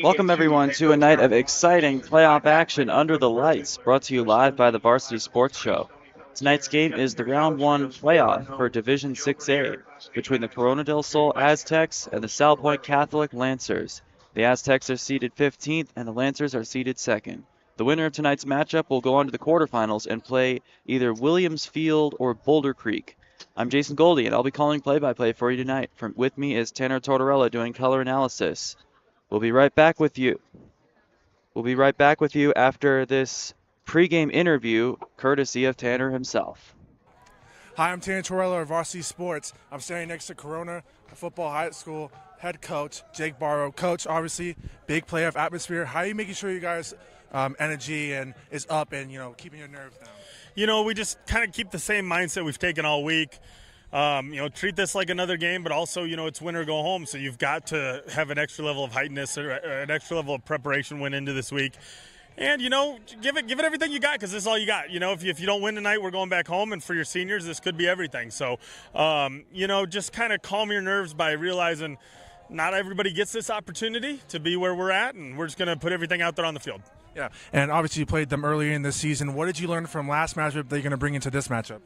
Welcome everyone to a night of exciting playoff action under the lights, brought to you live by the Varsity Sports Show. Tonight's game is the Round 1 playoff for Division 6A between the Corona del Sol Aztecs and the Salpointe Catholic Lancers. The Aztecs are seeded 15th and the Lancers are seeded 2nd. The winner of tonight's matchup will go on to the quarterfinals and play either Williams Field or Boulder Creek. I'm Jason Goldie, and I'll be calling play-by-play for you tonight. With me is Tanner Tortorella doing color analysis. We'll be right back with you. After this pregame interview, courtesy of Tanner himself. Hi, I'm Tanner Tortorella of Varsity Sports. I'm standing next to Corona Football High School head coach Jake Barrow. Coach, obviously, big playoff atmosphere. How are you making sure you guys' energy is up and keeping your nerves down? We just kind of keep the same mindset we've taken all week. Treat this like another game, but also, it's win or go home. So you've got to have an extra level of heightenedness or an extra level of preparation went into this week. And, give it everything you got, because this is all you got. If you don't win tonight, we're going back home. And for your seniors, this could be everything. So, just kind of calm your nerves by realizing not everybody gets this opportunity to be where we're at. And we're just going to put everything out there on the field. Yeah, and obviously you played them earlier in this season. What did you learn from last matchup that you're going to bring into this matchup?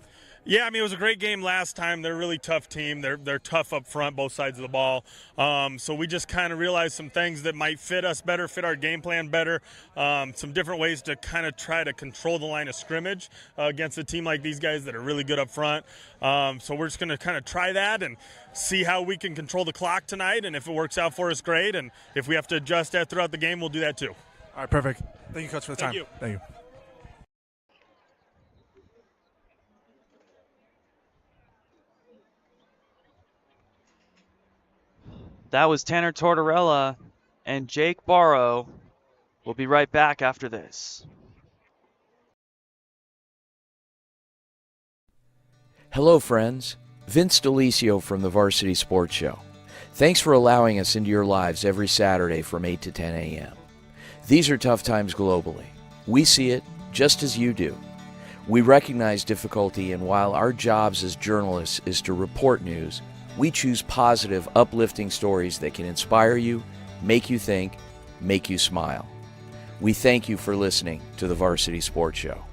Yeah, it was a great game last time. They're a really tough team. They're tough up front, both sides of the ball. So we just kind of realized some things that might fit us better, fit our game plan better, some different ways to kind of try to control the line of scrimmage against a team like these guys that are really good up front. So we're just going to kind of try that and see how we can control the clock tonight. And if it works out for us, great. And if we have to adjust that throughout the game, we'll do that too. All right, perfect. Thank you, Coach, for the time. Thank you. That was Tanner Tortorella and Jake Barrow. We'll be right back after this. Hello, friends. Vince DeLisio from the Varsity Sports Show. Thanks for allowing us into your lives every Saturday from 8 to 10 a.m. These are tough times globally. We see it just as you do. We recognize difficulty, and while our jobs as journalists is to report news, we choose positive, uplifting stories that can inspire you, make you think, make you smile. We thank you for listening to the Varsity Sports Show.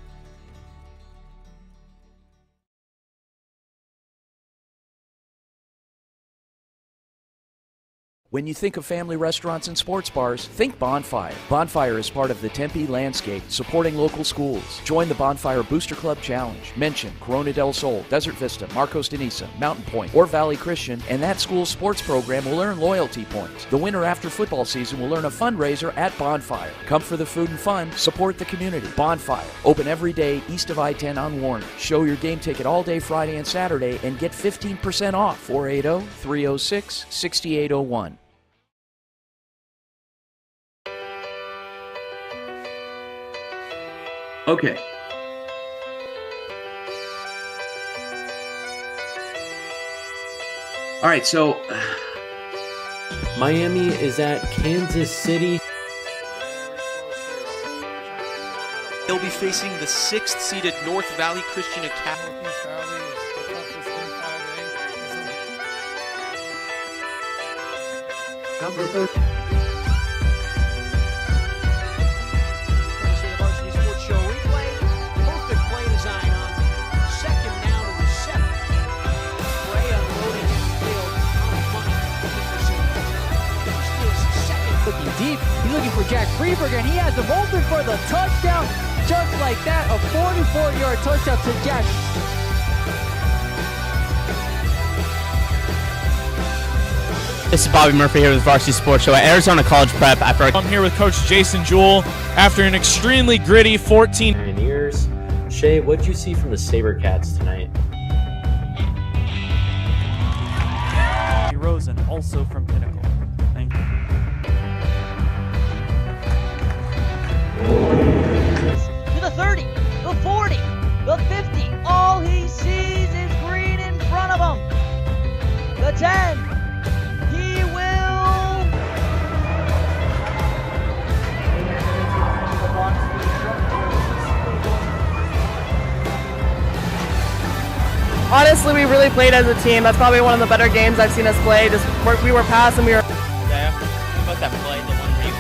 When you think of family restaurants and sports bars, think Bonfire. Bonfire is part of the Tempe landscape, supporting local schools. Join the Bonfire Booster Club Challenge. Mention Corona del Sol, Desert Vista, Marcos de Niza, Mountain Point, or Valley Christian, and that school's sports program will earn loyalty points. The winner after football season will earn a fundraiser at Bonfire. Come for the food and fun, support the community. Bonfire, open every day east of I-10 on Warner. Show your game ticket all day Friday and Saturday and get 15% off. 480-306-6801. Okay. All right, so Miami is at Kansas City. They'll be facing the 6th seeded North Valley Christian Academy. Number 13. Looking deep, he's looking for Jack Freeberger, and he has him open for the touchdown. Just like that, a 44-yard touchdown to Jack. This is Bobby Murphy here with Varsity Sports Show at Arizona College Prep. I'm here with Coach Jason Jewell after an extremely gritty 14. Pioneers. Shay, what did you see from the SaberCats tonight? Rosen, also from Pinnacle. Thank you. To the 30, the 40, the 50. All he sees is green in front of him. The 10. He will. Honestly, we really played as a team. That's probably one of the better games I've seen us play. We were passing, we were. Yeah, about that play, the one where you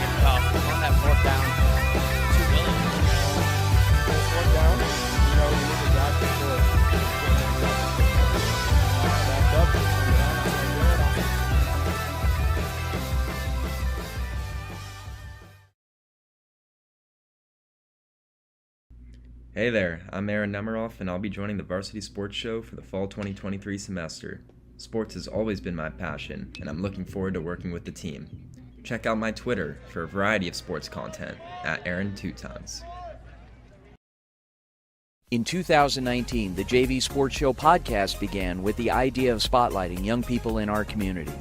Hey there, I'm Aaron Nemiroff, and I'll be joining the Varsity Sports Show for the fall 2023 semester. Sports has always been my passion, and I'm looking forward to working with the team. Check out my Twitter for a variety of sports content at Aaron2Tons. In 2019, the JV Sports Show podcast began with the idea of spotlighting young people in our community.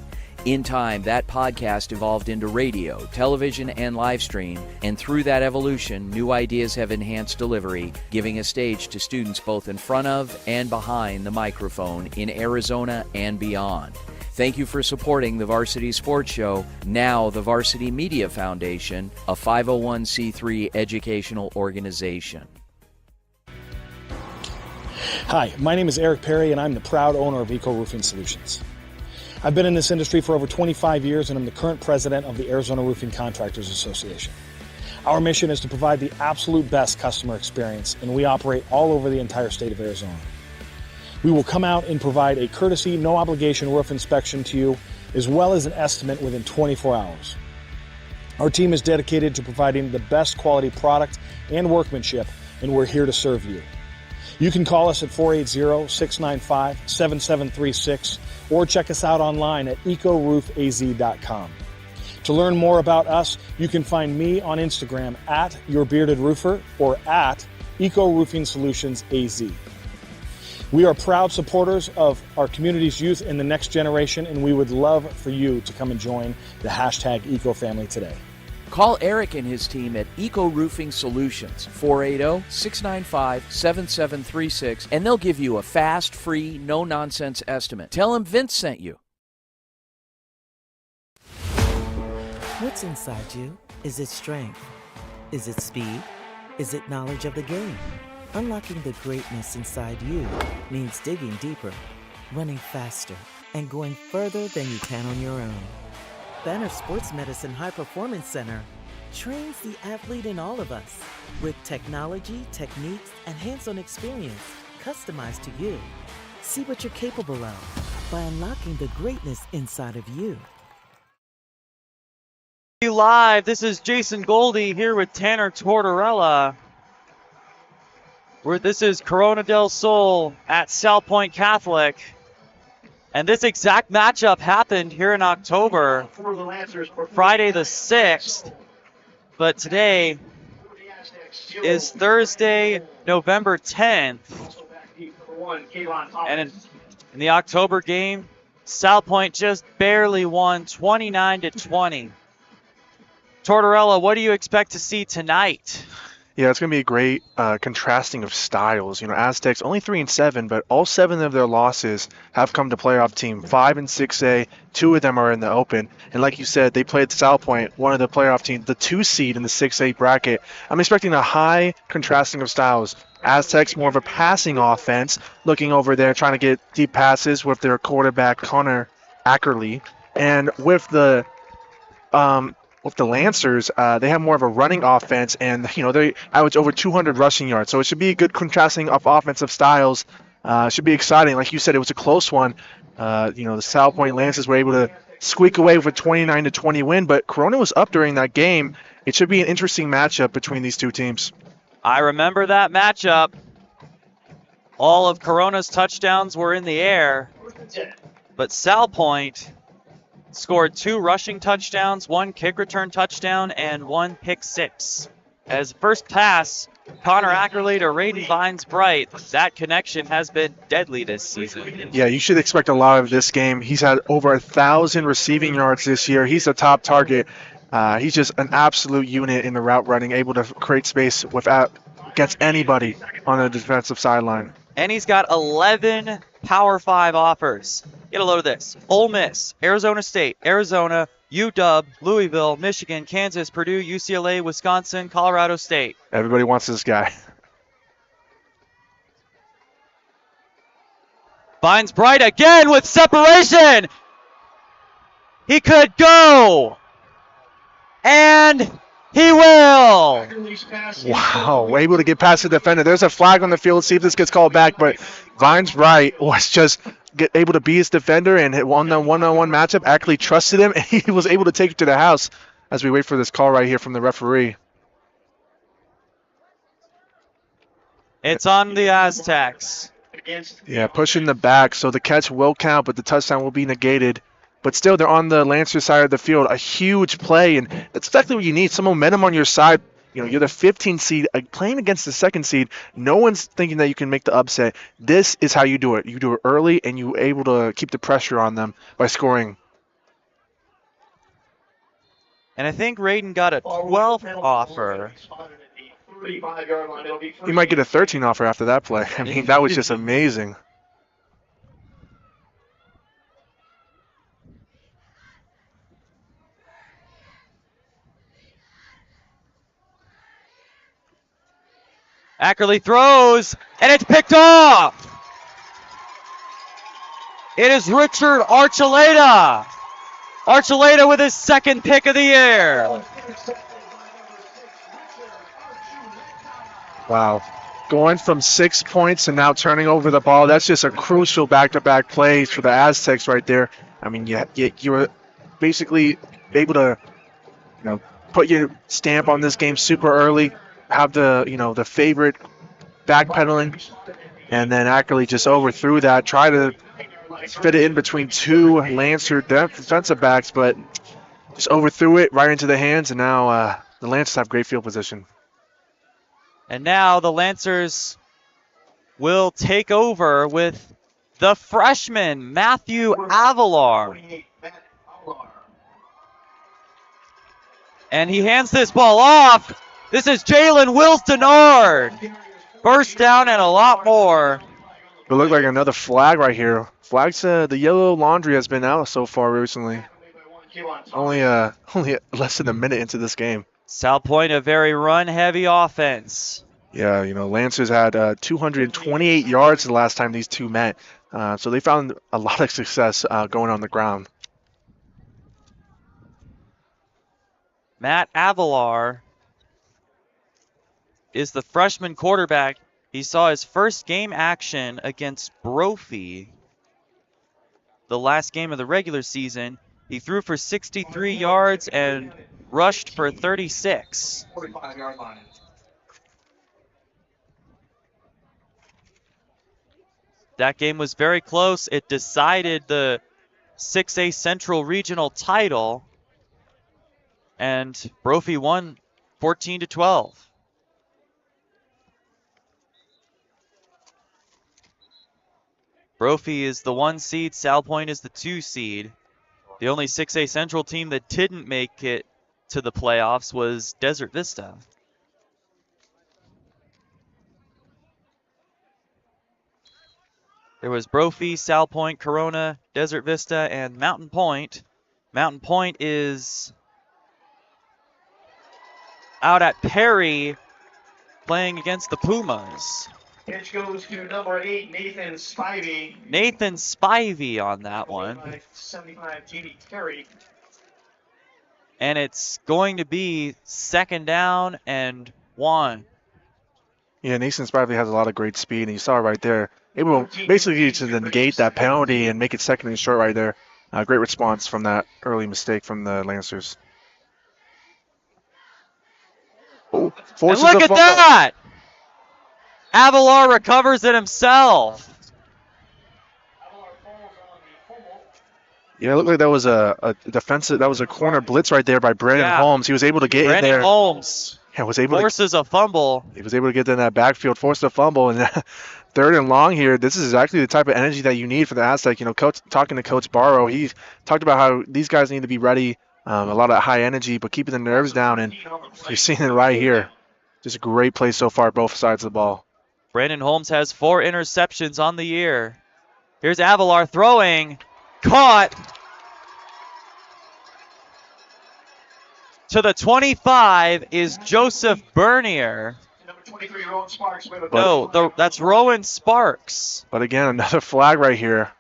In time, that podcast evolved into radio, television, and live stream, and through that evolution, new ideas have enhanced delivery, giving a stage to students both in front of and behind the microphone in Arizona and beyond. Thank you for supporting the Varsity Sports Show, now the Varsity Media Foundation, a 501c3 educational organization. Hi, my name is Eric Perry, and I'm the proud owner of Eco Roofing Solutions. I've been in this industry for over 25 years, and I'm the current president of the Arizona Roofing Contractors Association. Our mission is to provide the absolute best customer experience, and we operate all over the entire state of Arizona. We will come out and provide a courtesy, no obligation roof inspection to you, as well as an estimate within 24 hours. Our team is dedicated to providing the best quality product and workmanship, and we're here to serve you. You can call us at 480-695-7736 or check us out online at ecoroofaz.com. To learn more about us, you can find me on Instagram at YourBeardedRoofer or at Eco Roofing Solutions AZ. We are proud supporters of our community's youth and the next generation, and we would love for you to come and join the hashtag Eco family today. Call Eric and his team at Eco Roofing Solutions, 480-695-7736, and they'll give you a fast, free, no-nonsense estimate. Tell them Vince sent you. What's inside you? Is it strength? Is it speed? Is it knowledge of the game? Unlocking the greatness inside you means digging deeper, running faster, and going further than you can on your own. Banner Sports Medicine High Performance Center trains the athlete in all of us with technology, techniques, and hands-on experience customized to you. See what you're capable of by unlocking the greatness inside of you. Live, this is Jason Goldie here with Tanner Tortorella. This is Corona del Sol at Salpointe Catholic. And this exact matchup happened here in October, Friday the 6th. But today is Thursday, November 10th. And in the October game, Salpointe just barely won 29-20. Tortorella, what do you expect to see tonight? Yeah, it's going to be a great contrasting of styles. You know, Aztecs only 3-7, but all 7 of their losses have come to playoff team. 5 in 6A, 2 of them are in the Open. And like you said, they played Salpointe, one of the playoff teams, the 2 seed in the 6A bracket. I'm expecting a high contrasting of styles. Aztecs more of a passing offense, looking over there, trying to get deep passes with their quarterback Connor Ackerley, and with the Lancers, they have more of a running offense, and they average over 200 rushing yards. So it should be a good contrasting of offensive styles. Should be exciting. Like you said, it was a close one. The Salpointe Lancers were able to squeak away with a 29-20 win, but Corona was up during that game. It should be an interesting matchup between these two teams. I remember that matchup. All of Corona's touchdowns were in the air, but Salpointe scored 2 rushing touchdowns, 1 kick return touchdown, and 1 pick six. As first pass, Connor Ackerley to Raiden Vines-Bright. That connection has been deadly this season. Yeah, you should expect a lot of this game. He's had over 1,000 receiving yards this year. He's a top target. He's just an absolute unit in the route running, able to create space against anybody on the defensive sideline. And he's got 11 Power 5 offers. Get a load of this. Ole Miss, Arizona State, Arizona, UW, Louisville, Michigan, Kansas, Purdue, UCLA, Wisconsin, Colorado State. Everybody wants this guy. Vines-Bright again with separation. He could go. And he will. Wow, able to get past the defender. There's a flag on the field. See if this gets called back. But Vines-Bright was just able to beat his defender and hit one-on-one matchup. Ackley trusted him, and he was able to take it to the house as we wait for this call right here from the referee. It's on the Aztecs. Yeah, pushing the back, so the catch will count, but the touchdown will be negated. But still, they're on the Lancer side of the field. A huge play, and that's exactly what you need. Some momentum on your side. You know, you're the 15 seed playing against the second seed. No one's thinking that you can make the upset. This is how you do it. You do it early, and you're able to keep the pressure on them by scoring. And I think Raiden got a 12th offer. He might get a 13 offer after that play. I mean, that was just amazing. Ackerley throws, and it's picked off. It is Richard Archuleta. Archuleta with his second pick of the year. Wow. Going from 6 points and now turning over the ball, that's just a crucial back-to-back plays for the Aztecs right there. I mean, you were basically able to, put your stamp on this game super early, have the favorite backpedaling, and then Ackerley just overthrew that, try to fit it in between two Lancer defensive backs, but just overthrew it right into the hands, and now the Lancers have great field position. And now the Lancers will take over with the freshman, Matthew Avalar. And he hands this ball off. This is Jalen Wills-Denard. First down and a lot more. It looked like another flag right here. Flags, the yellow laundry has been out so far recently. Only less than a minute into this game. Salpointe, a very run-heavy offense. Yeah, Lancers had 228 yards the last time these two met. So they found a lot of success going on the ground. Matt Avalar is the freshman quarterback. He saw his first game action against Brophy the last game of the regular season. He threw for 63 yards and rushed for 36. That game was very close. It decided the 6A Central Regional title, and Brophy won 14-12. Brophy is the 1 seed, Salpointe is the 2 seed. The only 6A Central team that didn't make it to the playoffs was Desert Vista. There was Brophy, Salpointe, Corona, Desert Vista, and Mountain Point. Mountain Point is out at Perry playing against the Pumas. Pitch goes to number 8, Nathan Spivey. Nathan Spivey on that one. 75, Jamie Terry. And it's going to be 2nd down and 1. Yeah, Nathan Spivey has a lot of great speed, and you saw it right there. Able basically to negate that penalty and make it 2nd and short right there. Great response from that early mistake from the Lancers. Oh, and look at that! Avalar recovers it himself. Yeah, it looked like that was a defensive, that was a corner blitz right there by Brandon Holmes. He was able to get in there. Brandon Holmes forces a fumble. He was able to get in that backfield, forced a fumble, and 3rd and long here. This is exactly the type of energy that you need for the Aztec. Talking to Coach Barrow, he talked about how these guys need to be ready, a lot of high energy, but keeping the nerves down, and you're seeing it right here. Just a great play so far, both sides of the ball. Brandon Holmes has 4 interceptions on the year. Here's Avalar throwing. Caught. To the 25 is Joseph Bernier. Number 23, Rowan Sparks. That's Rowan Sparks. But again, another flag right here.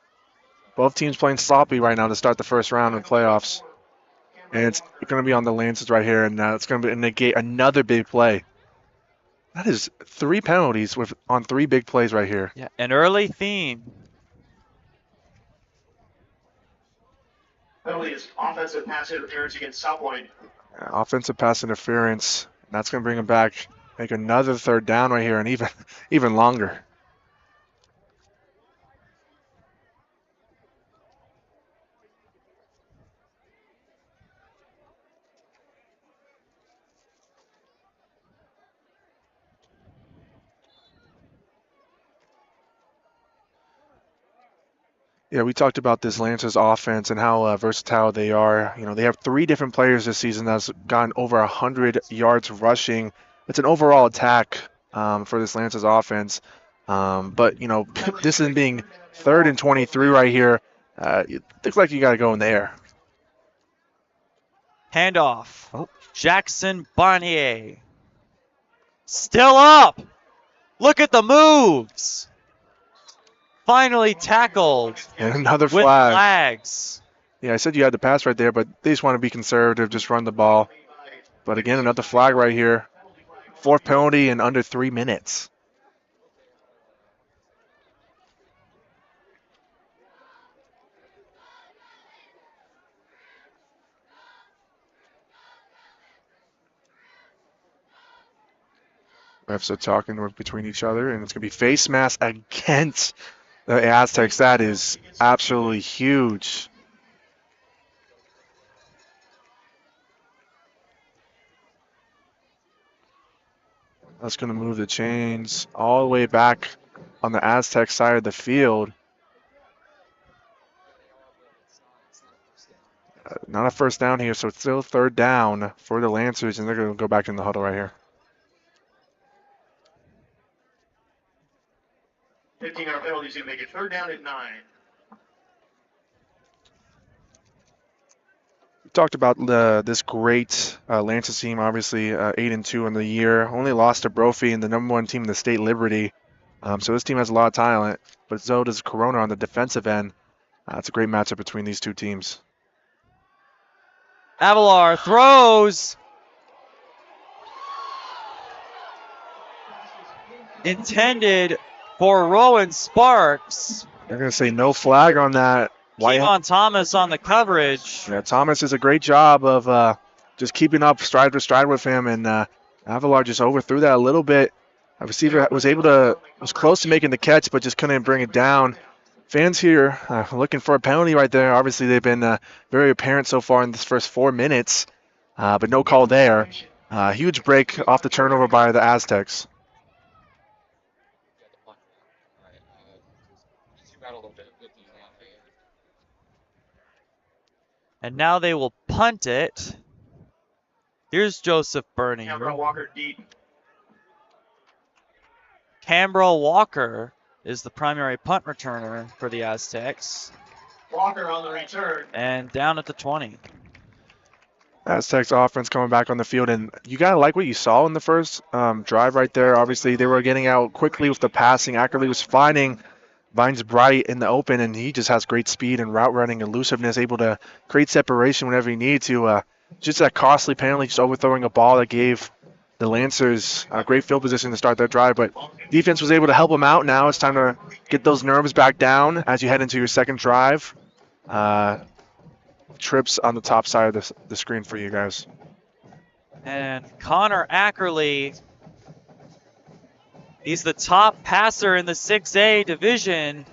Both teams playing sloppy right now to start the first round of the playoffs. And it's going to be on the Lancers right here, and it's going to negate another big play. That is 3 penalties on 3 big plays right here. Yeah, an early theme. Penalty is offensive pass interference against Salpointe. Offensive pass interference. That's going to bring him back make another third down right here, and even longer. Yeah, we talked about this Lancers offense and how versatile they are. You know, they have 3 different players this season that's gotten over 100 yards rushing. It's an overall attack for this Lancers offense. But, you know, this is being 3rd and 23 right here. It looks like you got to go in the air. Handoff. Jackson Barnier. Still up. Look at the moves. Finally tackled. And another with flag. flags. Yeah, I said you had the pass right there, but they just want to be conservative, just run the ball. But again, another flag right here. 4th penalty in under 3 minutes. Refs are talking between each other, and it's going to be face mask against the Aztecs. That is absolutely huge. That's going to move the chains all the way back on the Aztec side of the field. Not a first down here, so it's still 3rd down for the Lancers, and they're going to go back in the huddle right here. 15-yard penalty is going to make it 3rd down at 9. We talked about this great Lancers team, obviously 8-2 in the year. Only lost to Brophy and the #1 team in the state, Liberty. So this team has a lot of talent, but so does Corona on the defensive end. It's a great matchup between these 2 teams. Avalar throws. Intended for Rowan Sparks. They're going to say no flag on that. Kevon Thomas on the coverage. Yeah, Thomas does a great job of just keeping up stride for stride with him, and Avalar just overthrew that a little bit. A receiver was close to making the catch, but just couldn't bring it down. Fans here looking for a penalty right there. Obviously, they've been very apparent so far in this first 4 minutes, but no call there. Huge break off the turnover by the Aztecs. And now they will punt it. Here's Joseph Bernie. Cameron Walker deep. Canberra Walker is the primary punt returner for the Aztecs. Walker on the return. And down at the 20. Aztecs offense coming back on the field, and you got to like what you saw in the first drive right there. Obviously, they were getting out quickly with the passing. Ackerley was finding Vines Bright in the open, and he just has great speed and route running, elusiveness, able to create separation whenever you need to. Just that costly penalty, just overthrowing a ball that gave the Lancers a great field position to start that drive, but defense was able to help them out. Now it's time to get those nerves back down as you head into your second drive. Trips on the top side of the screen for you guys. And Connor Ackerley, he's the top passer in the 6A division.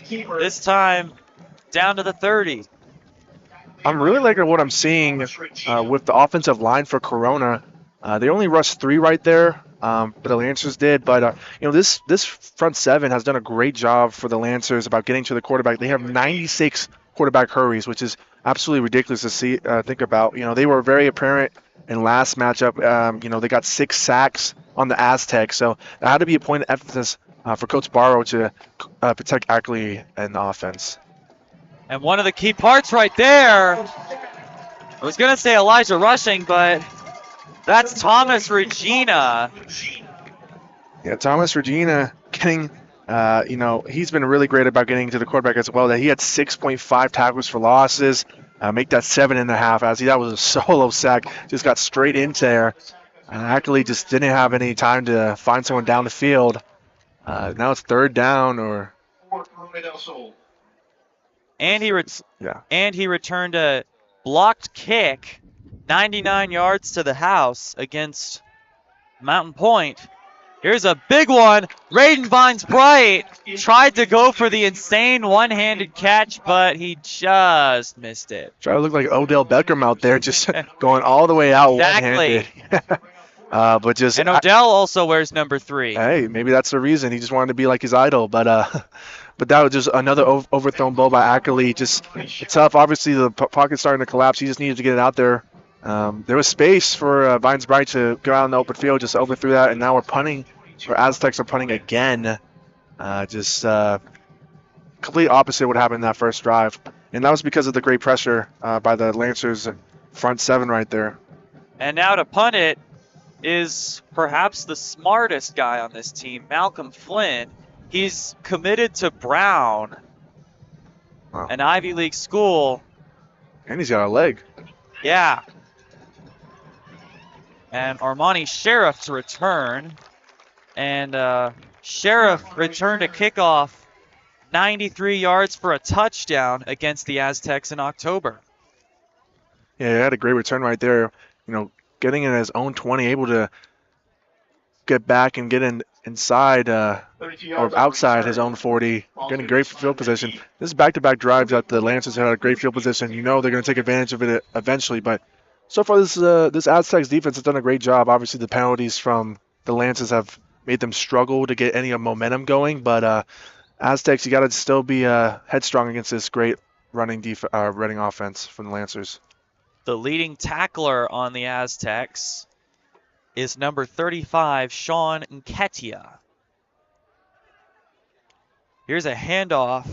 This time down to the 30. I'm really liking what I'm seeing with the offensive line for Corona. They only rushed 3 right there, but the Lancers did. But this front 7 has done a great job for the Lancers about getting to the quarterback. They have 96 quarterback hurries, which is absolutely ridiculous to think about. They were very apparent in last matchup. They got 6 sacks on the Aztecs, so that had to be a point of emphasis for Coach Barrow to protect Ackley in the offense. And one of the key parts right there, I was going to say Elijah Rushing, but that's Thomas Regina. Yeah, Thomas Regina getting, he's been really great about getting to the quarterback as well. That he had 6.5 tackles for losses, make that 7.5. As that was a solo sack, just got straight into there. Ackley just didn't have any time to find someone down the field. Now it's 3rd down or. And he returned a blocked kick, 99 yards to the house against Mountain Point. Here's a big one. Raiden Vines Bright tried to go for the insane one-handed catch, but he just missed it. Try to look like Odell Beckham out there, just going all the way out Exactly. one-handed. But just And Odell also wears number 3. Hey, maybe that's the reason. He just wanted to be like his idol. But that was just another overthrown ball by Ackley. Just tough. Obviously, the pocket's starting to collapse. He just needed to get it out there. There was space for Vines Bright to go out in the open field, just overthrew that, and now we're punting. Or Aztecs are punting again. Just complete opposite what happened in that first drive. And that was because of the great pressure by the Lancers front 7 right there. And now to punt it is perhaps the smartest guy on this team, Malcolm Flynn. He's committed to Brown, an Ivy League school. And he's got a leg. Yeah. And Armani Sheriff to return. And Sheriff returned a kickoff 93 yards for a touchdown against the Aztecs in October. Yeah, he had a great return right there. You know, getting in his own 20, able to get back and get inside or outside his own 40, getting great field position. This is back-to-back drives that the Lancers had a great field position. You know they're going to take advantage of it eventually, but so far this Aztecs defense has done a great job. Obviously, the penalties from the Lancers have made them struggle to get any momentum going, but Aztecs, you got to still be headstrong against this great running offense from the Lancers. The leading tackler on the Aztecs is number 35, Sean Nketiah. Here's a handoff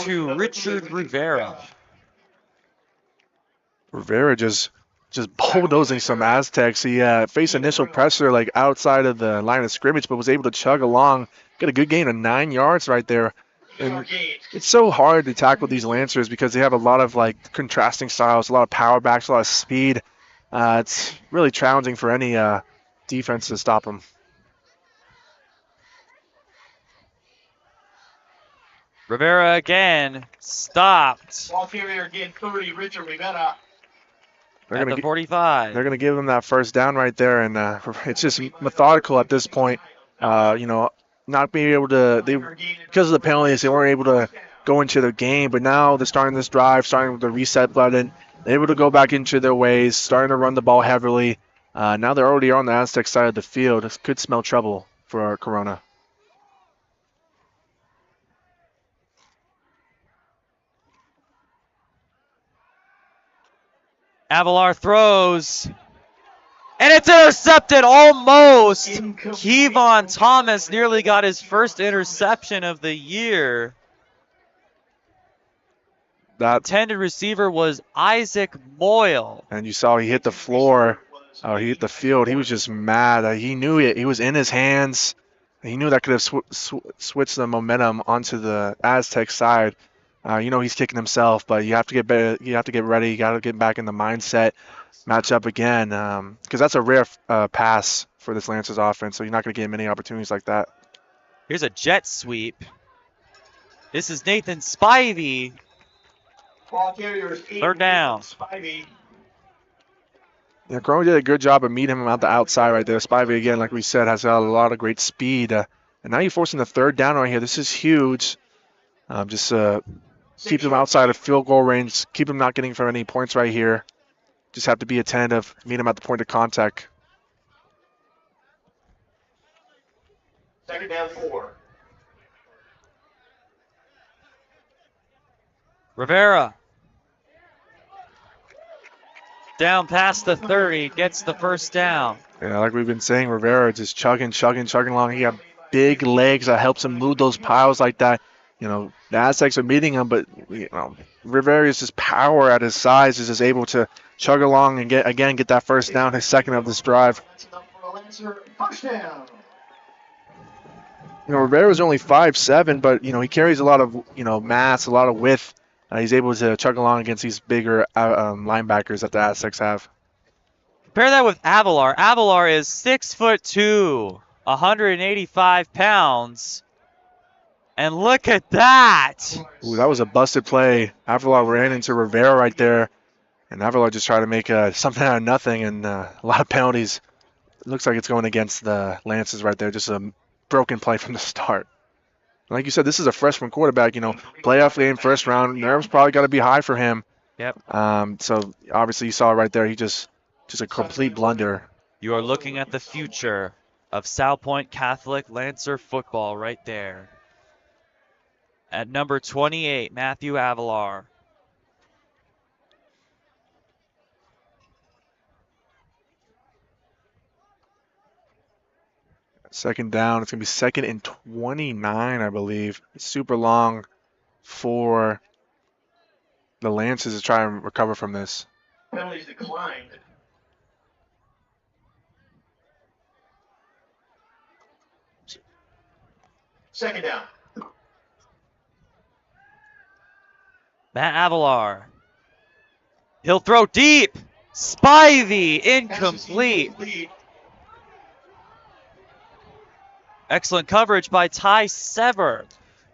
to Richard Rivera. Rivera just bulldozing some Aztecs. He faced initial pressure like outside of the line of scrimmage, but was able to chug along, get a good gain of 9 yards right there. And it's so hard to tackle these Lancers because they have a lot of like contrasting styles, a lot of power backs, a lot of speed. It's really challenging for any defense to stop them. Rivera again stopped. Ball carrier again, 30, Richard Rivera. At the 45. They're going to give them that first down right there, and it's just methodical at this point. You know, not being able to, because of the penalties, they weren't able to go into the game, but now they're starting this drive, starting with the reset button. They're able to go back into their ways, starting to run the ball heavily. Now they're already on the Aztec side of the field. This could smell trouble for Corona. Avalar throws. And it's intercepted almost. Kevon Thomas nearly got his first interception of the year. That intended receiver was Isaac Moyle. And you saw he hit the floor. He hit the field. He was just mad. He knew it. He was in his hands. He knew that could have switched the momentum onto the Aztec side. You know he's kicking himself, but you have to get better. You have to get ready. You got to get back in the mindset. Match up again, because that's a rare pass for this Lancers offense. So you're not going to get many opportunities like that. Here's a jet sweep. This is Nathan Spivey. Third down. Yeah, Corona did a good job of meeting him out the outside right there. Spivey, again, like we said, has got a lot of great speed. And now you're forcing the third down right here. This is huge. Just keep them outside of field goal range. Keep them not getting from any points right here. Just have to be attentive. Meet them at the point of contact. Second down 4. Rivera. Down past the 30, gets the first down. Yeah, like we've been saying, Rivera just chugging along. He got big legs that helps him move those piles like that. You know, the Aztecs are beating him, but you know, Rivera's just power at his size is just able to chug along and get that first down, his second of this drive. Touchdown. You know, Rivera's only 5'7", but you know he carries a lot of mass, a lot of width. He's able to chug along against these bigger linebackers that the Aztecs have. Compare that with Avalar. Avalar is 6'2", 185 pounds. And look at that. Ooh, that was a busted play. Avalar ran into Rivera right there. And Avila just trying to make something out of nothing, and a lot of penalties. It looks like it's going against the Lancers right there. Just a broken play from the start. Like you said, this is a freshman quarterback. Playoff game, first round. Nerves probably got to be high for him. Yep. So obviously you saw right there, he just a complete blunder. You are looking at the future of Salpointe Catholic Lancer football right there. At number 28, Matthew Avalar. Second down. It's going to be second and 29, I believe. It's super long for the Lancers to try and recover from this. Penalties declined. Second down. Matt Avalar. He'll throw deep. Spivey, incomplete. Excellent coverage by Ty Sever.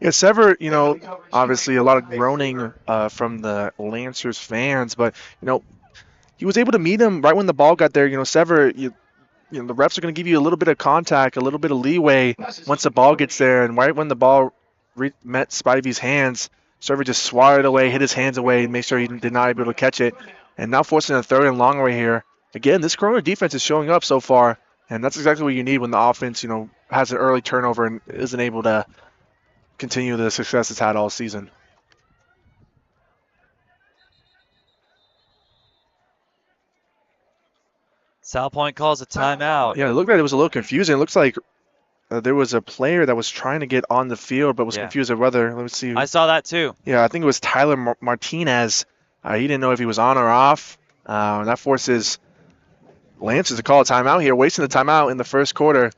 Yeah, Sever, obviously a lot of groaning from the Lancers fans, but, he was able to meet him right when the ball got there. Sever, the refs are going to give you a little bit of contact, a little bit of leeway once the ball gets there. And right when the ball met Spivey's hands, Sever just swatted away, hit his hands away, and made sure he did not able to catch it. And now forcing a third and long right here. Again, this Corona defense is showing up so far, and that's exactly what you need when the offense, has an early turnover and isn't able to continue the success it's had all season. Salpointe calls a timeout. Yeah, it looked like it was a little confusing. It looks like there was a player that was trying to get on the field but was confused of whether, let me see. I saw that too. Yeah, I think it was Tyler Martinez. He didn't know if he was on or off. That forces Lancers to call a timeout here, wasting the timeout in the first quarter.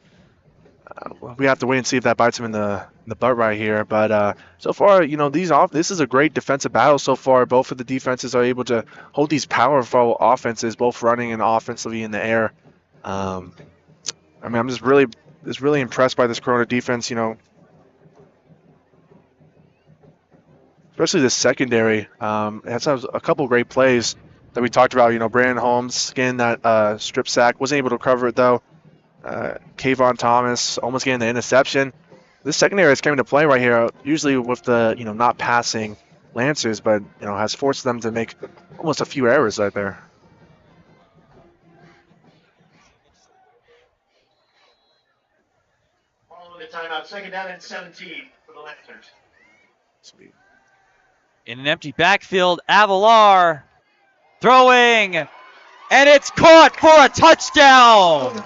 We have to wait and see if that bites him in the butt right here. But so far, this is a great defensive battle so far. Both of the defenses are able to hold these powerful offenses, both running and offensively in the air. I'm just really impressed by this Corona defense. Especially the secondary. It has a couple great plays that we talked about. Brandon Holmes getting that strip sack, wasn't able to cover it though. Kayvon Thomas almost getting the interception. This secondary is coming to play right here, usually with the not passing Lancers, but has forced them to make almost a few errors right there. Following the timeout, second down and 17 for the Lancers. Sweet. In an empty backfield, Avalar throwing, and it's caught for a touchdown.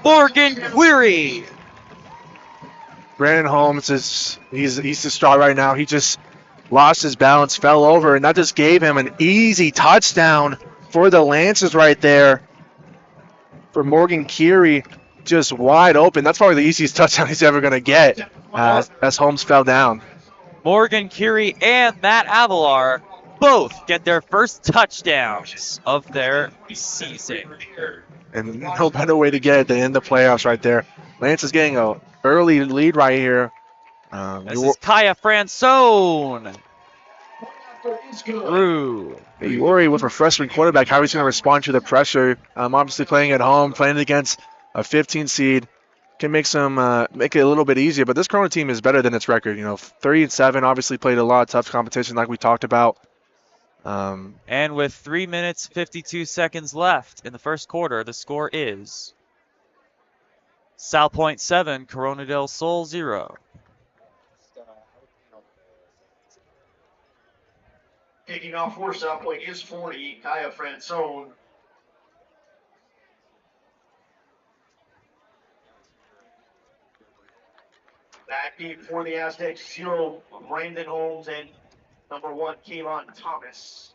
Morgan Query. Brandon Holmes he's distraught right now. He just lost his balance, fell over, and that just gave him an easy touchdown for the Lancers right there. For Morgan Curie, just wide open. That's probably the easiest touchdown he's ever going to get as Holmes fell down. Morgan Curie and Matt Avalar both get their first touchdowns of their season. And no better way to get it than in the playoffs right there. Lance is getting an early lead right here. This is Kaya Fransone. Through. You worry with a freshman quarterback how he's going to respond to the pressure. Obviously playing at home, playing against a 15 seed can make it a little bit easier. But this Corona team is better than its record. 3-7, obviously played a lot of tough competition like we talked about. And with 3 minutes 52 seconds left in the first quarter, the score is Salpointe 7, Corona del Sol 0. Taking off for Salpointe is 40, Kaya Fransone. Back deep for the Aztecs, 0, Brandon Holmes and number 1, Kayvon Thomas.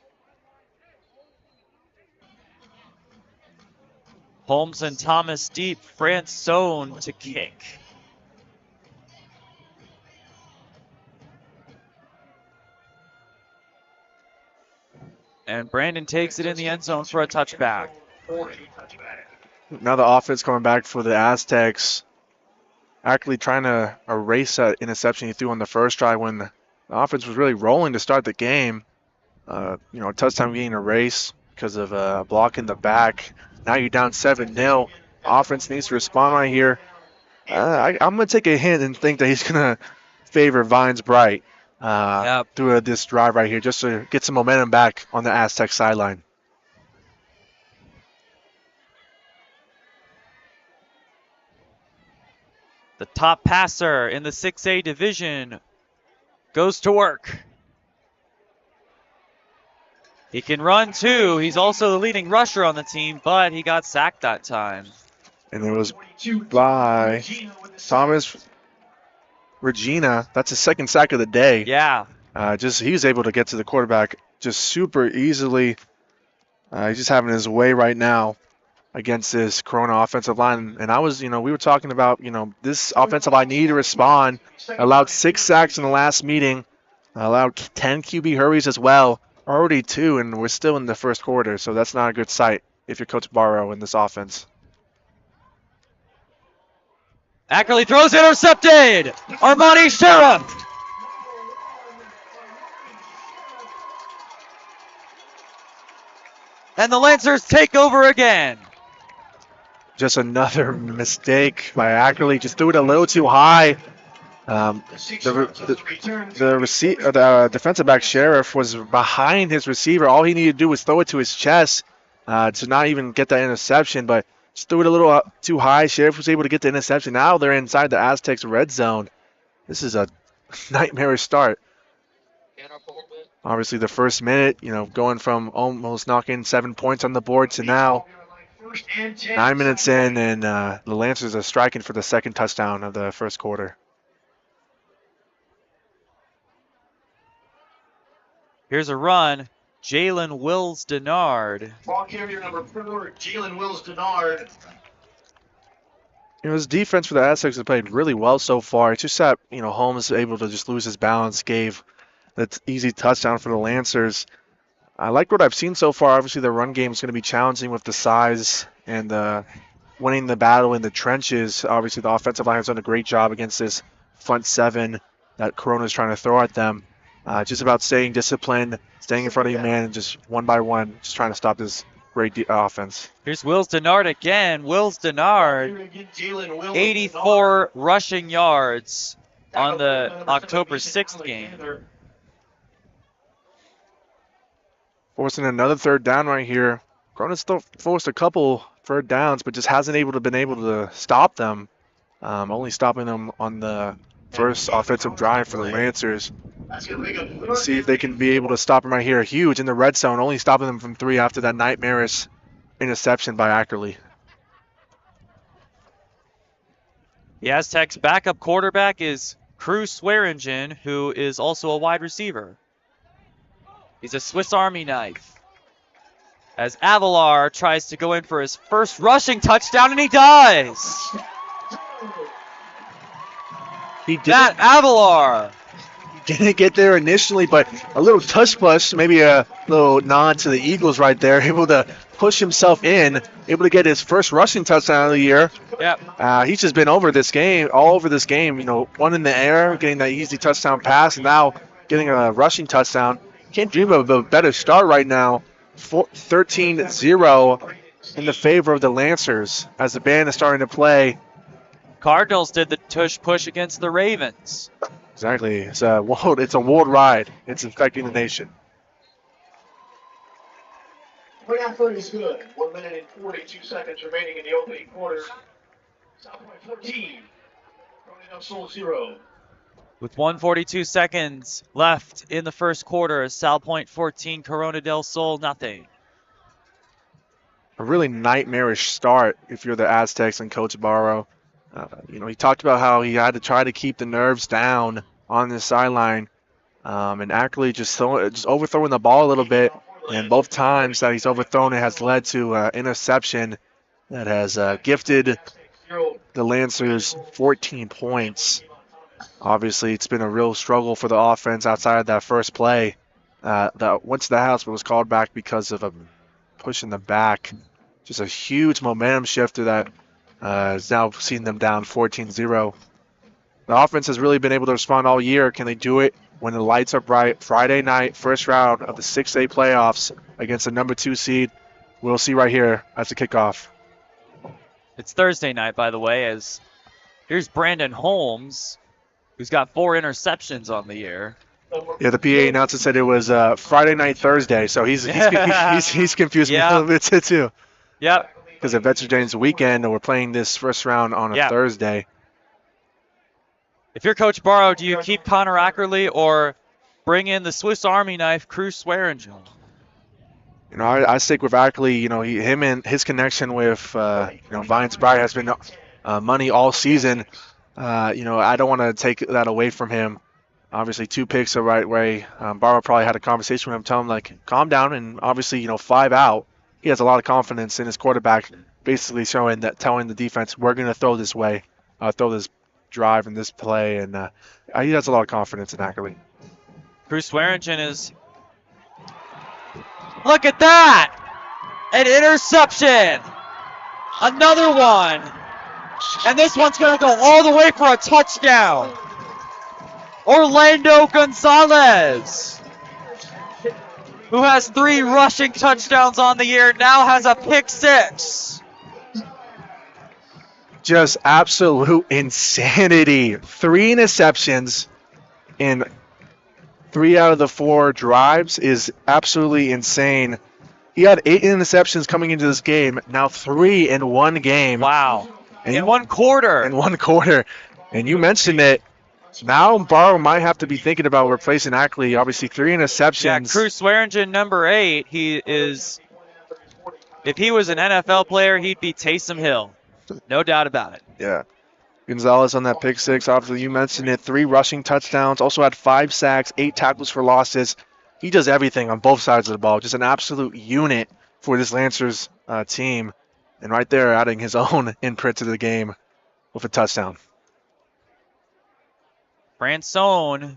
Holmes and Thomas deep, Fransone to kick. And Brandon takes it in the end zone for a touchback. Now the offense coming back for the Aztecs. Actually trying to erase that interception he threw on the first drive when the offense was really rolling to start the game. a touchdown being a race because of a block in the back. Now you're down 7-0. Offense needs to respond right here. I'm going to take a hint and think that he's going to favor Vines Bright through this drive right here just to get some momentum back on the Aztec sideline. The top passer in the 6A division goes to work. He can run too. He's also the leading rusher on the team, but he got sacked that time. And it was by Thomas Regina. That's his second sack of the day. Yeah. He was able to get to the quarterback just super easily. He's just having his way right now against this Corona offensive line. And we were talking about, this offensive line needed to respond. Allowed 6 sacks in the last meeting. Allowed 10 QB hurries as well. Already 2, and we're still in the first quarter, so that's not a good sight if you're Coach Barrow in this offense. Ackerley throws, intercepted! Armani Sheriff! And the Lancers take over again. Just another mistake by Ackerley. Just threw it a little too high. The defensive back Sheriff was behind his receiver. All he needed to do was throw it to his chest to not even get that interception, but just threw it a little too high. Sheriff was able to get the interception. Now they're inside the Aztecs red zone. This is a nightmarish start. Obviously, the first minute, going from almost knocking 7 points on the board to now 9 minutes in, and the Lancers are striking for the second touchdown of the first quarter. Here's a run. Jalen Wills Denard. Ball carrier number 4, Jalen Wills Denard. His defense for the Aztecs has played really well so far. It's just that, Holmes was able to just lose his balance, gave that easy touchdown for the Lancers. I like what I've seen so far. Obviously, the run game is going to be challenging with the size and winning the battle in the trenches. Obviously, the offensive line has done a great job against this front 7 that Corona is trying to throw at them. Just about staying disciplined, staying in front of your man, and just one by one, just trying to stop this great offense. Here's Wills Denard again. Wills Denard, 84 rushing yards on the October 6th game. Forcing another third down right here. Corona's still forced a couple third downs, but just hasn't been able to stop them. Only stopping them on the first offensive drive for the Lancers. Let's see if they can be able to stop him right here. Huge in the red zone, only stopping them from 3 after that nightmarish interception by Ackerley. The Aztecs' backup quarterback is Cruz Swearingen, who is also a wide receiver. He's a Swiss Army knife. As Avalar tries to go in for his first rushing touchdown, and he does! That Avalar! Didn't get there initially, but a little tush push, maybe a little nod to the Eagles right there, able to push himself in, able to get his first rushing touchdown of the year. Yep. He's just been all over this game, one in the air, getting that easy touchdown pass, and now getting a rushing touchdown. Can't dream of a better start right now. 13-0 in the favor of the Lancers as the band is starting to play. Cardinals did the tush push against the Ravens. Exactly. It's a world ride. It's affecting the nation. Play-off is good. 1 minute and 42 seconds remaining in the opening quarter. Salpointe 14. Soul 0. With 1:42 seconds left in the first quarter, Salpointe 14, Corona del Sol nothing. A really nightmarish start if you're the Aztecs and Coach Barrow. He talked about how he had to try to keep the nerves down on the sideline, and Ackerley just overthrowing the ball a little bit, and both times that he's overthrown it has led to interception that has gifted the Lancers 14 points. Obviously, it's been a real struggle for the offense outside of that first play that went to the house but was called back because of a push in the back. Just a huge momentum shifter that has now seen them down 14-0. The offense has really been able to respond all year. Can they do it when the lights are bright. Friday night, first round of the 6A playoffs against the number 2 seed. We'll see right here as the kickoff. It's Thursday night, by the way, as here's Brandon Holmes, who's got 4 interceptions on the year. Yeah, the PA announcer said it was Friday night, Thursday, so he's confused me a little bit too. Yep. Because at Veterans Days weekend, we're playing this first round on a Thursday. If you're Coach Barrow, do you keep Connor Ackerley or bring in the Swiss Army knife, Cruz Swearingen? You know, I stick with Ackley. You know, him and his connection with, Vines Bright has been money all season. You know, I don't want to take that away from him. Obviously, 2 picks the right way. Barrow probably had a conversation with him, telling him, like, calm down. And obviously, 5 out. He has a lot of confidence in his quarterback, basically telling the defense, we're going to throw this way, throw this drive and this play. And he has a lot of confidence in Ackley. Cruz Swearingen is... Look at that! An interception! Another one! And this one's going to go all the way for a touchdown! Orlando Gonzalez, who has 3 rushing touchdowns on the year, now has a pick 6. Just absolute insanity. 3 interceptions in 3 out of the 4 drives is absolutely insane. He had 8 interceptions coming into this game, now 3 in one game. Wow. In one quarter. In one quarter. And you mentioned it. Now Barrow might have to be thinking about replacing Ackley. Obviously, 3 interceptions. Yeah, Cruz Swearingen, number 8. He is, if he was an NFL player, he'd be Taysom Hill. No doubt about it. Yeah. Gonzalez on that pick 6. Obviously, you mentioned it. 3 rushing touchdowns. Also had 5 sacks, 8 tackles for losses. He does everything on both sides of the ball. Just an absolute unit for this Lancers team. And right there, adding his own imprint to the game with a touchdown. Fransone,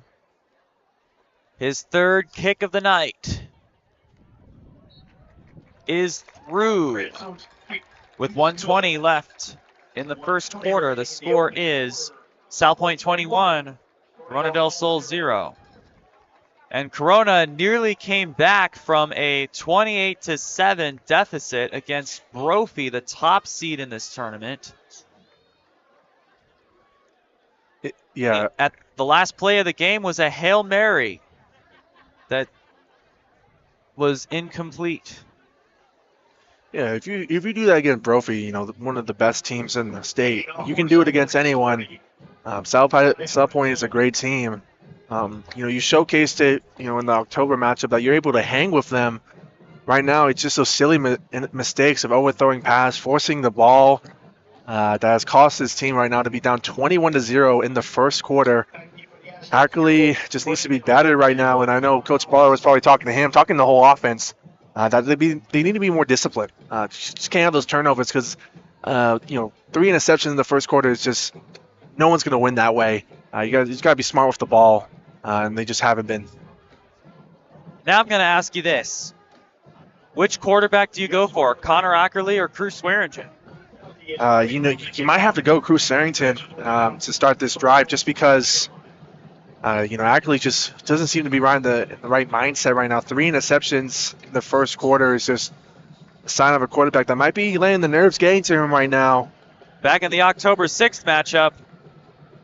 his 3rd kick of the night, is through. With 1:20 left in the first quarter, the score is Salpointe 21, Corona del Sol 0. And Corona nearly came back from a 28-7 deficit against Brophy, the top seed in this tournament. Yeah. At the last play of the game was a Hail Mary that was incomplete. Yeah, if you do that against Brophy, one of the best teams in the state, you can do it against anyone. Salpointe is a great team. You showcased it, in the October matchup that you're able to hang with them. Right now, it's just those silly mistakes of overthrowing pass, forcing the ball. That has cost his team right now to be down 21-0 in the first quarter. Ackley just needs to be better right now, and I know Coach Barlow was probably talking to him, talking the whole offense, that they need to be more disciplined. Just can't have those turnovers because, 3 interceptions in the first quarter is just no one's going to win that way. You got to be smart with the ball, and they just haven't been. Now I'm going to ask you this: which quarterback do you go for, Connor Ackerley or Cruz Swearingen? You might have to go Cruz Swearingen to start this drive just because, Ackley just doesn't seem to be in the right mindset right now. 3 interceptions in the first quarter is just a sign of a quarterback that might be letting the nerves get into him right now. Back in the October 6th matchup,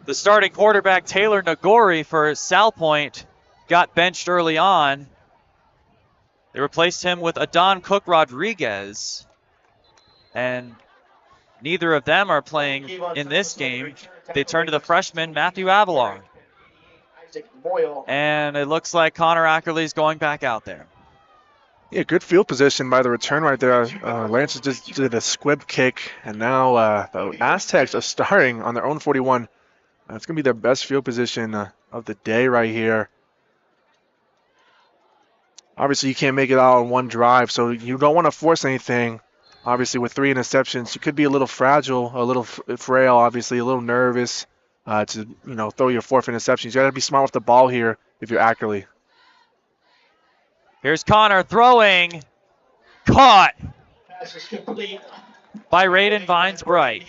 the starting quarterback Taylor Nagori for Salpointe got benched early on. They replaced him with Adon Cook Rodriguez, and neither of them are playing in this game. They turn to the freshman, Matthew Avalon. And it looks like Connor Ackerley's going back out there. Yeah, good field position by the return right there. Lancers just did a squib kick, and now the Aztecs are starting on their own 41. It's going to be their best field position of the day right here. Obviously, you can't make it out on one drive, so you don't want to force anything. Obviously, with 3 interceptions, you could be a little fragile, a little frail, obviously, a little nervous to, throw your 4th interception. You got to be smart with the ball here if you're Ackerley. Here's Connor throwing. Caught by Raiden Vines Bright.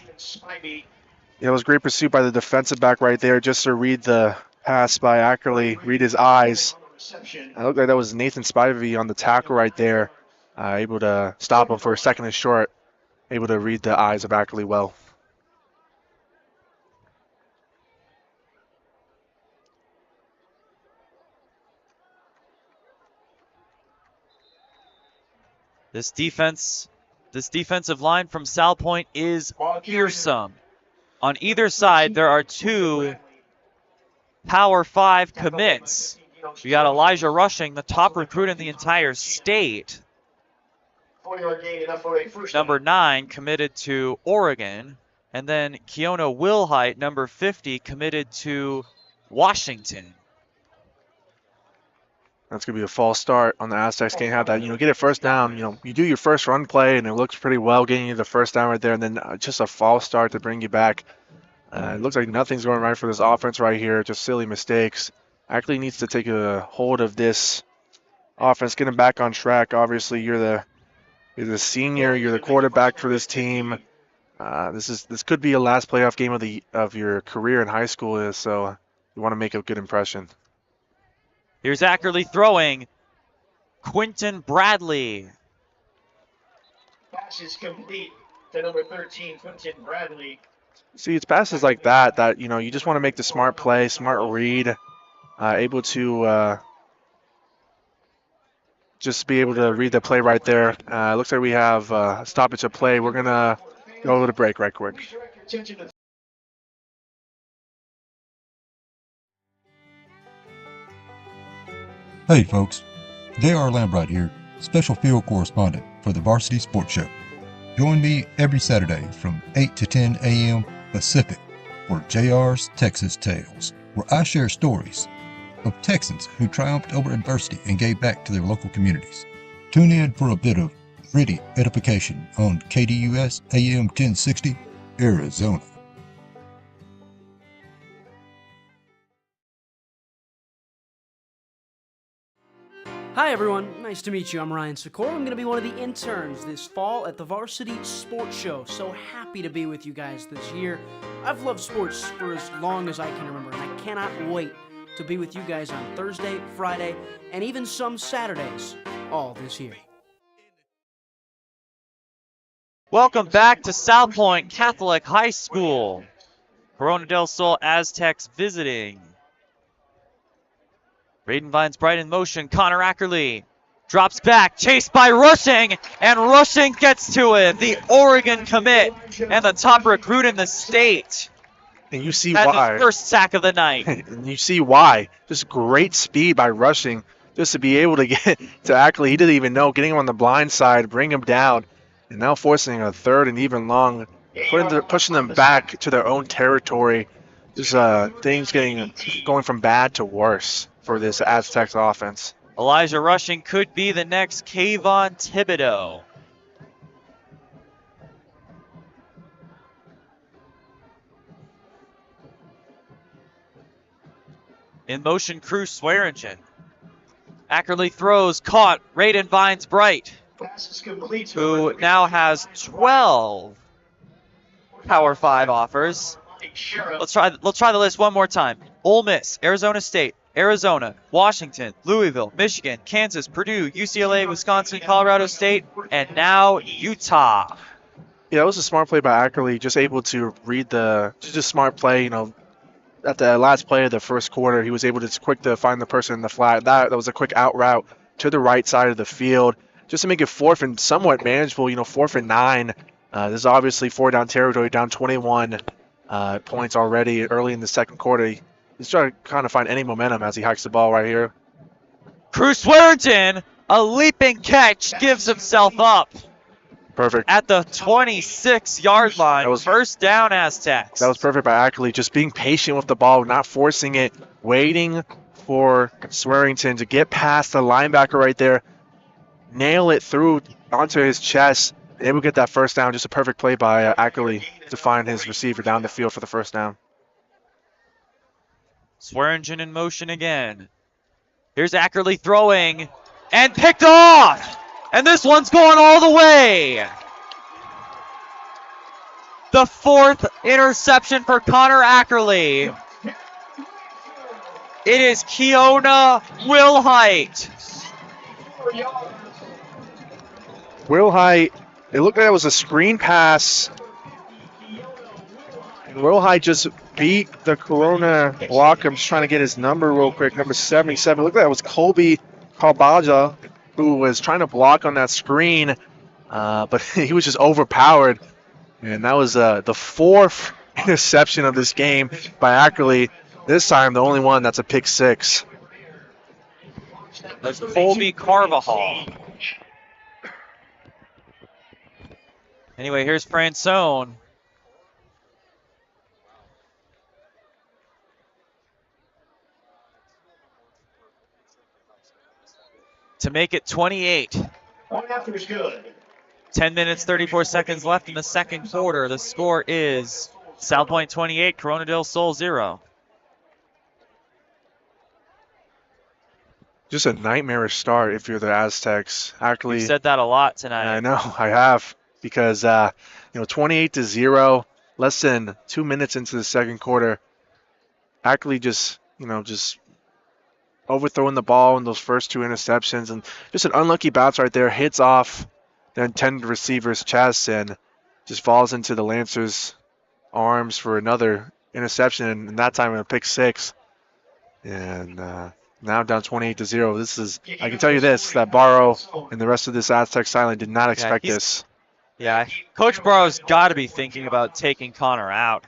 Yeah, it was great pursuit by the defensive back right there just to read the pass by Ackerley. Read his eyes. It looked like that was Nathan Spivey on the tackle right there. Able to stop him for a second and short. Able to read the eyes of Ackerley well. This defensive line from Salpointe is fearsome. On either side, there are two Power 5 commits. We got Elijah Rushing, the top recruit in the entire state. Number 9 committed to Oregon. And then Keona Wilhite, number 50, committed to Washington. That's going to be a false start on the Aztecs. Can't have that. Get it first down. You do your first run play, and it looks pretty well getting you the first down right there, and then just a false start to bring you back. It looks like nothing's going right for this offense right here. Just silly mistakes. Ackley needs to take a hold of this offense, get him back on track. Obviously, you're the senior. You're the quarterback for this team. This could be a last playoff game of your career in high school, so you want to make a good impression. Here's Ackerley throwing. Quinton Bradley. Pass is complete to number 13, Quinton Bradley. See, it's passes like that you just want to make the smart play, smart read, able to just be able to read the play right there. Looks like we have a stoppage of play. We're going to go to the break right quick. Hey folks, J.R. Lambright here, special field correspondent for the Varsity Sports Show. Join me every Saturday from 8 to 10 a.m. Pacific for JR's Texas Tales, where I share stories of Texans who triumphed over adversity and gave back to their local communities. Tune in for a bit of gritty edification on KDUS AM 1060, Arizona. Hi everyone, nice to meet you. I'm Ryan Sikora. I'm going to be one of the interns this fall at the Varsity Sports Show. So happy to be with you guys this year. I've loved sports for as long as I can remember, and I cannot wait to be with you guys on Thursday, Friday, and even some Saturdays all this year. Welcome back to Salpointe Catholic High School. Corona del Sol Aztecs visiting. Braden Vines Bright in motion. Connor Ackerley drops back, chased by Rushing, and Rushing gets to it. The Oregon commit and the top recruit in the state. And you see That's why. his first sack of the night. And you see why. Just great speed by Rushing, just to be able to get to Ackley. He didn't even know, getting him on the blind side, bring him down, and now forcing a third and even long, pushing them back to their own territory. Just things going from bad to worse for this Aztecs offense. Elijah Rushing could be the next Kayvon Thibodeau. In motion, Cruz Swearingen. Ackerley throws, caught. Braden Vines Bright, who now has 12 Power 5 offers. Let's try the list one more time. Ole Miss, Arizona State, Arizona, Washington, Louisville, Michigan, Kansas, Purdue, UCLA, Wisconsin, Colorado State, and now Utah. Yeah, that was a smart play by Ackerley, just able to read just smart play, at the last play of the first quarter, he was able to quick to find the person in the flat. That was a quick out route to the right side of the field, just to make it fourth and somewhat manageable, 4th and 9. This is obviously 4-down territory, down 21 points already early in the second quarter. He's trying to kind of find any momentum as he hikes the ball right here. Cruz Swearingen, a leaping catch, gives himself up. Perfect. At the 26-yard line, first down Aztecs. That was perfect by Ackley, just being patient with the ball, not forcing it, waiting for Swearingen to get past the linebacker right there, nail it through onto his chest, and able to get that first down. Just a perfect play by Ackley to find his receiver down the field for the first down. Swearingen in motion again. Here's Ackerley throwing, and picked off! And this one's going all the way! The 4th interception for Connor Ackerley. It is Keona Wilhite. Wilhite, it looked like it was a screen pass. And Wilhite just beat the Corona blocker. I'm just trying to get his number real quick. Number 77. Look like that was Colby Carbaja, who was trying to block on that screen, but he was just overpowered. And that was the fourth interception of this game by Ackerley. This time, the only one that's a pick six. That's Colby Carvajal. Anyway, here's Fransone. To make it 28. 1.5 is good. 10 minutes, 34 seconds left in the second quarter. The score is Salpointe 28, Corona del Sol 0. Just a nightmarish start if you're the Aztecs. Actually, You said that a lot tonight. I know, I have, because 28-0, less than 2 minutes into the second quarter. Ackley just overthrowing the ball in those first two interceptions, and just an unlucky bounce right there, hits off the intended receiver's chest and just falls into the Lancers' arms for another interception, and that time a pick six. And now down 28-0. This is, I can tell you this, that Barrow and the rest of this Aztec silent did not expect this. Yeah, Coach Barrow's got to be thinking about taking Connor out.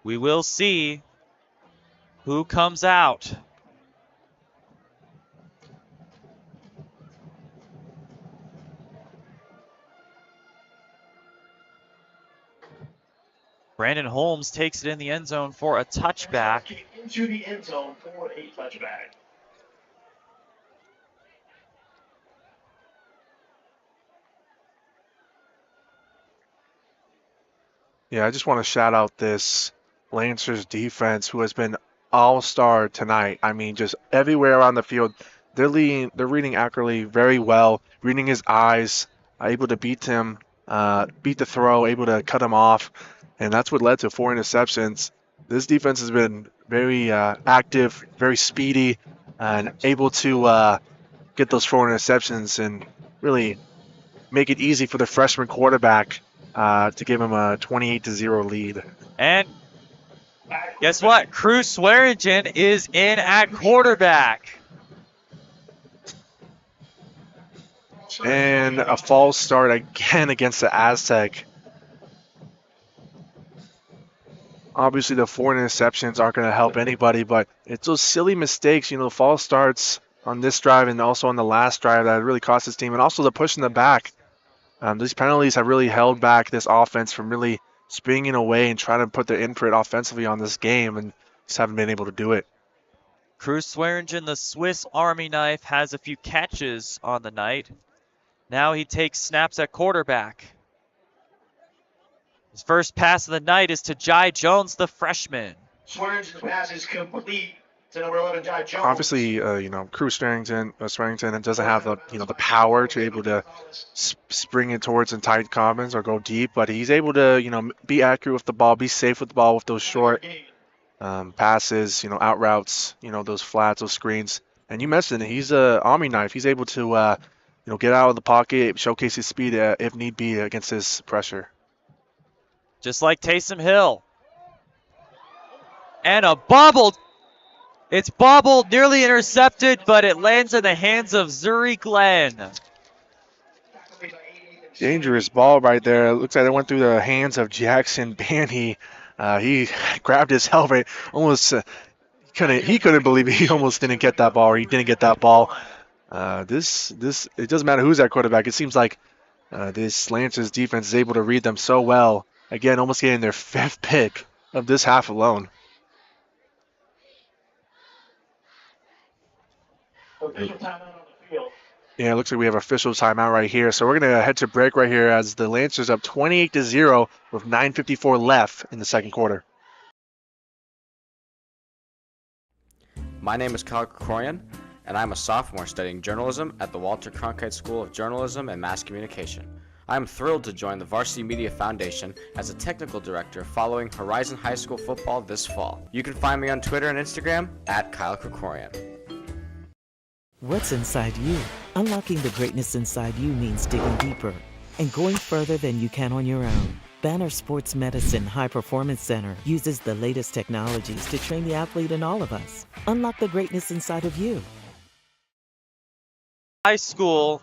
We will see who comes out. Brandon Holmes takes it in the end zone for a touchback. Into the end zone for a touchback. Yeah, I just want to shout out this Lancers defense, who has been all-star tonight. I mean, just everywhere around the field. They're reading Ackerley very well, reading his eyes, able to beat him, beat the throw, able to cut him off, and that's what led to 4 interceptions. This defense has been very active, very speedy, and able to get those 4 interceptions and really make it easy for the freshman quarterback to give him a 28-0 lead. And guess what? Cruz Swearingen is in at quarterback. And a false start again against the Aztec. Obviously, the 4 interceptions aren't going to help anybody, but it's those silly mistakes, false starts on this drive and also on the last drive that really cost his team, and also the push in the back. These penalties have really held back this offense from really springing away and trying to put their imprint offensively on this game, and just haven't been able to do it. Cruz Swearingen, the Swiss Army knife, has a few catches on the night. Now he takes snaps at quarterback. His first pass of the night is to Jai Jones, the freshman. Swearingen's pass is complete to number 11, Jai Jones. Obviously, Cruz Swearingen doesn't have the power to be able to spring it towards in tight commons or go deep, but he's able to be accurate with the ball, be safe with the ball with those short passes, out routes, those flats, those screens. And you mentioned it, he's a Army knife. He's able to get out of the pocket, showcase his speed if need be against his pressure. Just like Taysom Hill. And a bobbled. It's bobbled, nearly intercepted, but it lands in the hands of Zuri Glenn. Dangerous ball right there. It looks like it went through the hands of Jackson Banny. He grabbed his helmet. Almost he couldn't believe it. He almost didn't get that ball, or he didn't get that ball. It doesn't matter who's at quarterback. It seems like this Lancers defense is able to read them so well. Again, almost getting their 5th pick of this half alone. Yeah, it looks like we have official timeout right here. So we're going to head to break right here as the Lancers up 28-0 with 9:54 left in the second quarter. My name is Kyle Krikorian, and I'm a sophomore studying journalism at the Walter Cronkite School of Journalism and Mass Communication. I am thrilled to join the Varsity Media Foundation as a technical director following Horizon High School football this fall. You can find me on Twitter and Instagram at Kyle Krikorian. What's inside you? Unlocking the greatness inside you means digging deeper and going further than you can on your own. Banner Sports Medicine High Performance Center uses the latest technologies to train the athlete in all of us. Unlock the greatness inside of you. High school,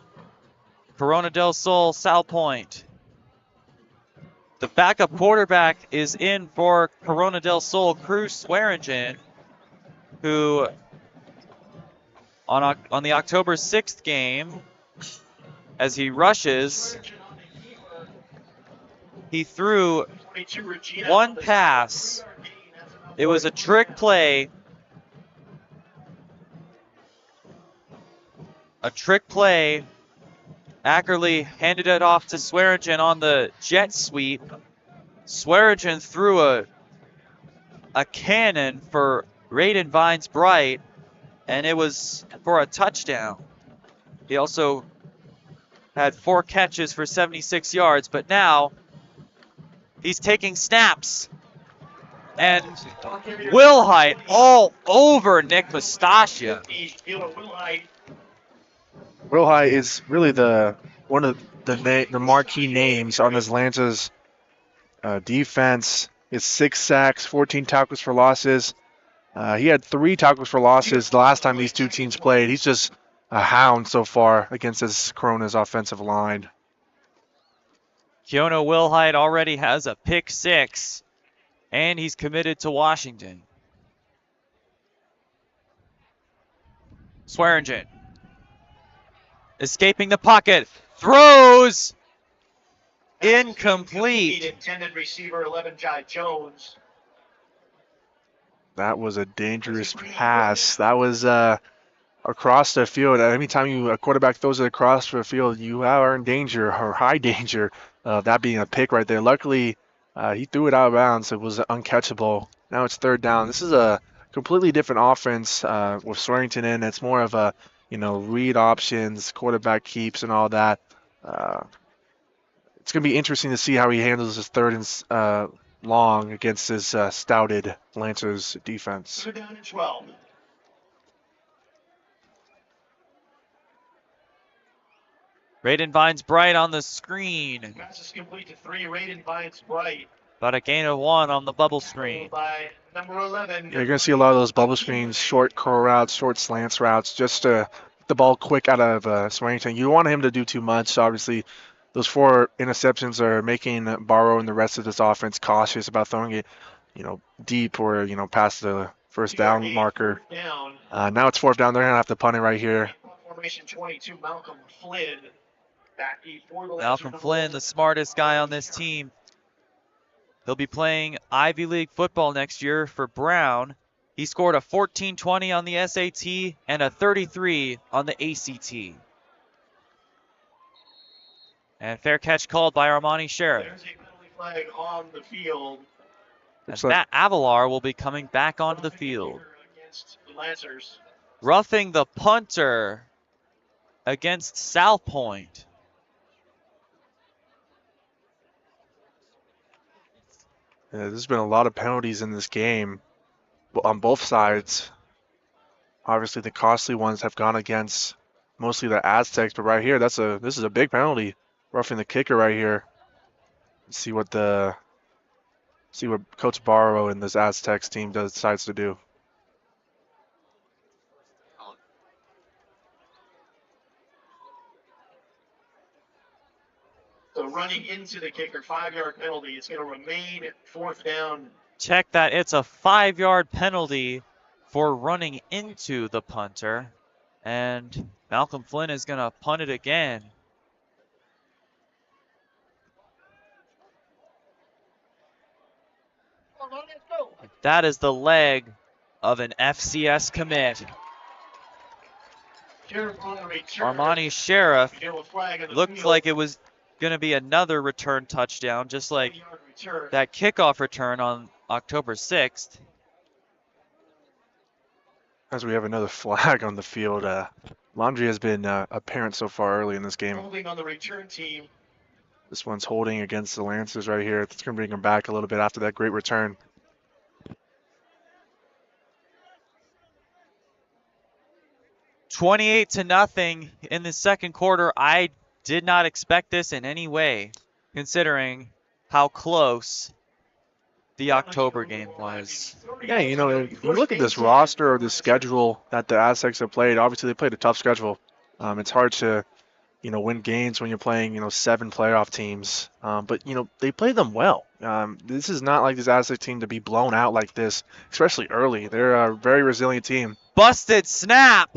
Corona del Sol, Salpointe. The backup quarterback is in for Corona del Sol, Cruz Swearingen, who on the October 6th game, as he rushes, he threw one pass. It was a trick play. Ackerley handed it off to Swearingen on the jet sweep. Swearingen threw a cannon for Raiden Vines Bright, and it was for a touchdown. He also had 4 catches for 76 yards, but now he's taking snaps. And Wilhite all over Nick Mustachio. Wilhite is really one of the marquee names on this Lance's defense. It's 6 sacks, 14 tackles for losses. He had 3 tackles for losses the last time these two teams played. He's just a hound so far against this Corona's offensive line. Keona Wilhite already has a pick 6, and he's committed to Washington. Swearingen escaping the pocket, throws incomplete. Intended receiver 11, Jai Jones. That was a dangerous pass. That was across the field. Anytime a quarterback throws it across the field, you are in danger, or high danger, of that being a pick right there. Luckily, he threw it out of bounds. It was uncatchable. Now it's 3rd down. This is a completely different offense with Swearingen in. It's more of a, read options, quarterback keeps, and all that. It's going to be interesting to see how he handles his 3rd and long against his stouted Lancers defense. 3rd down and 12. Raiden Vines Bright on the screen. Pass is complete to 3, Raiden Vines Bright. About a gain of 1 on the bubble screen. By number 11. Yeah, you're going to see a lot of those bubble screens, short curl routes, short slants routes, just to get the ball quick out of Swearingen. You don't want him to do too much. Obviously, those 4 interceptions are making Barrow and the rest of this offense cautious about throwing it, deep or, past the first down marker. Now it's 4th down. They're going to have to punt it right here. Formation 22, Malcolm Flynn. Malcolm Flynn, the smartest guy on this team. He'll be playing Ivy League football next year for Brown. He scored a 14.20 on the SAT and a 33 on the ACT. And fair catch called by Armani Sheriff. There's a penalty flag on the field. And Matt Avalar will be coming back onto the field. Against the Lancers. Roughing the punter against Salpointe. Yeah, there's been a lot of penalties in this game on both sides. Obviously, the costly ones have gone against mostly the Aztecs, but right here, this is a big penalty, roughing the kicker right here. See what Coach Barrow and this Aztecs team decides to do. So running into the kicker, 5-yard penalty. It's going to remain 4th down. Check that. It's a 5-yard penalty for running into the punter. And Malcolm Flynn is going to punt it again. That is the leg of an FCS commit. Armani Sheriff looked like it was going to be another return touchdown, just like that kickoff return on October 6th. As we have another flag on the field, laundry has been apparent so far early in this game. Holding on the return team. This one's holding against the Lancers right here. It's going to bring them back a little bit after that great return. $28-0 in the second quarter. I did not expect this in any way, considering how close the October game was. Yeah, you know, you look at this roster or this schedule that the Aztecs have played. Obviously, they played a tough schedule. It's hard to, you know, win games when you're playing, you know, 7 playoff teams. But, you know, they play them well. This is not like this Aztec team to be blown out like this, especially early. They're a very resilient team. Busted snap.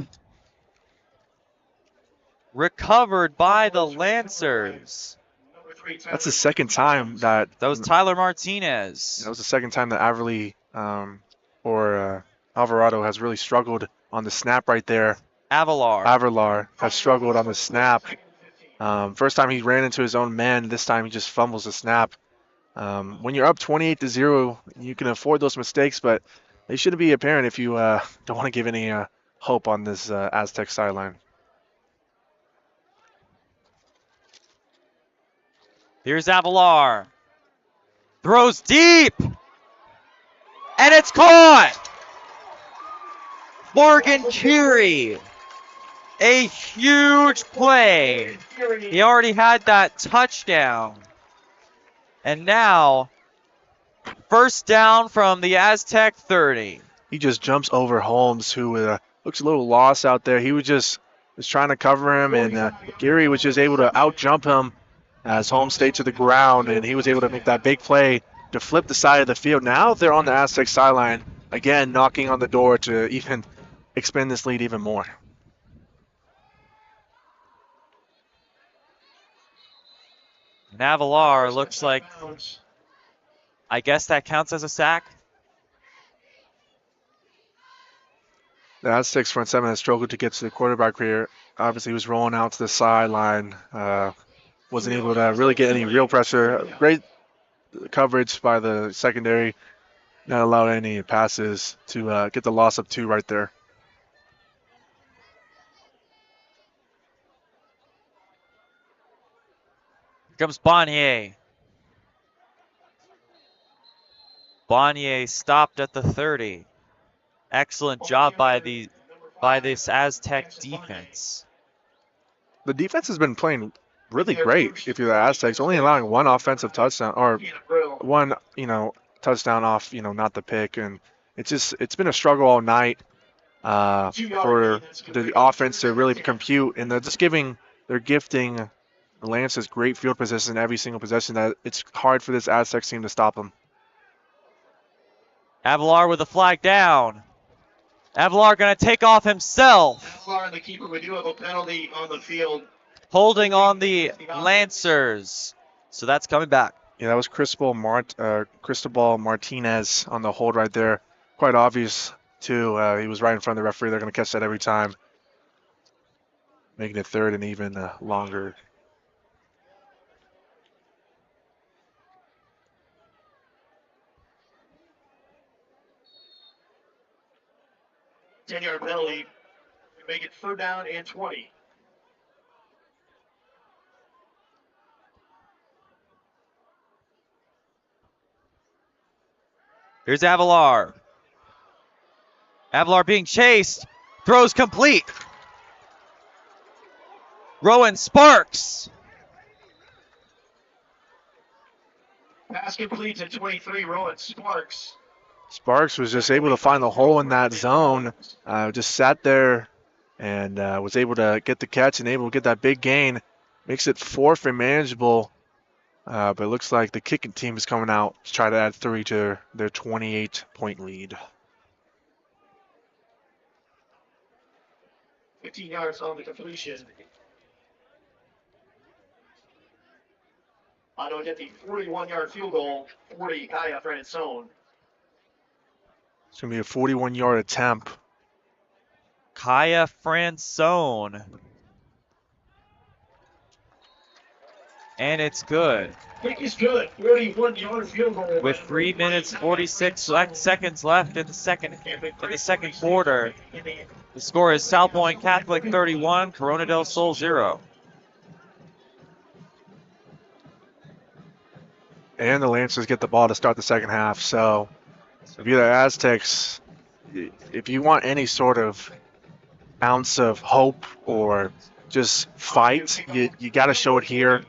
Recovered by the Lancers. That's the second time that was Tyler Martinez. That was the second time that Alvarado has really struggled on the snap right there. Avalar has struggled on the snap. First time he ran into his own man. This time he just fumbles the snap. When you're up 28-0, you can afford those mistakes, but they shouldn't be apparent if you don't want to give any hope on this Aztec sideline. Here's Avalar. Throws deep. And it's caught. Morgan Curie. A huge play. He already had that touchdown. And now, first down from the Aztec 30. He just jumps over Holmes, who looks a little lost out there. He was trying to cover him, and Geary was just able to out-jump him as Holmes stayed to the ground, and he was able to make that big play to flip the side of the field. Now they're on the Aztec sideline, again knocking on the door to even expand this lead even more. Avalar looks like, I guess that counts as a sack. The Aztecs front seven has struggled to get to the quarterback here. Obviously, he was rolling out to the sideline. Wasn't able to really get any real pressure. Great coverage by the secondary. Not allowed any passes to get the loss of 2 right there. Here comes Bonnier. Bonnier stopped at the 30. Excellent job by this Aztec defense. The defense has been playing really great if you're the Aztecs, only allowing 1 offensive touchdown or 1, touchdown off, not the pick. And it's been a struggle all night for the offense to really compute. And they're gifting the Lancers great field position every single possession that it's hard for this Aztecs team to stop them. Avalar with a flag down. Avalar going to take off himself. Avalar and the keeper, we do have a penalty on the field. Holding on the Lancers. So that's coming back. Yeah, that was Cristobal Martinez on the hold right there. Quite obvious, too. He was right in front of the referee. They're going to catch that every time. Making it 3rd and even longer. Ten-yard penalty. Make it 3rd down and 20. Here's Avalar. Avalar being chased. Throws complete. Rowan Sparks. Pass complete to 23, Rowan Sparks. Sparks was just able to find the hole in that zone. Just sat there and was able to get the catch and able to get that big gain. Makes it 4th and manageable. But it looks like the kicking team is coming out to try to add 3 to their 28-point lead. 15 yards on the completion. Otto get the 41-yard field goal. 40, Kaya for its own. It's going to be a 41-yard attempt. Kaya Fransone. And it's good. Kick is good. 41-yard field goal. With 3 minutes 46 seconds left in the second quarter. The score is Salpointe Catholic 31, Corona del Sol 0. and the Lancers get the ball to start the second half. So if you're the Aztecs, if you want any sort of ounce of hope or just fight, you got to show it here.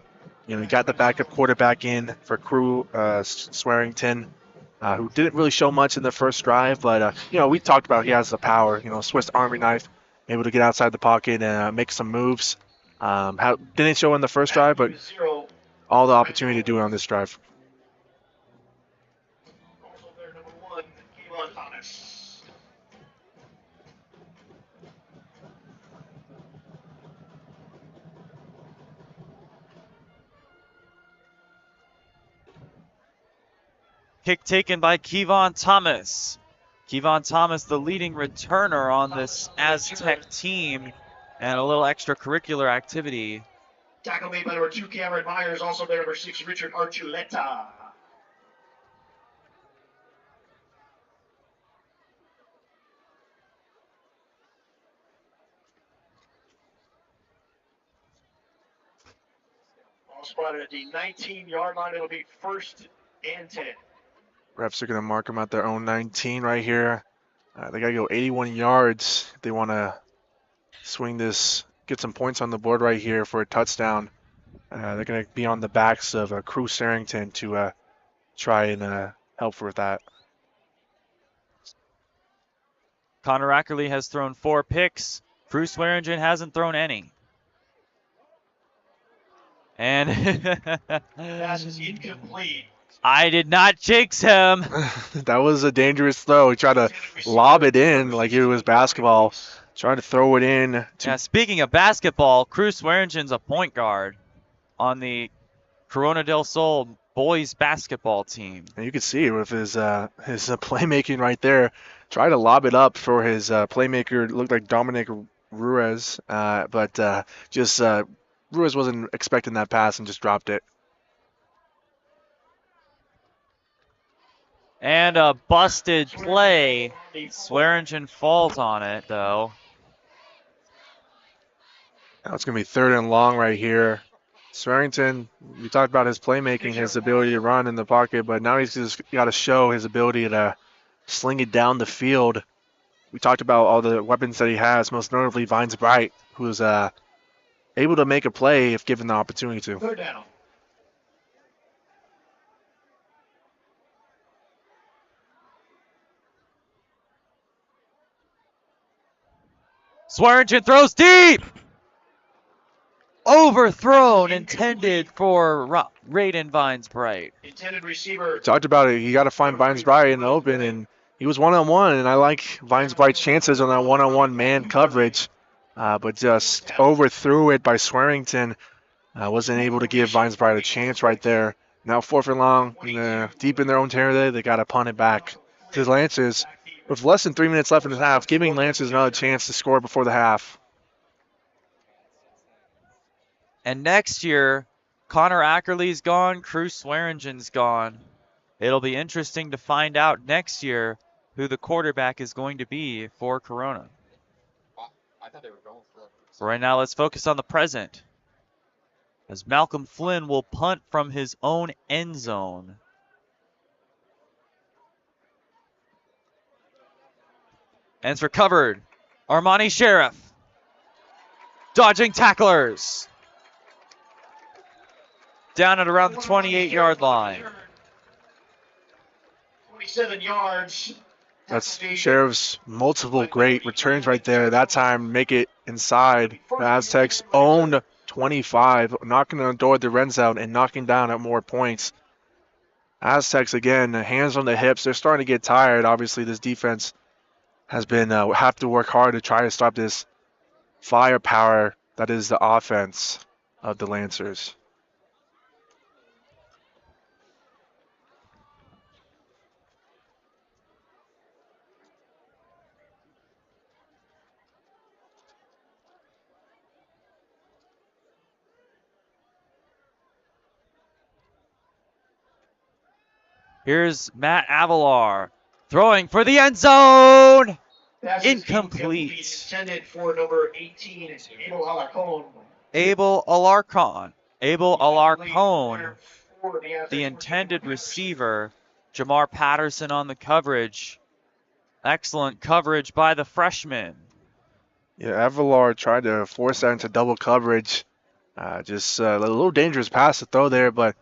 You got the backup quarterback in for Crew Swearington, who didn't really show much in the first drive, but we talked about he has the power. Swiss Army knife, able to get outside the pocket and make some moves. Didn't show in the first drive, but all the opportunity to do it on this drive. Also there, number 1, Kevon Thomas. Kick taken by Kevon Thomas. Kevon Thomas, the leading returner on this Aztec team, and a little extracurricular activity. Tackle made by number 2, Cameron Myers. Also there, number 6, Richard Archuleta. Ball spotted at the 19-yard line. It'll be 1st and 10. Refs are going to mark them at their own 19 right here. They got to go 81 yards if they want to swing this, get some points on the board right here for a touchdown. They're going to be on the backs of Crew Swearington to try and help with that. Connor Ackerley has thrown 4 picks. Crew Swearingen hasn't thrown any. And Pass is incomplete. I did not jinx him. That was a dangerous throw. He tried to lob it in like it was basketball. Trying to throw it in. Yeah, speaking of basketball, Crew Swearingen's a point guard on the Corona del Sol boys basketball team. And you can see it with his playmaking right there. Try to lob it up for his playmaker. It looked like Dominic Ruiz, but Ruiz wasn't expecting that pass and just dropped it. And a busted play. Swearingen falls on it, though. Now it's going to be 3rd and long right here. Swearington, we talked about his playmaking, his ability to run in the pocket, but now he's just got to show his ability to sling it down the field. We talked about all the weapons that he has, most notably Vines Bright, who's able to make a play if given the opportunity to. 3rd down. Swearingen throws deep! Overthrown, intended for Raiden Vines Bright. Intended receiver. Talked about it. You got to find Vines Bright in the open, and he was one-on-one, and I like Vines Bright's chances on that one-on-one man coverage, but just overthrew it by Swearingen. Wasn't able to give Vines Bright a chance right there. Now 4th and long, deep in their own territory, they got to punt it back to the Lancers with less than 3 minutes left in the half, giving Lancers another chance to score before the half. And next year, Connor Ackerley's gone, Crew Swearingen's gone. It'll be interesting to find out next year who the quarterback is going to be for Corona. For right now, let's focus on the present, as Malcolm Flynn will punt from his own end zone. And it's recovered. Armani Sheriff dodging tacklers. Down at around the 28-yard line. 27 yards. That's Sheriff's multiple great returns right there. That time, make it inside. The Aztecs owned 25, knocking on the door of the red zone and knocking down at more points. Aztecs, again, hands on the hips. They're starting to get tired. Obviously, this defense has been have to work hard to try to stop this firepower that is the offense of the Lancers. Here's Matt Avalar throwing for the end zone. Incomplete. Intended for number 18, it's Abel Alarcon. Abel Alarcon. Abel Alarcon the intended receiver, Jamar Patterson, on the coverage. Excellent coverage by the freshman. Yeah, Avalor tried to force that into double coverage. Just a little dangerous pass to throw there, but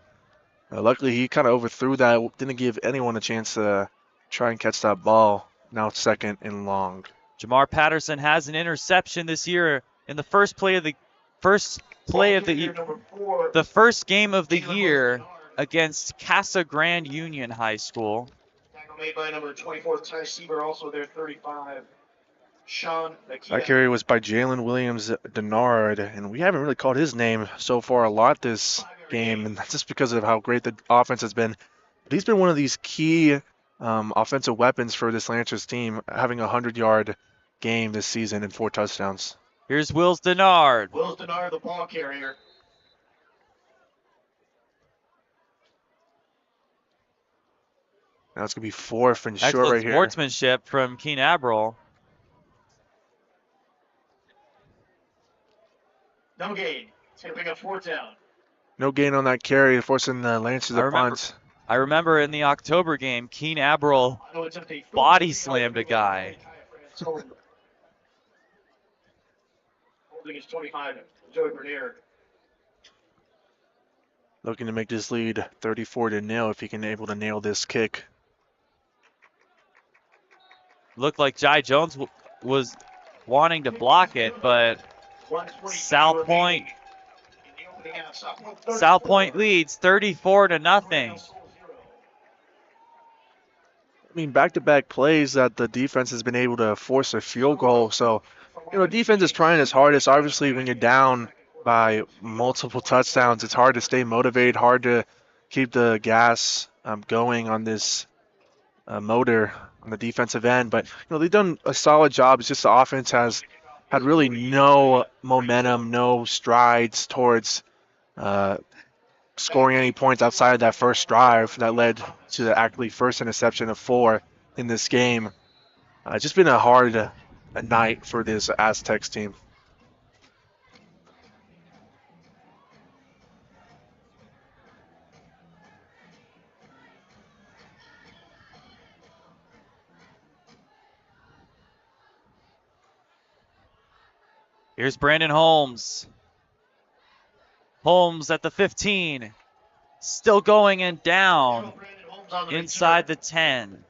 luckily he kind of overthrew that. Didn't give anyone a chance to try and catch that ball. Now 2nd and long. Jamar Patterson has an interception this year in the first game of the year against Casa Grande Union High School. Tackle made by number 24, Ty Sieber, also there, 35. Sean That carry was by Jalen Williams Denard, and we haven't really called his name so far a lot this game, and that's just because of how great the offense has been. But he's been one of these key offensive weapons for this Lancers team, having a 100-yard game this season and 4 touchdowns. Here's Wills Denard. Wills Denard, the ball carrier. Now it's going to be 4th and short Excellent right here. Sportsmanship from Keen Abril. No gain. It's going to bring up 4th down. No gain on that carry, forcing the Lancers to punt. I remember in the October game, Keen Abril body slammed a guy. Holding is 25, Joey Bernier. Looking to make this lead 34-0 if he can able to nail this kick. Looked like Jai Jones was wanting to block it, but Salpointe leads 34-0. I mean, back-to-back plays that the defense has been able to force a field goal. So, defense is trying its hardest. Obviously, when you're down by multiple touchdowns, it's hard to stay motivated, hard to keep the gas going on this motor on the defensive end. But, they've done a solid job. It's just the offense has had really no momentum, no strides towards scoring any points outside of that first drive that led to the actually first interception of 4 in this game. It's just been a hard night for this Aztecs team. Here's Brandon Holmes. Holmes at the 15. Still going and down inside the 10.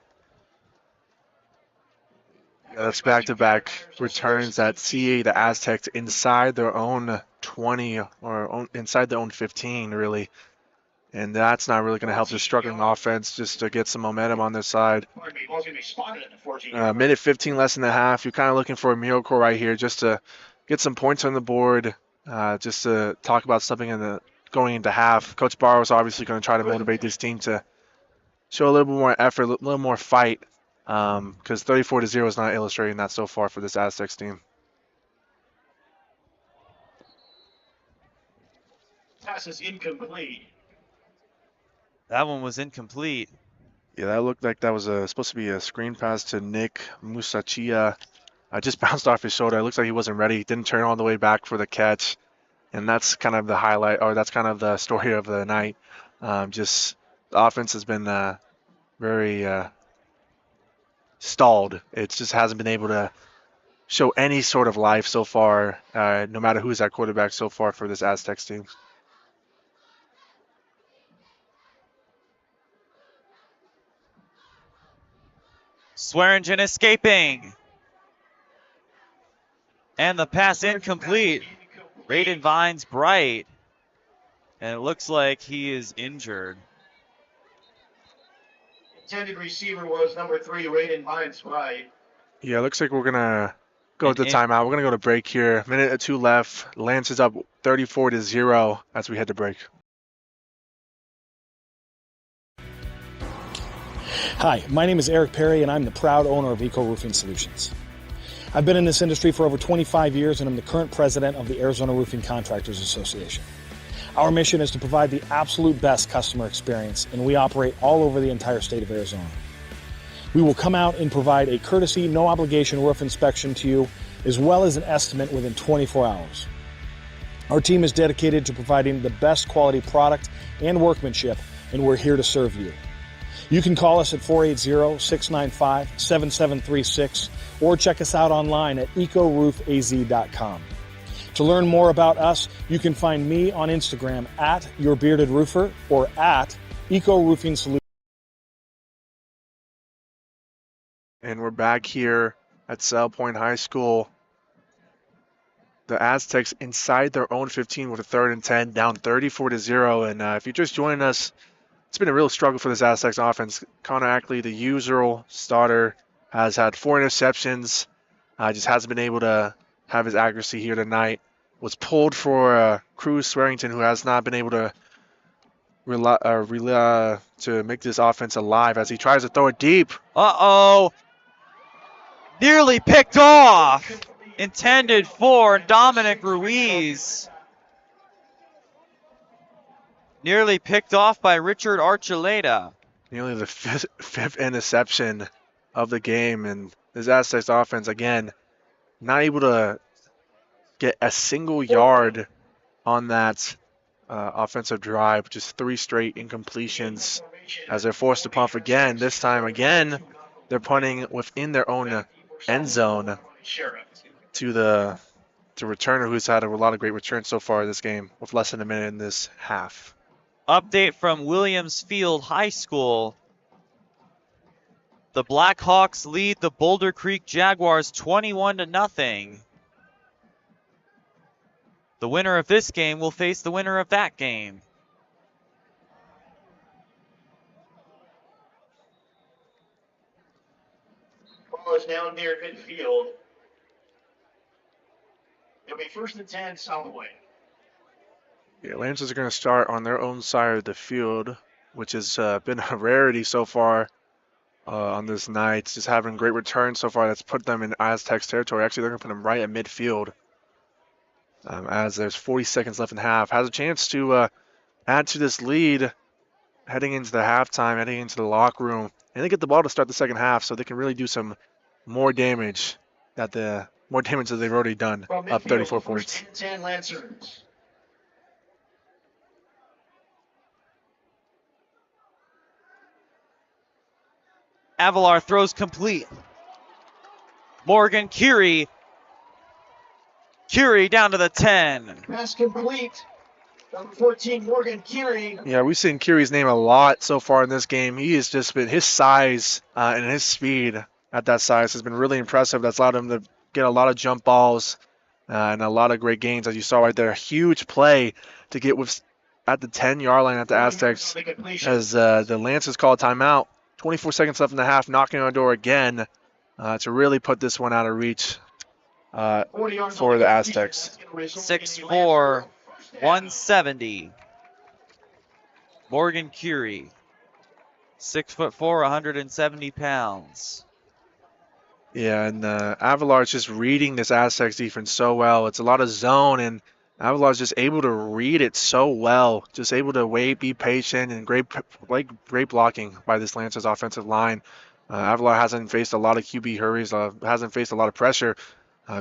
Yeah, that's back-to-back returns that see the Aztecs inside their own 20 or inside their own 15, really. And that's not really going to help the struggling offense just to get some momentum on their side. Minute 15 less than a half. You're kind of looking for a miracle right here just to get some points on the board, just to talk about something going into half. Coach Barrow is obviously going to try to motivate this team to show a little bit more effort, a little more fight, because 34-0 is not illustrating that so far for this Aztecs team. Pass is incomplete. That one was incomplete. Yeah, that looked like that was supposed to be a screen pass to Nick Musachia. Just bounced off his shoulder. It looks like he wasn't ready. He didn't turn all the way back for the catch. And that's kind of the highlight, or that's kind of the story of the night. Just the offense has been very stalled. It just hasn't been able to show any sort of life so far, no matter who's at quarterback so far for this Aztecs team. Swearingen escaping. And the pass incomplete. Raiden Vines Bright. And it looks like he is injured. Intended receiver was number 3, Raiden Vines Bright. Yeah, it looks like we're going to go to the timeout. We're going to go to break here. Minute or 2 left. Lance is up 34-0 as we head to break. Hi, my name is Eric Perry, and I'm the proud owner of Eco Roofing Solutions. I've been in this industry for over 25 years, and I'm the current president of the Arizona Roofing Contractors Association. Our mission is to provide the absolute best customer experience, and we operate all over the entire state of Arizona. We will come out and provide a courtesy, no obligation roof inspection to you, as well as an estimate within 24 hours. Our team is dedicated to providing the best quality product and workmanship, and we're here to serve you. You can call us at 480-695-7736 or check us out online at ecoroofaz.com. To learn more about us, you can find me on Instagram at YourBeardedRoofer or at EcoRoofingSolutions. And we're back here at Salpointe High School. The Aztecs inside their own 15 with a 3rd and 10, down 34-0. And if you're just joining us, it's been a real struggle for this Aztecs offense. Connor Ackley, the usual starter, has had 4 interceptions. Just hasn't been able to have his accuracy here tonight. Was pulled for Cruz Swearington, who has not been able to to make this offense alive as he tries to throw it deep. Uh-oh. Nearly picked off. Intended for Dominic Ruiz. Nearly picked off by Richard Archuleta. Nearly the fifth interception of the game. And this Aztecs offense, again, not able to get a single yard on that offensive drive. Just 3 straight incompletions as they're forced to punt again. This time, again, they're punting within their own end zone to the returner, who's had a lot of great returns so far this game with less than a minute in this half. Update from Williams Field High School. The Blackhawks lead the Boulder Creek Jaguars 21-0. The winner of this game will face the winner of that game. Ball is now near midfield. It'll be 1st and 10, Salpointe. Yeah, Lancers are going to start on their own side of the field, which has been a rarity so far on this night. Just having great returns so far. That's put them in Aztecs territory. Actually, they're going to put them right at midfield as there's 40 seconds left in the half. Has a chance to add to this lead heading into the halftime, heading into the locker room. And they get the ball to start the second half so they can really do some more damage that they've already done, up 34 points. 10 Lancers. Avalar throws complete. Morgan Curie. Curie down to the 10. Pass complete. Number 14, Morgan Curie. Yeah, we've seen Curie's name a lot so far in this game. He has just been, his size and his speed at that size has been really impressive. That's allowed him to get a lot of jump balls and a lot of great gains, as you saw right there. Huge play to get at the 10-yard line at the Aztecs as the Lancers call a timeout. 24 seconds left in the half, knocking on the door again to really put this one out of reach for the Aztecs. 6'4", 170. Morgan Curie. 6'4", 170 pounds. Yeah, and Avalar's just reading this Aztecs defense so well. It's a lot of zone, and Avalar's just able to read it so well. Just able to wait, be patient, and great blocking by this Lancers offensive line. Avalar hasn't faced a lot of QB hurries, hasn't faced a lot of pressure.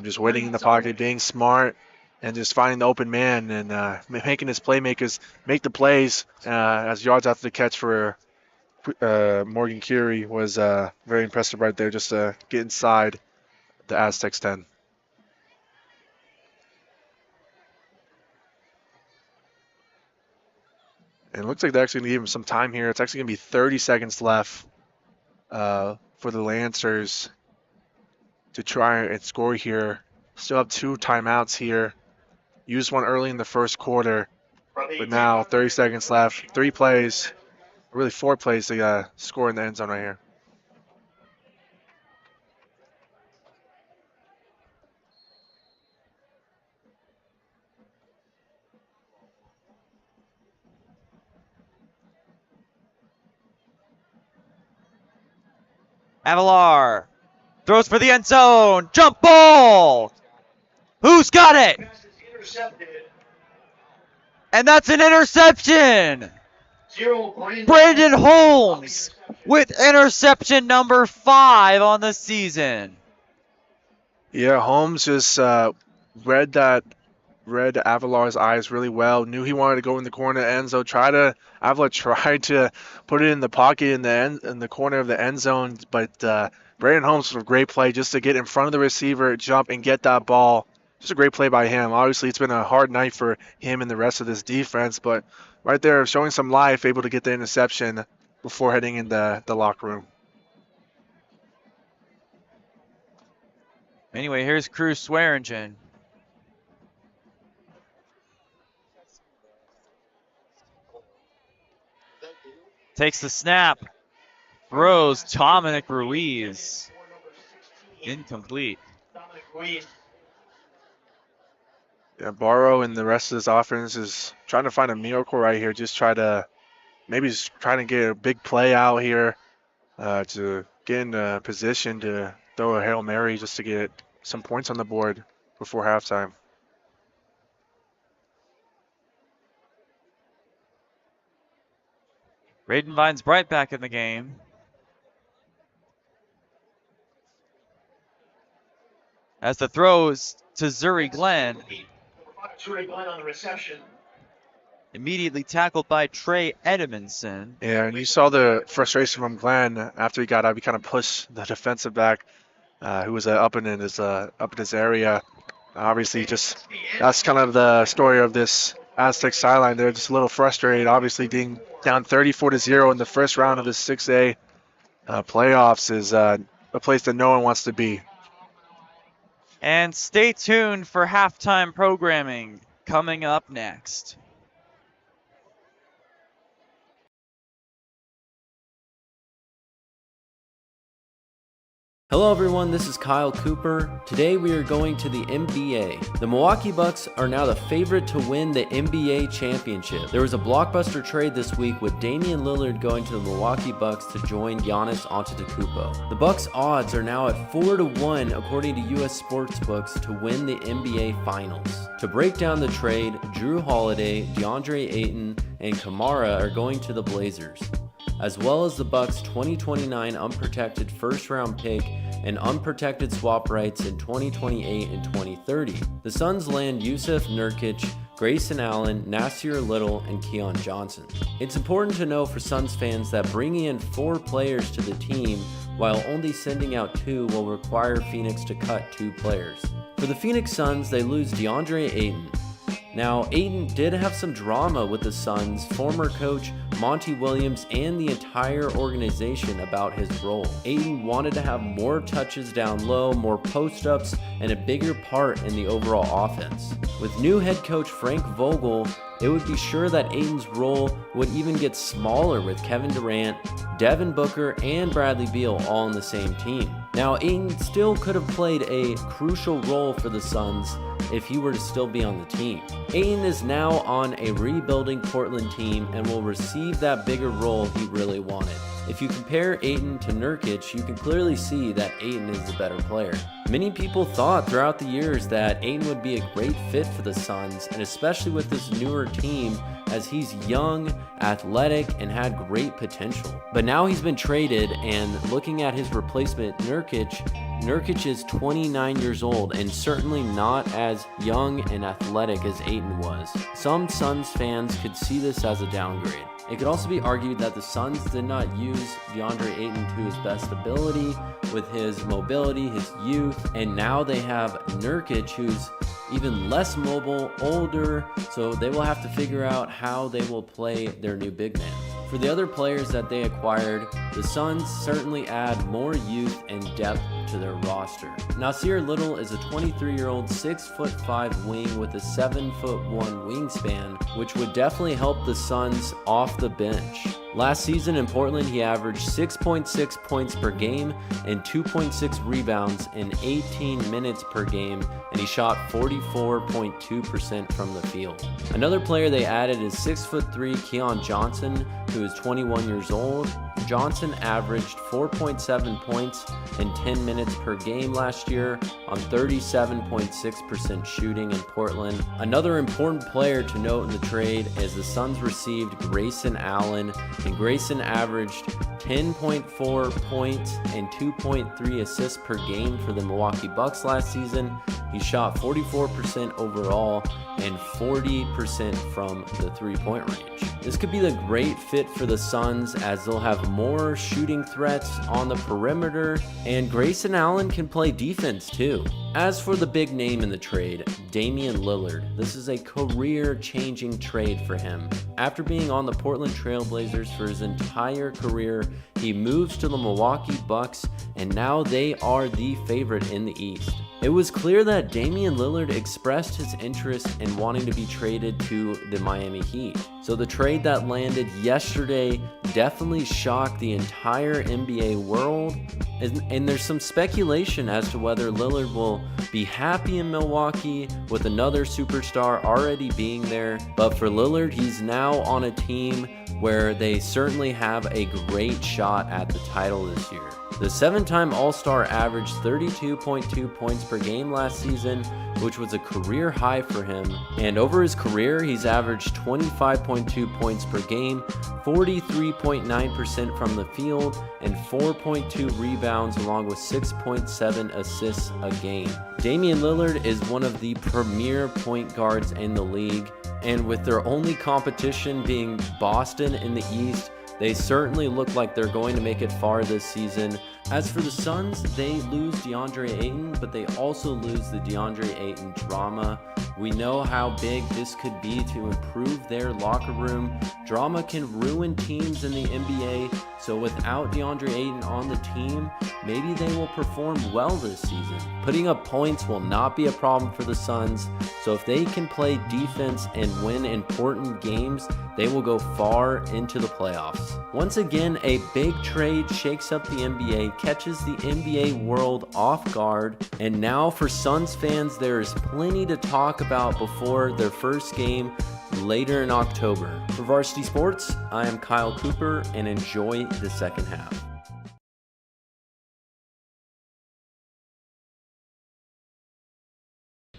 Just waiting in the pocket, being smart, and just finding the open man and making his playmakers make the plays as yards after the catch for Morgan Curie was very impressive right there, just to get inside the Aztecs 10. And it looks like they're actually going to give him some time here. It's actually going to be 30 seconds left for the Lancers to try and score here. Still have 2 timeouts here. Used one early in the first quarter, but now 30 seconds left. 3 plays, really 4 plays to score in the end zone right here. Avalar throws for the end zone. Jump ball. Who's got it? And that's an interception. Brandon Holmes with interception number 5 on the season. Yeah, Holmes just read that read Avalar's eyes really well. Knew he wanted to go in the corner of the end zone. Avalar tried to put it in the pocket in the corner of the end zone, but Brandon Holmes with a great play just to get in front of the receiver, jump and get that ball. Just a great play by him. Obviously, it's been a hard night for him and the rest of this defense, but right there, showing some life, able to get the interception before heading into the locker room. Anyway, here's Cruz Swearingen. Takes the snap. Throws Dominic Ruiz. Incomplete. Yeah, Barrow and the rest of this offense is trying to find a miracle right here. Just trying to get a big play out here to get in a position to throw a Hail Mary just to get some points on the board before halftime. Braden Vines Bright back in the game. As the throws to Zuri Glenn. Zuri Glenn on the reception. Immediately tackled by Trey Edmondson. Yeah, and you saw the frustration from Glenn after he got up. He kind of pushed the defensive back who was up in his area. Obviously, that's kind of the story of this Aztec sideline. They're just a little frustrated. Obviously, being down 34-0 in the first round of the 6A playoffs is a place that no one wants to be. And stay tuned for halftime programming coming up next. Hello everyone, this is Kyle Cooper. Today we are going to the NBA. The Milwaukee Bucks are now the favorite to win the NBA championship. There was a blockbuster trade this week with Damian Lillard going to the Milwaukee Bucks to join Giannis Antetokounmpo. The Bucks odds are now at 4-1 according to US Sportsbooks to win the NBA Finals. To break down the trade, Jrue Holiday, DeAndre Ayton, and Kamara are going to the Blazers, as well as the Bucks' 2029 unprotected first-round pick and unprotected swap rights in 2028 and 2030. The Suns land Yusuf Nurkic, Grayson Allen, Nasir Little, and Keon Johnson. It's important to know for Suns fans that bringing in 4 players to the team while only sending out 2 will require Phoenix to cut 2 players. For the Phoenix Suns, they lose DeAndre Ayton. Now, Ayton did have some drama with the Suns' former coach Monty Williams and the entire organization about his role. Ayton wanted to have more touches down low, more post-ups, and a bigger part in the overall offense. With new head coach Frank Vogel, it would be sure that Ayton's role would even get smaller with Kevin Durant, Devin Booker, and Bradley Beal all on the same team. Now, Ayton still could have played a crucial role for the Suns if he were to still be on the team. Ayton is now on a rebuilding Portland team and will receive that bigger role he really wanted. If you compare Ayton to Nurkic, you can clearly see that Ayton is the better player. Many people thought throughout the years that Ayton would be a great fit for the Suns, and especially with this newer team, as he's young, athletic, and had great potential. But now he's been traded, and looking at his replacement, Nurkic is 29 years old and certainly not as young and athletic as Ayton was. Some Suns fans could see this as a downgrade. It could also be argued that the Suns did not use DeAndre Ayton to his best ability with his mobility, his youth, and now they have Nurkic, who's even less mobile, older, so they will have to figure out how they will play their new big man. For the other players that they acquired, the Suns certainly add more youth and depth to their roster. Nasir Little is a 23-year-old 6'5" wing with a 7'1" wingspan, which would definitely help the Suns off the bench. Last season in Portland, he averaged 6.6 points per game and 2.6 rebounds in 18 minutes per game, and he shot 44.2% from the field. Another player they added is 6'3" Keon Johnson, who is 21 years old. Johnson averaged 4.7 points in 10 minutes per game last year on 37.6% shooting in Portland. Another important player to note in the trade is the Suns received Grayson Allen, and Grayson averaged 10.4 points and 2.3 assists per game for the Milwaukee Bucks last season, He shot 44% overall and 40% from the three-point range. This could be the great fit for the Suns, as they'll have more shooting threats on the perimeter, and Grayson Allen can play defense too. As for the big name in the trade, Damian Lillard, this is a career-changing trade for him. After being on the Portland Trailblazers for his entire career, he moves to the Milwaukee Bucks, and now they are the favorite in the East. It was clear that Damian Lillard expressed his interest in wanting to be traded to the Miami Heat. So the trade that landed yesterday definitely shocked the entire NBA world. And there's some speculation as to whether Lillard will be happy in Milwaukee with another superstar already being there. But for Lillard, he's now on a team where they certainly have a great shot at the title this year. The 7-time All-Star averaged 32.2 points per game last season, which was a career high for him. And over his career, he's averaged 25.2 points per game, 43.9% from the field, and 4.2 rebounds, along with 6.7 assists a game. Damian Lillard is one of the premier point guards in the league, and with their only competition being Boston in the East, they certainly look like they're going to make it far this season. As for the Suns, they lose DeAndre Ayton, but they also lose the DeAndre Ayton drama. We know how big this could be to improve their locker room. Drama can ruin teams in the NBA, so without DeAndre Ayton on the team, maybe they will perform well this season. Putting up points will not be a problem for the Suns, so if they can play defense and win important games, they will go far into the playoffs. Once again, a big trade shakes up the NBA, catches the NBA world off guard, and now for Suns fans, there is plenty to talk about before their first game later in October. For Varsity Sports, I am Kyle Cooper, and enjoy the second half.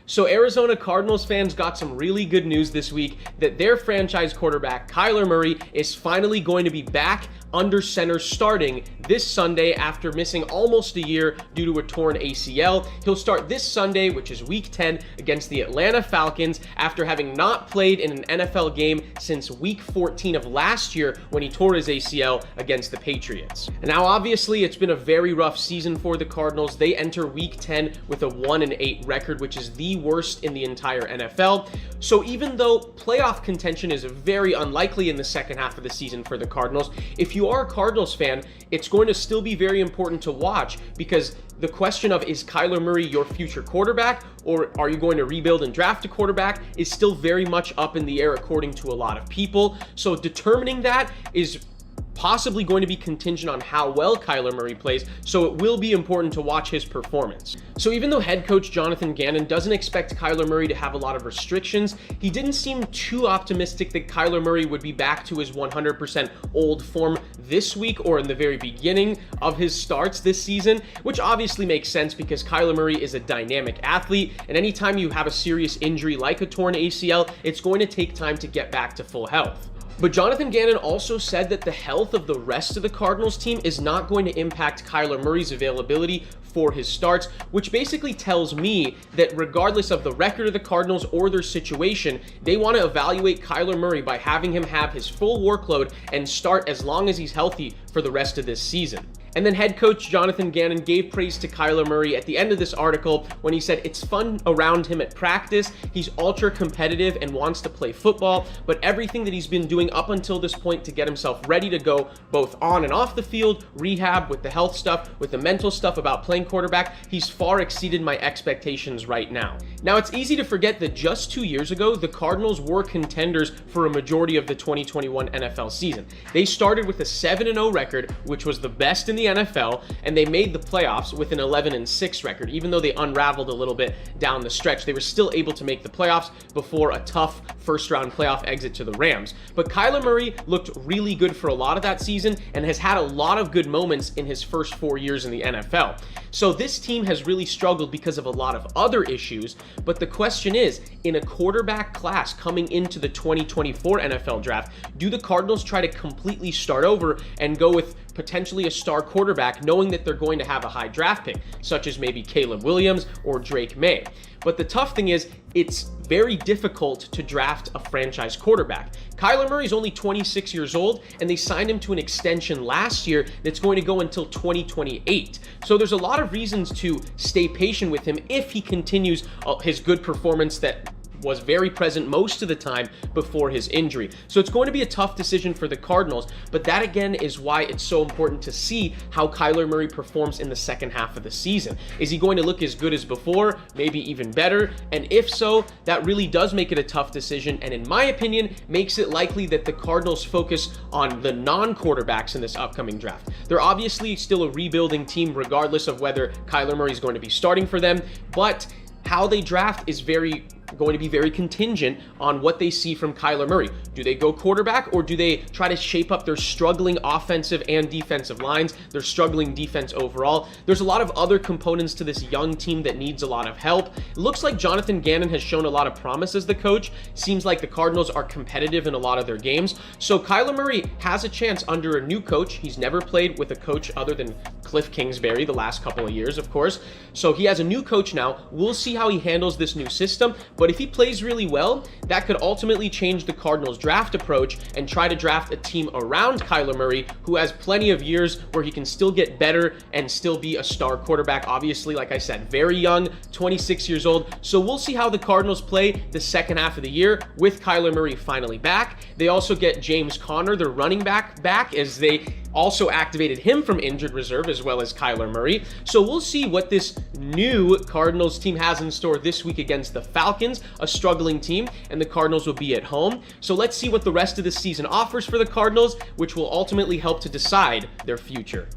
So Arizona Cardinals fans got some really good news this week that their franchise quarterback, Kyler Murray, is finally going to be back under center starting this Sunday after missing almost a year due to a torn ACL. He'll start this Sunday, which is week 10, against the Atlanta Falcons after having not played in an NFL game since week 14 of last year when he tore his ACL against the Patriots. And now obviously it's been a very rough season for the Cardinals. They enter week 10 with a 1-8 record, which is the worst in the entire NFL. So even though playoff contention is very unlikely in the second half of the season for the Cardinals, if you are a Cardinals fan, it's going to still be very important to watch, because the question of, is Kyler Murray your future quarterback, or are you going to rebuild and draft a quarterback, is still very much up in the air according to a lot of people. So determining that is possibly going to be contingent on how well Kyler Murray plays, so it will be important to watch his performance. So even though head coach Jonathan Gannon doesn't expect Kyler Murray to have a lot of restrictions, he didn't seem too optimistic that Kyler Murray would be back to his 100% old form this week or in the very beginning of his starts this season, which obviously makes sense because Kyler Murray is a dynamic athlete, and anytime you have a serious injury like a torn ACL, it's going to take time to get back to full health. But Jonathan Gannon also said that the health of the rest of the Cardinals team is not going to impact Kyler Murray's availability for his starts, which basically tells me that regardless of the record of the Cardinals or their situation, they want to evaluate Kyler Murray by having him have his full workload and start as long as he's healthy for the rest of this season. And then head coach Jonathan Gannon gave praise to Kyler Murray at the end of this article when he said it's fun around him at practice, he's ultra competitive and wants to play football, but everything that he's been doing up until this point to get himself ready to go both on and off the field, rehab, with the health stuff, with the mental stuff about playing quarterback, he's far exceeded my expectations right now. Now, it's easy to forget that just 2 years ago, the Cardinals were contenders for a majority of the 2021 NFL season. They started with a 7-0 record, which was the best in the NFL, and they made the playoffs with an 11-6 record. Even though they unraveled a little bit down the stretch, they were still able to make the playoffs before a tough first-round playoff exit to the Rams. But Kyler Murray looked really good for a lot of that season and has had a lot of good moments in his first 4 years in the NFL. So this team has really struggled because of a lot of other issues, but the question is, in a quarterback class coming into the 2024 NFL draft, do the Cardinals try to completely start over and go with potentially a star quarterback, knowing that they're going to have a high draft pick, such as maybe Caleb Williams or Drake May? But the tough thing is, it's very difficult to draft a franchise quarterback. Kyler Murray's only 26 years old, and they signed him to an extension last year that's going to go until 2028. So there's a lot of reasons to stay patient with him if he continues his good performance that was very present most of the time before his injury. So it's going to be a tough decision for the Cardinals, but that again is why it's so important to see how Kyler Murray performs in the second half of the season. Is he going to look as good as before? Maybe even better? And if so, that really does make it a tough decision, and in my opinion, makes it likely that the Cardinals focus on the non-quarterbacks in this upcoming draft. They're obviously still a rebuilding team regardless of whether Kyler Murray is going to be starting for them, but how they draft is going to be very contingent on what they see from Kyler Murray. Do they go quarterback, or do they try to shape up their struggling offensive and defensive lines, their struggling defense overall? There's a lot of other components to this young team that needs a lot of help. It looks like Jonathan Gannon has shown a lot of promise as the coach. Seems like the Cardinals are competitive in a lot of their games. So Kyler Murray has a chance under a new coach. He's never played with a coach other than Cliff Kingsbury the last couple of years, of course. So he has a new coach now. We'll see how he handles this new system, but if he plays really well, that could ultimately change the Cardinals' draft approach and try to draft a team around Kyler Murray, who has plenty of years where he can still get better and still be a star quarterback. Obviously, like I said, very young, 26 years old. So we'll see how the Cardinals play the second half of the year with Kyler Murray finally back. They also get James Conner, their running back, as they also activated him from injured reserve, as well as Kyler Murray. So we'll see what this new Cardinals team has in store this week against the Falcons, a struggling team, and the Cardinals will be at home. So let's see what the rest of the season offers for the Cardinals, which will ultimately help to decide their future.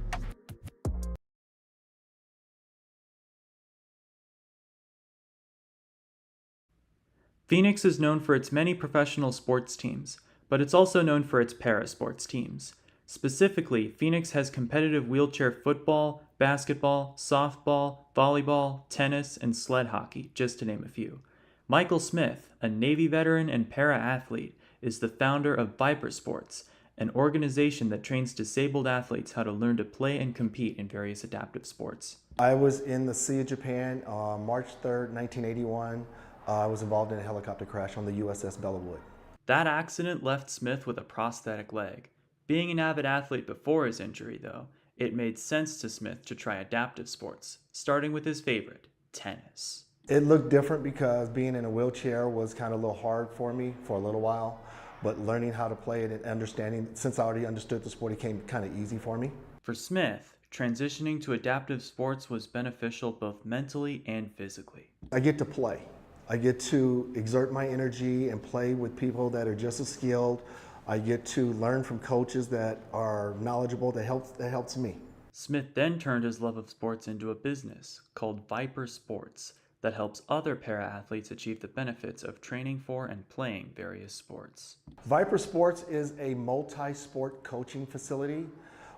Phoenix is known for its many professional sports teams, but it's also known for its para-sports teams. Specifically, Phoenix has competitive wheelchair football, basketball, softball, volleyball, tennis, and sled hockey, just to name a few. Michael Smith, a Navy veteran and para-athlete, is the founder of Viper Sports, an organization that trains disabled athletes how to learn to play and compete in various adaptive sports. I was in the Sea of Japan on March 3rd, 1981. I was involved in a helicopter crash on the USS Bellawood. That accident left Smith with a prosthetic leg. Being an avid athlete before his injury, though, it made sense to Smith to try adaptive sports, starting with his favorite, tennis. It looked different because being in a wheelchair was kind of a little hard for me for a little while, but learning how to play it and understanding, since I already understood the sport, it came kind of easy for me. For Smith, transitioning to adaptive sports was beneficial both mentally and physically. I get to play. I get to exert my energy and play with people that are just as skilled. I get to learn from coaches that are knowledgeable. That helps me. Smith then turned his love of sports into a business called Viper Sports that helps other para-athletes achieve the benefits of training for and playing various sports. Viper Sports is a multi-sport coaching facility.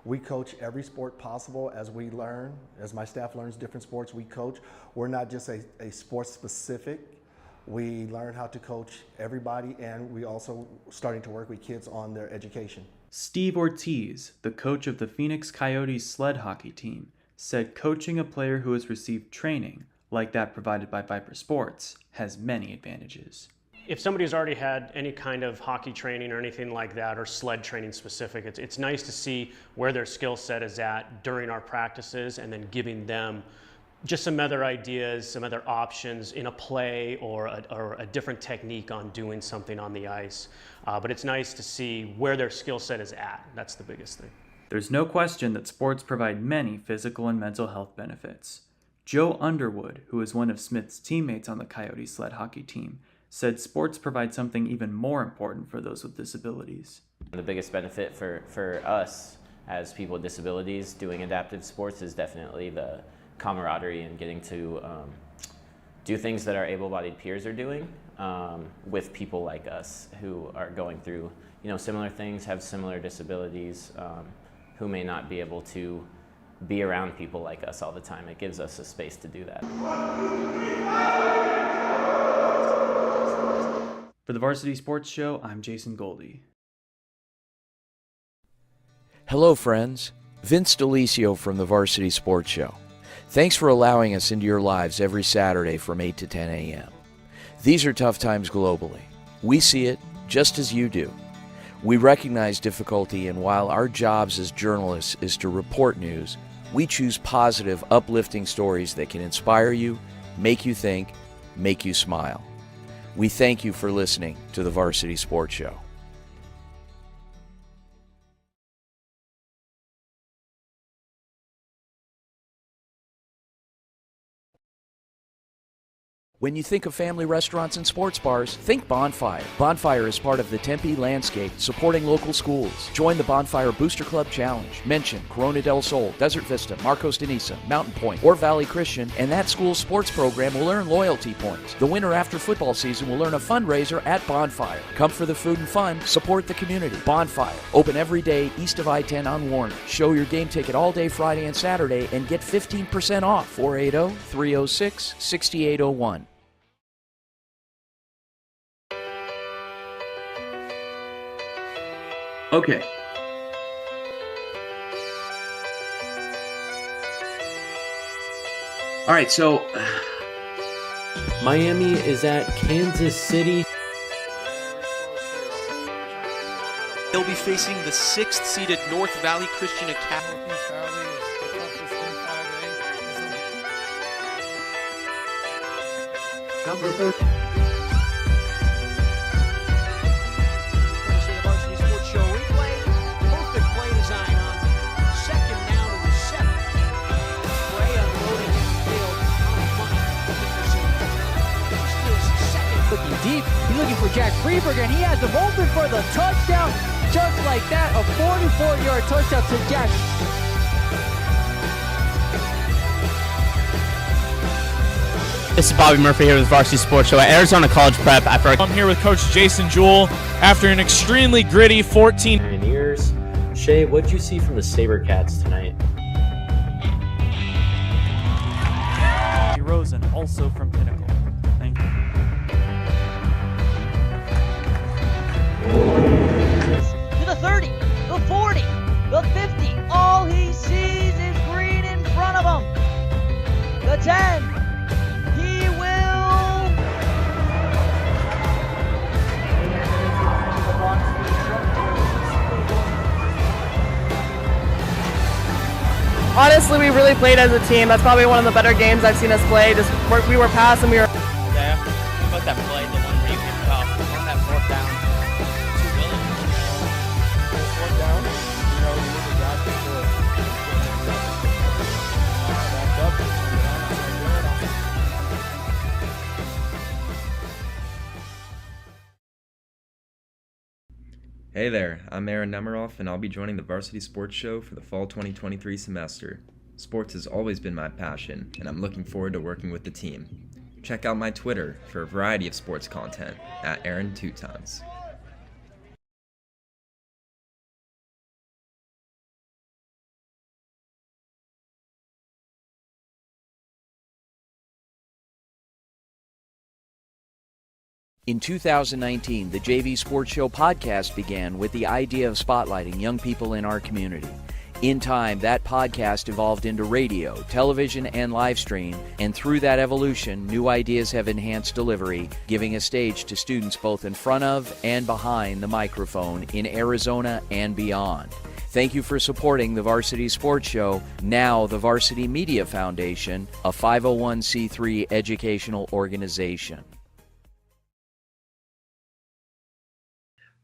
We coach every sport possible as we learn. As my staff learns different sports, we coach. We're not just a sports specific. We learn how to coach everybody, and we also starting to work with kids on their education. Steve Ortiz, the coach of the Phoenix Coyotes sled hockey team, said coaching a player who has received training, like that provided by Viper Sports, has many advantages. If somebody's already had any kind of hockey training or anything like that, or sled training specific, it's nice to see where their skill set is at during our practices, and then giving them just some other ideas, some other options in a play or a different technique on doing something on the ice. But it's nice to see where their skill set is at. That's the biggest thing. There's no question that sports provide many physical and mental health benefits. Joe Underwood, who is one of Smith's teammates on the Coyote sled hockey team, said sports provide something even more important for those with disabilities. The biggest benefit for us as people with disabilities doing adaptive sports is definitely the camaraderie and getting to do things that our able-bodied peers are doing with people like us who are going through similar things, have similar disabilities, who may not be able to be around people like us all the time. It gives us a space to do that. For the Varsity Sports Show, I'm Jason Goldie. Hello, friends. Vince DeLisio from the Varsity Sports Show. Thanks for allowing us into your lives every Saturday from 8 to 10 a.m. These are tough times globally. We see it just as you do. We recognize difficulty, and while our jobs as journalists is to report news, we choose positive, uplifting stories that can inspire you, make you think, make you smile. We thank you for listening to the Varsity Sports Show. When you think of family restaurants and sports bars, think Bonfire. Bonfire is part of the Tempe landscape, supporting local schools. Join the Bonfire Booster Club Challenge. Mention Corona del Sol, Desert Vista, Marcos de Niza, Mountain Point, or Valley Christian, and that school's sports program will earn loyalty points. The winner after football season will earn a fundraiser at Bonfire. Come for the food and fun, support the community. Bonfire, open every day east of I-10 on Warner. Show your game ticket all day Friday and Saturday and get 15% off. 480-306-6801. Okay. All right, so Miami is at Kansas City. They'll be facing the 6th seeded North Valley Christian Academy. Number 13. Looking deep, he's looking for Jack Freeberger, and he has him open for the touchdown. Just like that, a 44-yard touchdown to Jack. This is Bobby Murphy here with Varsity Sports Show at Arizona College Prep. I'm here with Coach Jason Jewell after an extremely gritty 14. Pioneers. Shay, what'd you see from the SaberCats tonight? Rosen, also from Pinnacle. Thank you. To the 30, the 40, the 50. All he sees is green in front of him. The 10. He will. Honestly, we really played as a team. That's probably one of the better games I've seen us play. We were passing, we were. Yeah, about that play, the one where you picked off on that 4th down. Hey there, I'm Aaron Nemiroff, and I'll be joining the Varsity Sports Show for the fall 2023 semester. Sports has always been my passion, and I'm looking forward to working with the team. Check out my Twitter for a variety of sports content at Aaron2times. In 2019, the JV Sports Show podcast began with the idea of spotlighting young people in our community. In time, that podcast evolved into radio, television, and live stream, and through that evolution, new ideas have enhanced delivery, giving a stage to students both in front of and behind the microphone in Arizona and beyond. Thank you for supporting the Varsity Sports Show, now the Varsity Media Foundation, a 501c3 educational organization.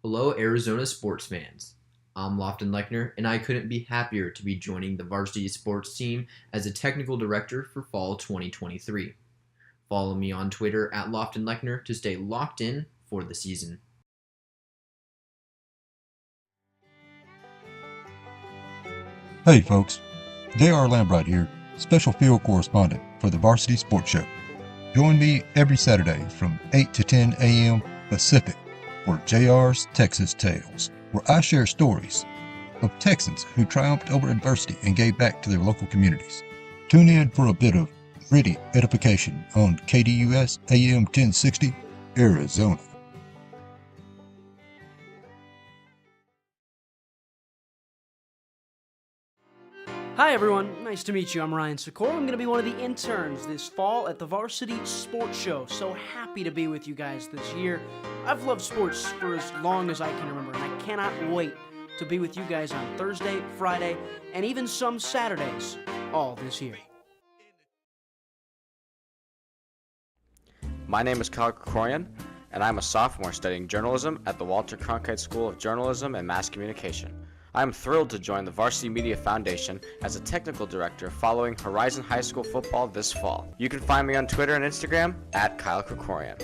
Hello, Arizona sports fans. I'm Lofton Lechner, and I couldn't be happier to be joining the varsity sports team as a technical director for fall 2023. Follow me on Twitter at Lofton Lechner to stay locked in for the season. Hey folks, J.R. Lambright here, special field correspondent for the Varsity Sports Show. Join me every Saturday from 8 to 10 a.m. Pacific for JR's Texas Tales, where I share stories of Texans who triumphed over adversity and gave back to their local communities. Tune in for a bit of gritty edification on KDUS AM 1060, Arizona. Hi everyone, nice to meet you. I'm Ryan Sikora. I'm going to be one of the interns this fall at the Varsity Sports Show. So happy to be with you guys this year. I've loved sports for as long as I can remember, and I cannot wait to be with you guys on Thursday, Friday, and even some Saturdays all this year. My name is Kyle Krikorian, and I'm a sophomore studying journalism at the Walter Cronkite School of Journalism and Mass Communication. I am thrilled to join the Varsity Media Foundation as a technical director following Horizon High School football this fall. You can find me on Twitter and Instagram at Kyle Krikorian.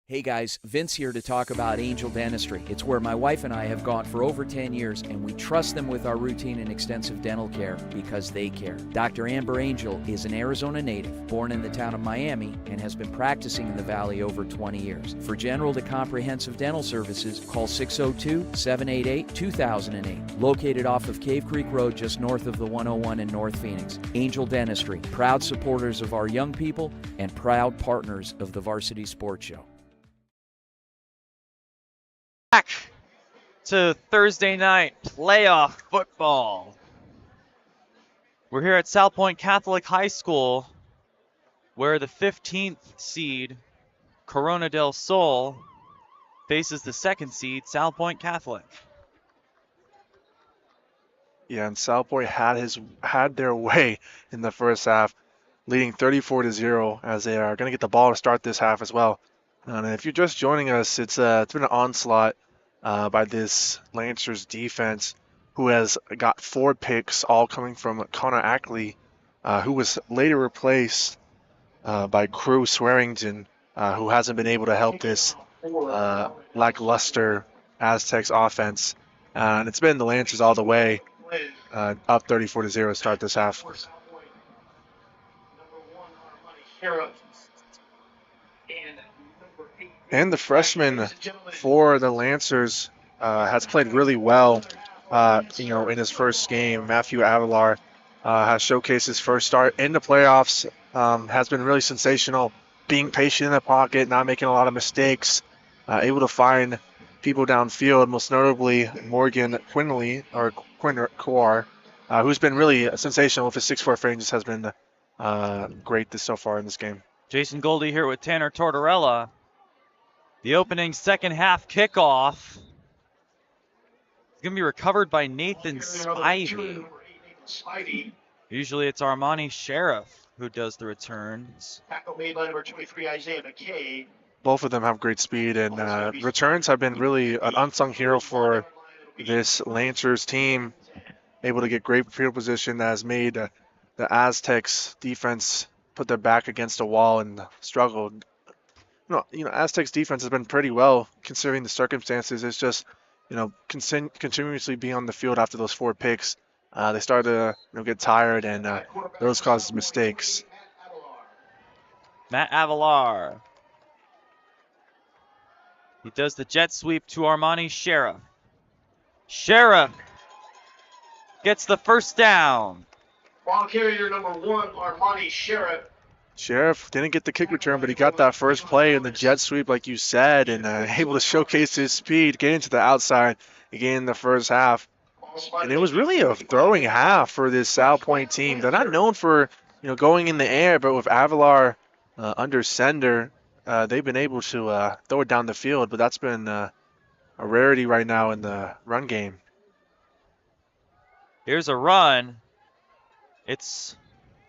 Hey guys, Vince here to talk about Angel Dentistry. It's where my wife and I have gone for over 10 years, and we trust them with our routine and extensive dental care because they care. Dr. Amber Angel is an Arizona native, born in the town of Miami, and has been practicing in the Valley over 20 years. For general to comprehensive dental services, call 602-788-2008. Located off of Cave Creek Road just north of the 101 in North Phoenix. Angel Dentistry, proud supporters of our young people and proud partners of the Varsity Sports Show. Back to Thursday night playoff football. We're here at Salpointe Catholic High School, where the 15th seed Corona del Sol faces the 2nd seed Salpointe Catholic. Yeah, and Salpointe had their way in the first half, leading 34-0 as they are going to get the ball to start this half as well. And if you're just joining us, it's been an onslaught by this Lancers defense, who has got 4 picks, all coming from Connor Ackley, who was later replaced by Crew Swearington, who hasn't been able to help this lackluster Aztecs offense. And it's been the Lancers all the way, up 34-0 to start this half. And the freshman for the Lancers has played really well, in his first game. Matthew Avalar has showcased his first start in the playoffs, has been really sensational, being patient in the pocket, not making a lot of mistakes, able to find people downfield, most notably Morgan Quinley, or Quar, who's been really sensational with his 6'4" frame, just has been great so far in this game. Jason Goldie here with Tanner Tortorella. The opening second half kickoff is going to be recovered by Nathan Spivey. Usually it's Armani Sheriff who does the returns. Tackle made by number 23, Isaiah McKay. Both of them have great speed, and returns have been really an unsung hero for this Lancers team. Able to get great field position that has made the Aztecs defense put their back against a wall and struggled. Aztecs defense has been pretty well considering the circumstances. It's just, continuously being on the field after those 4 picks. They started to get tired, and those causes mistakes. Matt Avalar. He does the jet sweep to Armani Sheriff. Sheriff gets the first down. Ball carrier number 1, Armani Sheriff. Sheriff didn't get the kick return, but he got that first play in the jet sweep, like you said, and able to showcase his speed, get into the outside again in the first half. And it was really a throwing half for this Salpointe team. They're not known for going in the air, but with Avalar under center, they've been able to throw it down the field. But that's been a rarity right now in the run game. Here's a run. It's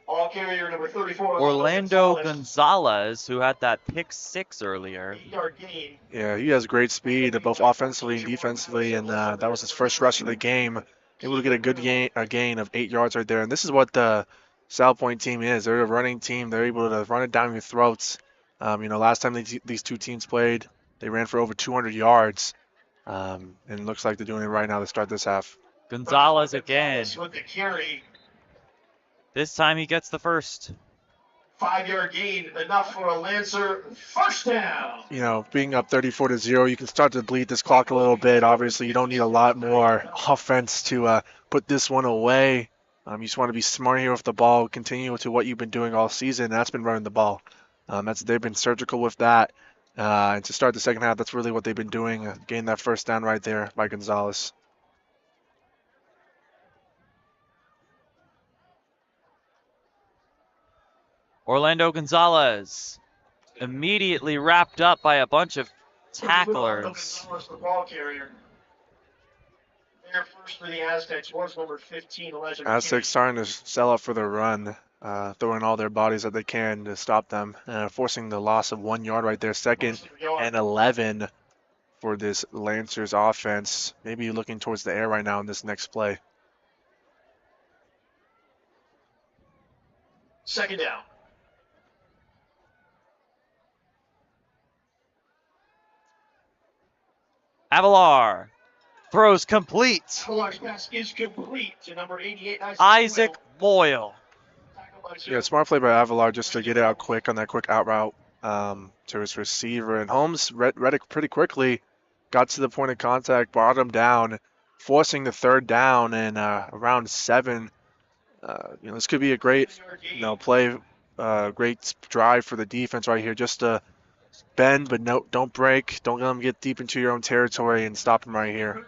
Ball carrier number 34, Orlando Gonzalez, who had that pick 6 earlier. 8-yard gain. Yeah, he has great speed, both offensively and defensively, and that was his first rush of the game. Able to get a gain of 8 yards right there. And this is what the Salpointe team is. They're a running team. They're able to run it down your throats. Last time these two teams played, they ran for over 200 yards. And it looks like they're doing it right now to start this half. Gonzalez again. With the carry. This time he gets the first. 5-yard gain, enough for a Lancer first down. Being up 34-0, you can start to bleed this clock a little bit. Obviously, you don't need a lot more offense to put this one away. You just want to be smart here with the ball, continue to what you've been doing all season. And that's been running the ball. They've been surgical with that. And to start the second half, that's really what they've been doing, getting that first down right there by Gonzalez. Orlando Gonzalez immediately wrapped up by a bunch of tacklers. The ball carrier. There first for the Aztecs was number 15, Elijah Aztecs McKinney. starting to sell up for the run, throwing all their bodies that they can to stop them, forcing the loss of 1 yard right there. 2nd and 11 for this Lancers offense. Maybe looking towards the air right now in this next play. 2nd down. Avalar throws complete. Avalar's pass is complete to number 88, Isaac Boyle. Yeah, smart play by Avalar just to get it out quick on that quick out route to his receiver. And Holmes read it pretty quickly, got to the point of contact, brought him down, forcing the 3rd down and around 7. This could be a great, play, great drive for the defense right here. Just to bend, but no, don't break. Don't let them get deep into your own territory and stop them right here.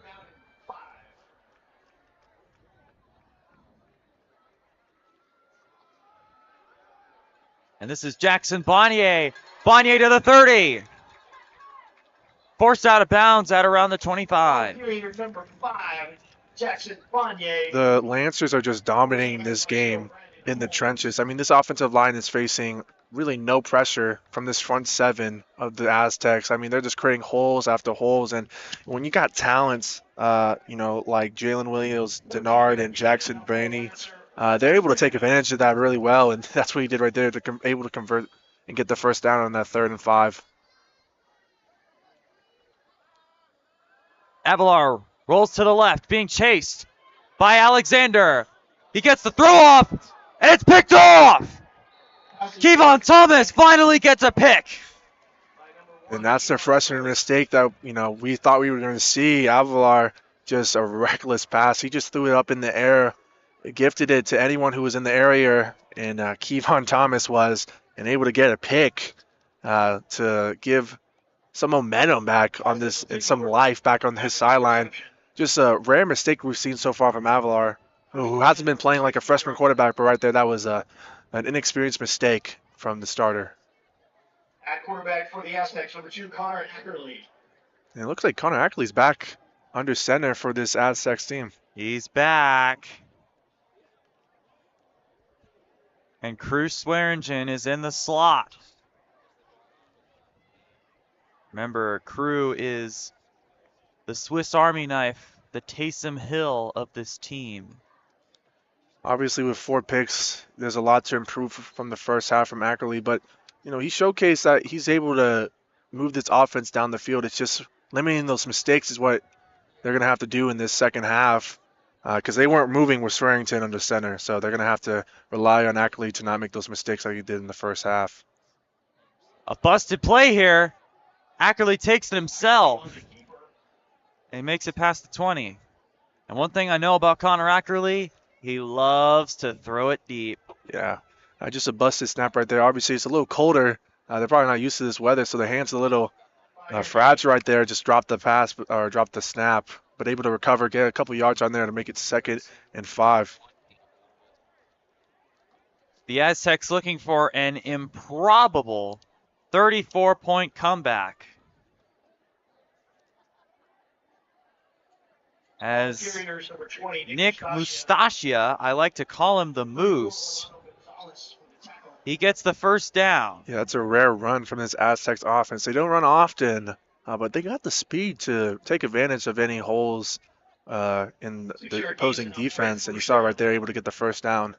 And this is Jackson Bonnier. Bonnier to the 30. Forced out of bounds at around the 25. Number 5, Jackson Bonnier. The Lancers are just dominating this game in the trenches. I mean, this offensive line is facing really no pressure from this front 7 of the Aztecs. I mean, they're just creating holes after holes. And when you got talents, like Jalen Williams, Denard, and Jackson Braney, they're able to take advantage of that really well. And that's what he did right there, able to convert and get the 1st down on that 3rd and 5. Avalar rolls to the left, being chased by Alexander. He gets the throw off, and it's picked off! Kevon Thomas finally gets a pick. And that's the freshman mistake that, we thought we were going to see. Avalar, just a reckless pass. He just threw it up in the air, gifted it to anyone who was in the area, and Kevon Thomas was, and able to get a pick to give some momentum back on this and some life back on his sideline. Just a rare mistake we've seen so far from Avalar, who hasn't been playing like a freshman quarterback, but right there, that was an inexperienced mistake from the starter. At quarterback for the Aztecs, number 2, Connor Ackerley. And it looks like Connor Ackley's back under center for this Aztecs team. He's back. And Cruz Swearingen is in the slot. Remember, Crew is the Swiss Army knife, the Taysom Hill of this team. Obviously, with 4 picks, there's a lot to improve from the first half from Ackerley, but he showcased that he's able to move this offense down the field. It's just limiting those mistakes is what they're going to have to do in this second half, because they weren't moving with Swearingen under center, so they're going to have to rely on Ackerley to not make those mistakes like he did in the first half. A busted play here. Ackerley takes it himself and he makes it past the 20. And one thing I know about Connor Ackerley, he loves to throw it deep. Yeah, just a busted snap right there. Obviously, it's a little colder. They're probably not used to this weather, so their hands are a little fragile right there. Just dropped the pass or dropped the snap, but able to recover, get a couple yards on there to make it 2nd and 5. The Aztecs looking for an improbable 34-point comeback. As Nick Mustachia, I like to call him the Moose, he gets the 1st down. Yeah, that's a rare run from this Aztecs offense. They don't run often, but they got the speed to take advantage of any holes in the opposing defense, and you saw right there, able to get the 1st down.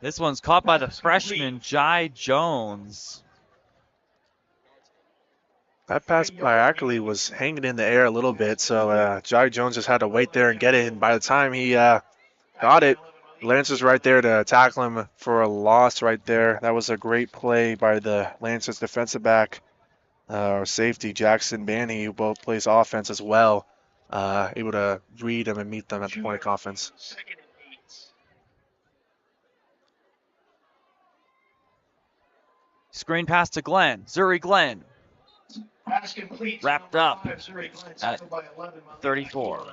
This one's caught by the freshman Jai Jones. That pass by Ackerley was hanging in the air a little bit, so Jai Jones just had to wait there and get it. And by the time he got it, Lancers right there to tackle him for a loss right there. That was a great play by the Lancers defensive back or safety, Jackson Banny, who both plays offense as well, able to read them and meet them at the point of offense. Screen pass to Glenn. Zuri Glenn. Pass complete. Wrapped up at 34.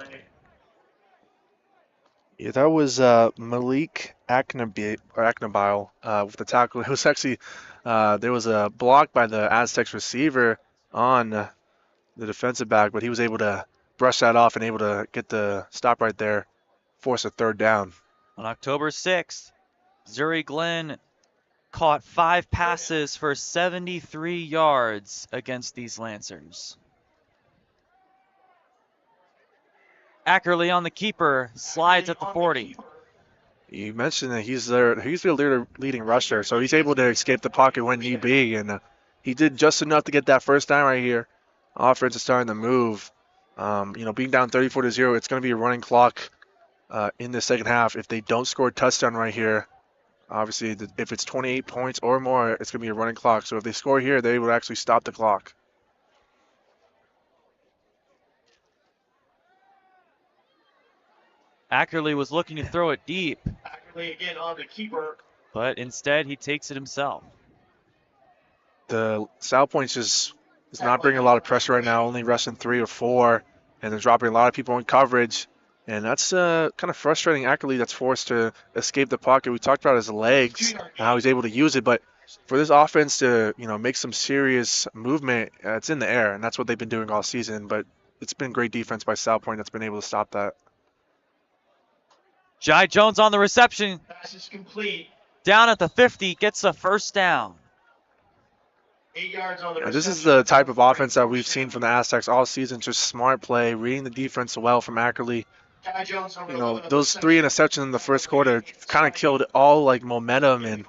Yeah, that was Malik Aknabile with the tackle. It was actually there was a block by the Aztecs receiver on the defensive back, but he was able to brush that off and able to get the stop right there, force a third down. On October 6th, Zuri Glenn caught 5 passes for 73 yards against these Lancers. Ackerley on the keeper, slides at the 40. You mentioned that he's their leading rusher, so he's able to escape the pocket when need be, and he did just enough to get that first down right here. Offense is starting to move. Being down 34-0, it's going to be a running clock in the second half. If they don't score a touchdown right here, obviously, if it's 28 points or more, it's going to be a running clock. So if they score here, they would actually stop the clock. Ackerley was looking to throw it deep. Ackerley again on the keeper. But instead, he takes it himself. The Salpointe just is not bringing a lot of pressure right now, only rushing 3 or 4, and they're dropping a lot of people in coverage. And that's kind of frustrating. Ackerley that's forced to escape the pocket. We talked about his legs and how he's able to use it, but for this offense to make some serious movement, it's in the air, and that's what they've been doing all season. But it's been great defense by Salpointe that's been able to stop that. Jai Jones on the reception. Pass is complete. Down at the 50, gets a first down. 8 yards on the This reception. is the type of offense that we've seen from the Aztecs all season. Just smart play, reading the defense well from Ackerley. Jai Jones on the Those 3 interceptions in the first quarter kind of killed all momentum and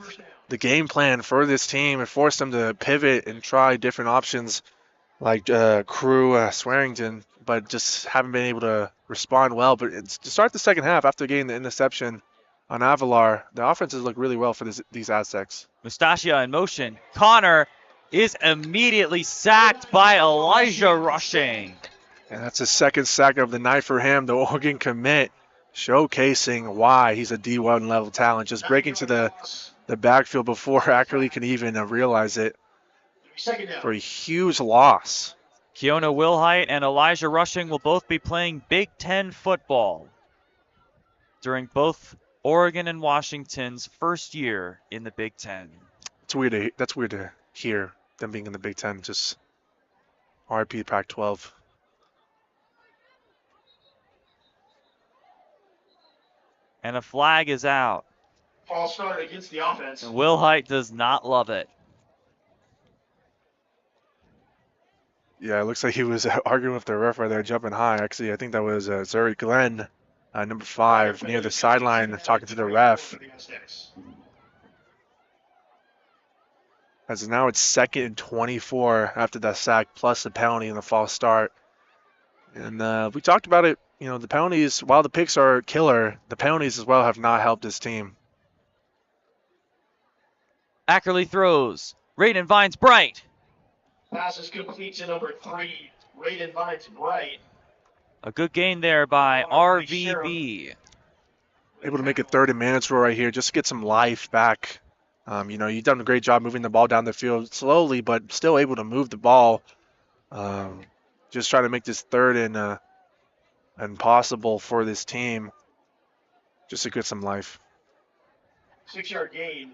the game plan for this team. It forced them to pivot and try different options like Crew, Swearington, but just haven't been able to respond well. But to start the second half after getting the interception on Avalar, the offenses look really well for these Aztecs. Mustachia in motion. Connor is immediately sacked by Elijah Rushing. And that's his second sack of the night for him. The Oregon commit showcasing why he's a D1 level talent. Just breaking to the backfield before Ackerley can even realize it for a huge loss. Keona Wilhite and Elijah Rushing will both be playing Big Ten football during both Oregon and Washington's first year in the Big Ten. That's weird to hear them being in the Big Ten. Just RIP Pac-12. And a flag is out. False start against the offense. And Wilhite does not love it. Yeah, it looks like he was arguing with the ref right there, jumping high. Actually, I think that was Zuri Glenn, number 5, near the sideline, talking to the ref. As now it's 2nd and 24 after that sack, plus the penalty and the false start. And we talked about it. The penalties, while the picks are killer, the penalties as well have not helped this team. Ackerley throws. Raiden Vines Bright. Pass is complete to number 3, Raiden Vines Bright. A good gain there by RVB. Able to make a 3rd and manageable right here, just to get some life back. You've done a great job moving the ball down the field slowly, but still able to move the ball. Just trying to make this 3rd and possible for this team, just to get some life. 6-yard gain.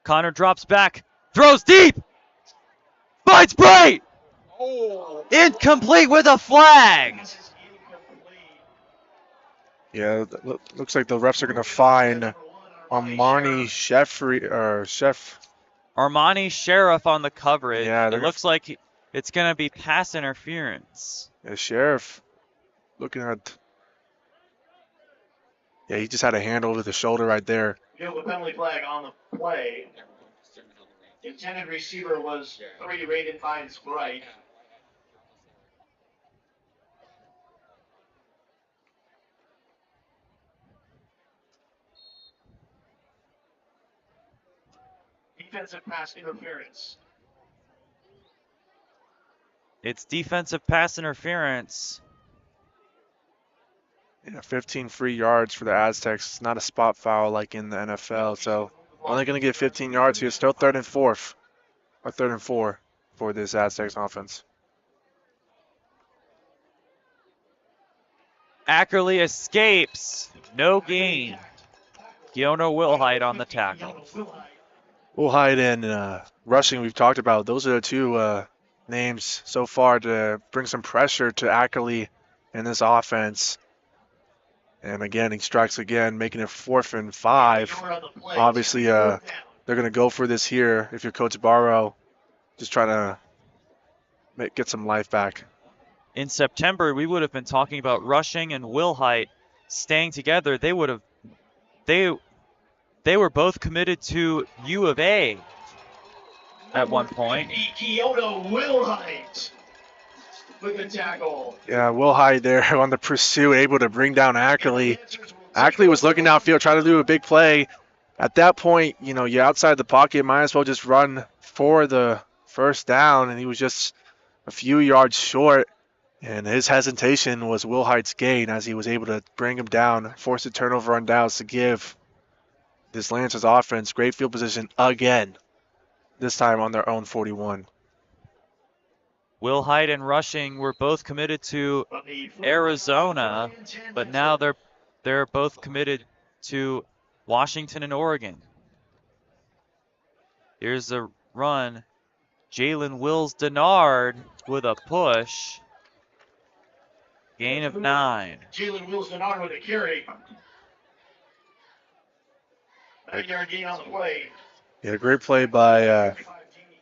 Connor drops back, throws deep, finds Bright! Oh. Incomplete with a flag! Yeah, looks like the refs are going to fine Armani Chef. Armani Sheriff on the coverage. Yeah, it looks like it's going to be pass interference. Yeah, Sheriff looking at... Yeah, he just had a hand over the shoulder right there. Give a penalty flag on the play. The intended receiver was 3, Raiden Vines Bright. Defensive pass interference. It's defensive pass interference. Yeah, 15 free yards for the Aztecs. It's not a spot foul like in the NFL, so only going to get 15 yards here. Still 3rd and 4 for this Aztecs offense. Ackerley escapes. No gain. Keona Wilhite on the tackle. Wilhite and rushing we've talked about. Those are the two names so far to bring some pressure to Ackerley in this offense. And again, he strikes again, making it 4th and 5. Obviously, they're going to go for this here if you're Coach Barrow. Just trying to get some life back. In September, we would have been talking about Rushing and Wilhite staying together. They were both committed to U of A at one point. Keona Wilhite with the tackle. Yeah, Wilhite there on the pursuit, able to bring down Ackerley. Ackerley was looking downfield, trying to do a big play. At that point, you're outside the pocket, might as well just run for the first down, and he was just a few yards short. And his hesitation was Wilhite's gain as he was able to bring him down, force a turnover on downs to give this Lancers offense great field position again, this time on their own 41. Wilhite and Rushing were both committed to Arizona, but now they're both committed to Washington and Oregon. Here's a run. Jalen Wills Denard with a push. Gain of 9. Jalen Wills Denard with a carry. 9-yard gain on the play. Yeah, great play by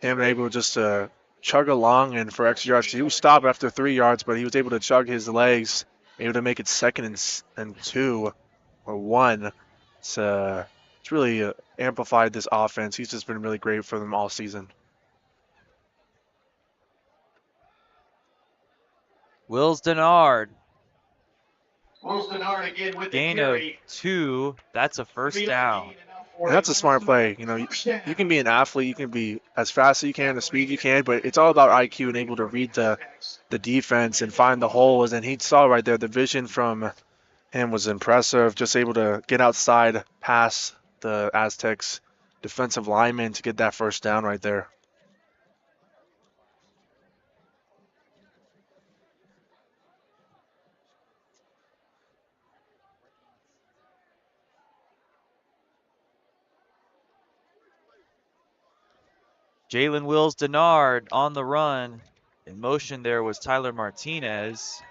him, able just to chug along and for extra yards. He was stopped after 3 yards, but he was able to chug his legs, able to make it 2nd and 2 or 1. It's really amplified this offense. He's just been really great for them all season. Wills Denard. Wills Denard again with Gain the of carry. 2. That's a first down. And that's a smart play. You can be an athlete, you can be as fast as you can, as speed you can, but it's all about IQ and able to read the defense and find the holes. And he saw right there, the vision from him was impressive. Just able to get outside past the Aztecs defensive lineman to get that first down right there. Jalen Wills Denard on the run. In motion there was Tyler Martinez.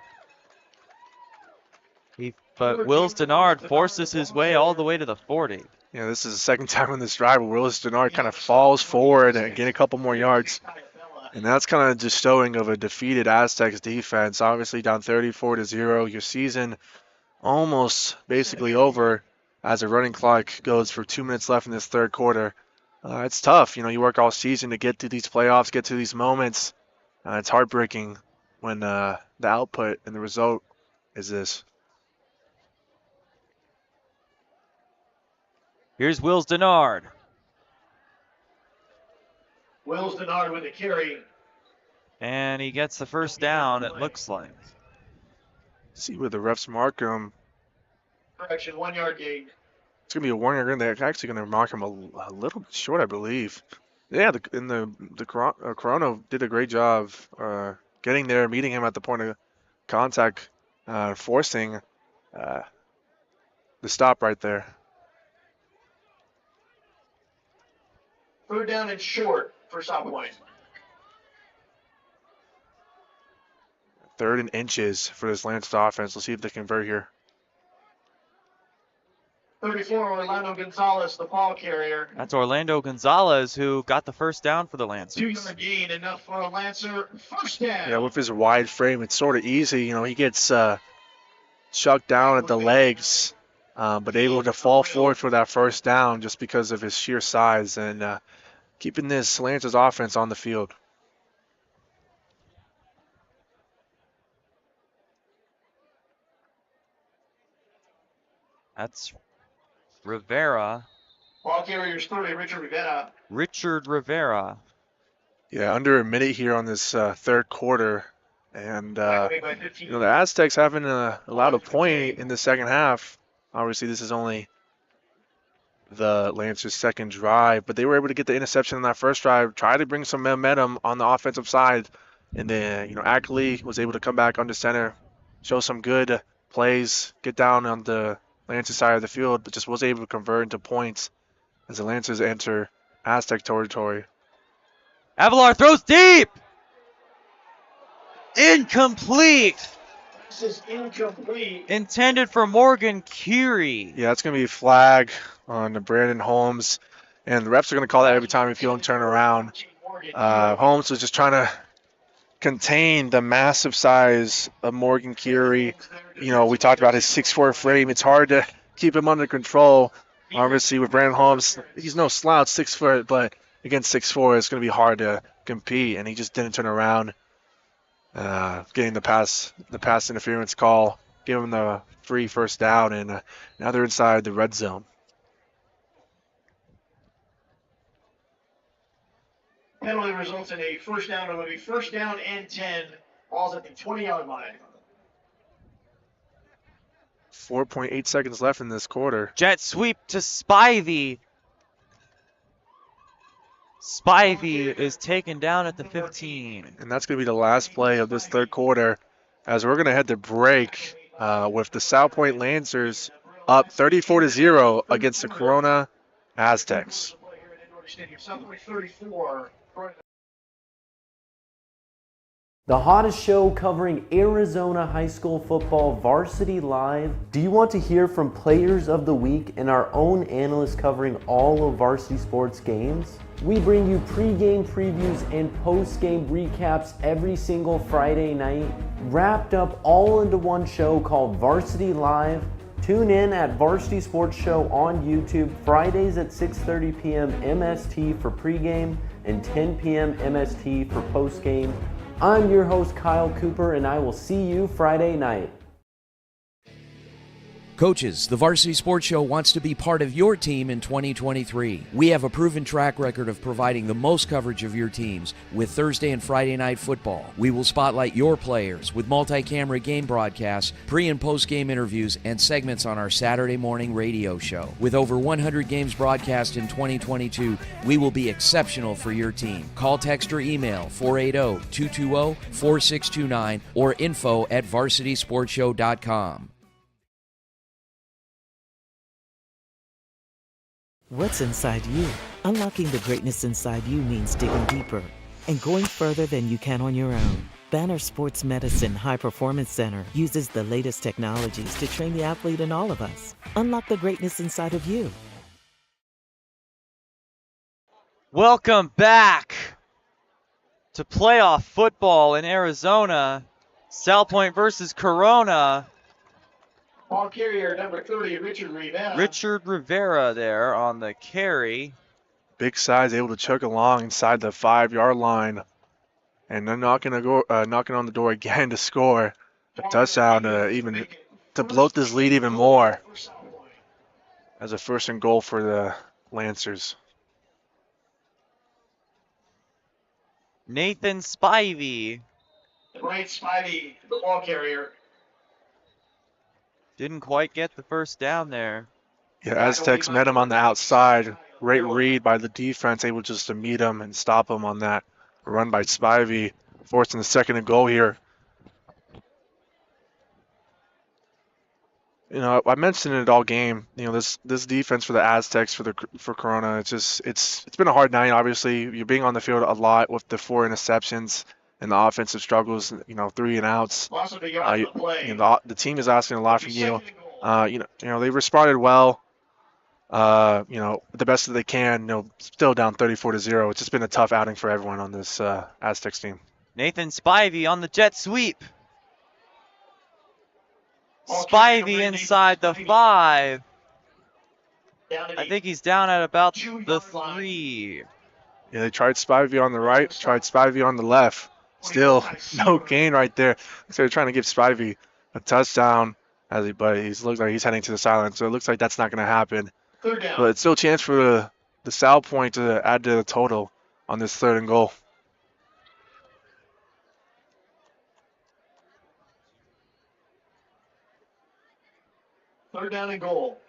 But Wills Denard forces his way all the way to the 40. Yeah, this is the second time on this drive where Willis Denard kind of falls forward and get a couple more yards. And that's kind of just showing of a defeated Aztecs defense. Obviously down 34-0. Your season almost basically over as the running clock goes for 2 minutes left in this third quarter. It's tough. You work all season to get to these playoffs, get to these moments. It's heartbreaking when the output and the result is this. Here's Wills Denard. Wills Denard with the carry. And he gets the first down, it looks like. See where the refs mark him. Correction, 1-yard gain. It's going to be a 1-yard gain. They're actually going to mark him a little bit short, I believe. Yeah, the Corona did a great job getting there, meeting him at the point of contact, forcing the stop right there. 3rd down and short for Salpointe. 3rd and inches for this Lancers offense. Let's see if they convert here. 34, Orlando Gonzalez, the ball carrier. That's Orlando Gonzalez who got the first down for the Lancers. 2-yard gain, enough for a Lancer. First down. Yeah, with his wide frame, it's sort of easy. He gets chucked down at the legs, but able to fall forward for that first down just because of his sheer size and keeping this Lancers offense on the field. That's Rivera. Ball carrier's 30, Richard Rivera. Yeah, under a minute here on this third quarter. And, the Aztecs haven't allowed a point in the second half. Obviously, this is only the Lancers' second drive, but they were able to get the interception in that first drive, try to bring some momentum on the offensive side. And then, Ackley was able to come back under center, show some good plays, get down on the Lancers side of the field, but just was able to convert into points as the Lancers enter Aztec territory. Avalar throws deep! Incomplete! This is incomplete. Intended for Morgan Curie. Yeah, it's going to be a flag on Brandon Holmes, and the refs are going to call that every time if you don't turn around. Holmes was just trying to contain the massive size of Morgan Curie. You know, we talked about his 6'4" frame. It's hard to keep him under control. Obviously, with Brandon Holmes, he's no slouch, 6 foot, but against 6'4", it's going to be hard to compete, and he just didn't turn around. Getting the pass interference call, give him the free first down, and now they're inside the red zone. Penalty results in a first down. It will be first down and 10. Ball's at the 20-yard line. 4.8 seconds left in this quarter. Jet sweep to Spivey. Spivey is taken down at the 15. And that's going to be the last play of this third quarter, as we're going to head to break with the Salpointe Lancers up 34-0 against the Corona Aztecs. The hottest show covering Arizona high school football, Varsity Live. Do you want to hear from players of the week and our own analysts covering all of varsity sports games? We bring you pre-game previews and post-game recaps every single Friday night, wrapped up all into one show called Varsity Live. Tune in at Varsity Sports Show on YouTube Fridays at 6:30 p.m. MST for pregame and 10 p.m. MST for postgame. I'm your host, Kyle Cooper, and I will see you Friday night. Coaches, the Varsity Sports Show wants to be part of your team in 2023. We have a proven track record of providing the most coverage of your teams with Thursday and Friday night football. We will spotlight your players with multi-camera game broadcasts, pre- and post-game interviews, and segments on our Saturday morning radio show. With over 100 games broadcast in 2022, we will be exceptional for your team. Call, text, or email 480-220-4629 or info@varsitysportshow.com. What's inside you? Unlocking the greatness inside you means digging deeper and going further than you can on your own. Banner Sports Medicine High Performance Center uses the latest technologies to train the athlete in all of us. Unlock the greatness inside of you. Welcome back to playoff football in Arizona. Salpointe versus Corona. Ball carrier number 30, Richard Rivera. Richard Rivera there on the carry. Big size, able to chug along inside the 5-yard line. And they're knocking on the door again to score a touchdown to bloat this lead even more. As a first and goal for the Lancers. Nathan Spivey. Right, Spivey, the ball carrier. Didn't quite get the first down there. Yeah, Aztecs met him on the outside. Great read by the defense, able just to meet him and stop him on that run by Spivey, forcing the second and goal here. You know, I mentioned it all game. You know, this defense for the Aztecs for Corona, it's been a hard night. Obviously, you're being on the field a lot with the 4 interceptions and the offensive struggles. You know, 3 and outs. The team is asking a lot from you. You know, they responded well. You know, the best that they can. You know, still down 34-0. It's just been a tough outing for everyone on this Aztecs team. Nathan Spivey on the jet sweep. Spivey inside the 5. I think he's down at about the 3. Yeah, they tried Spivey on the right, tried Spivey on the left. Still no gain right there. So they're trying to give Spivey a touchdown, but he looks like he's heading to the sideline. So it looks like that's not going to happen. But it's still a chance for the Salpointe to add to the total on this 3rd and goal. Third down and goal.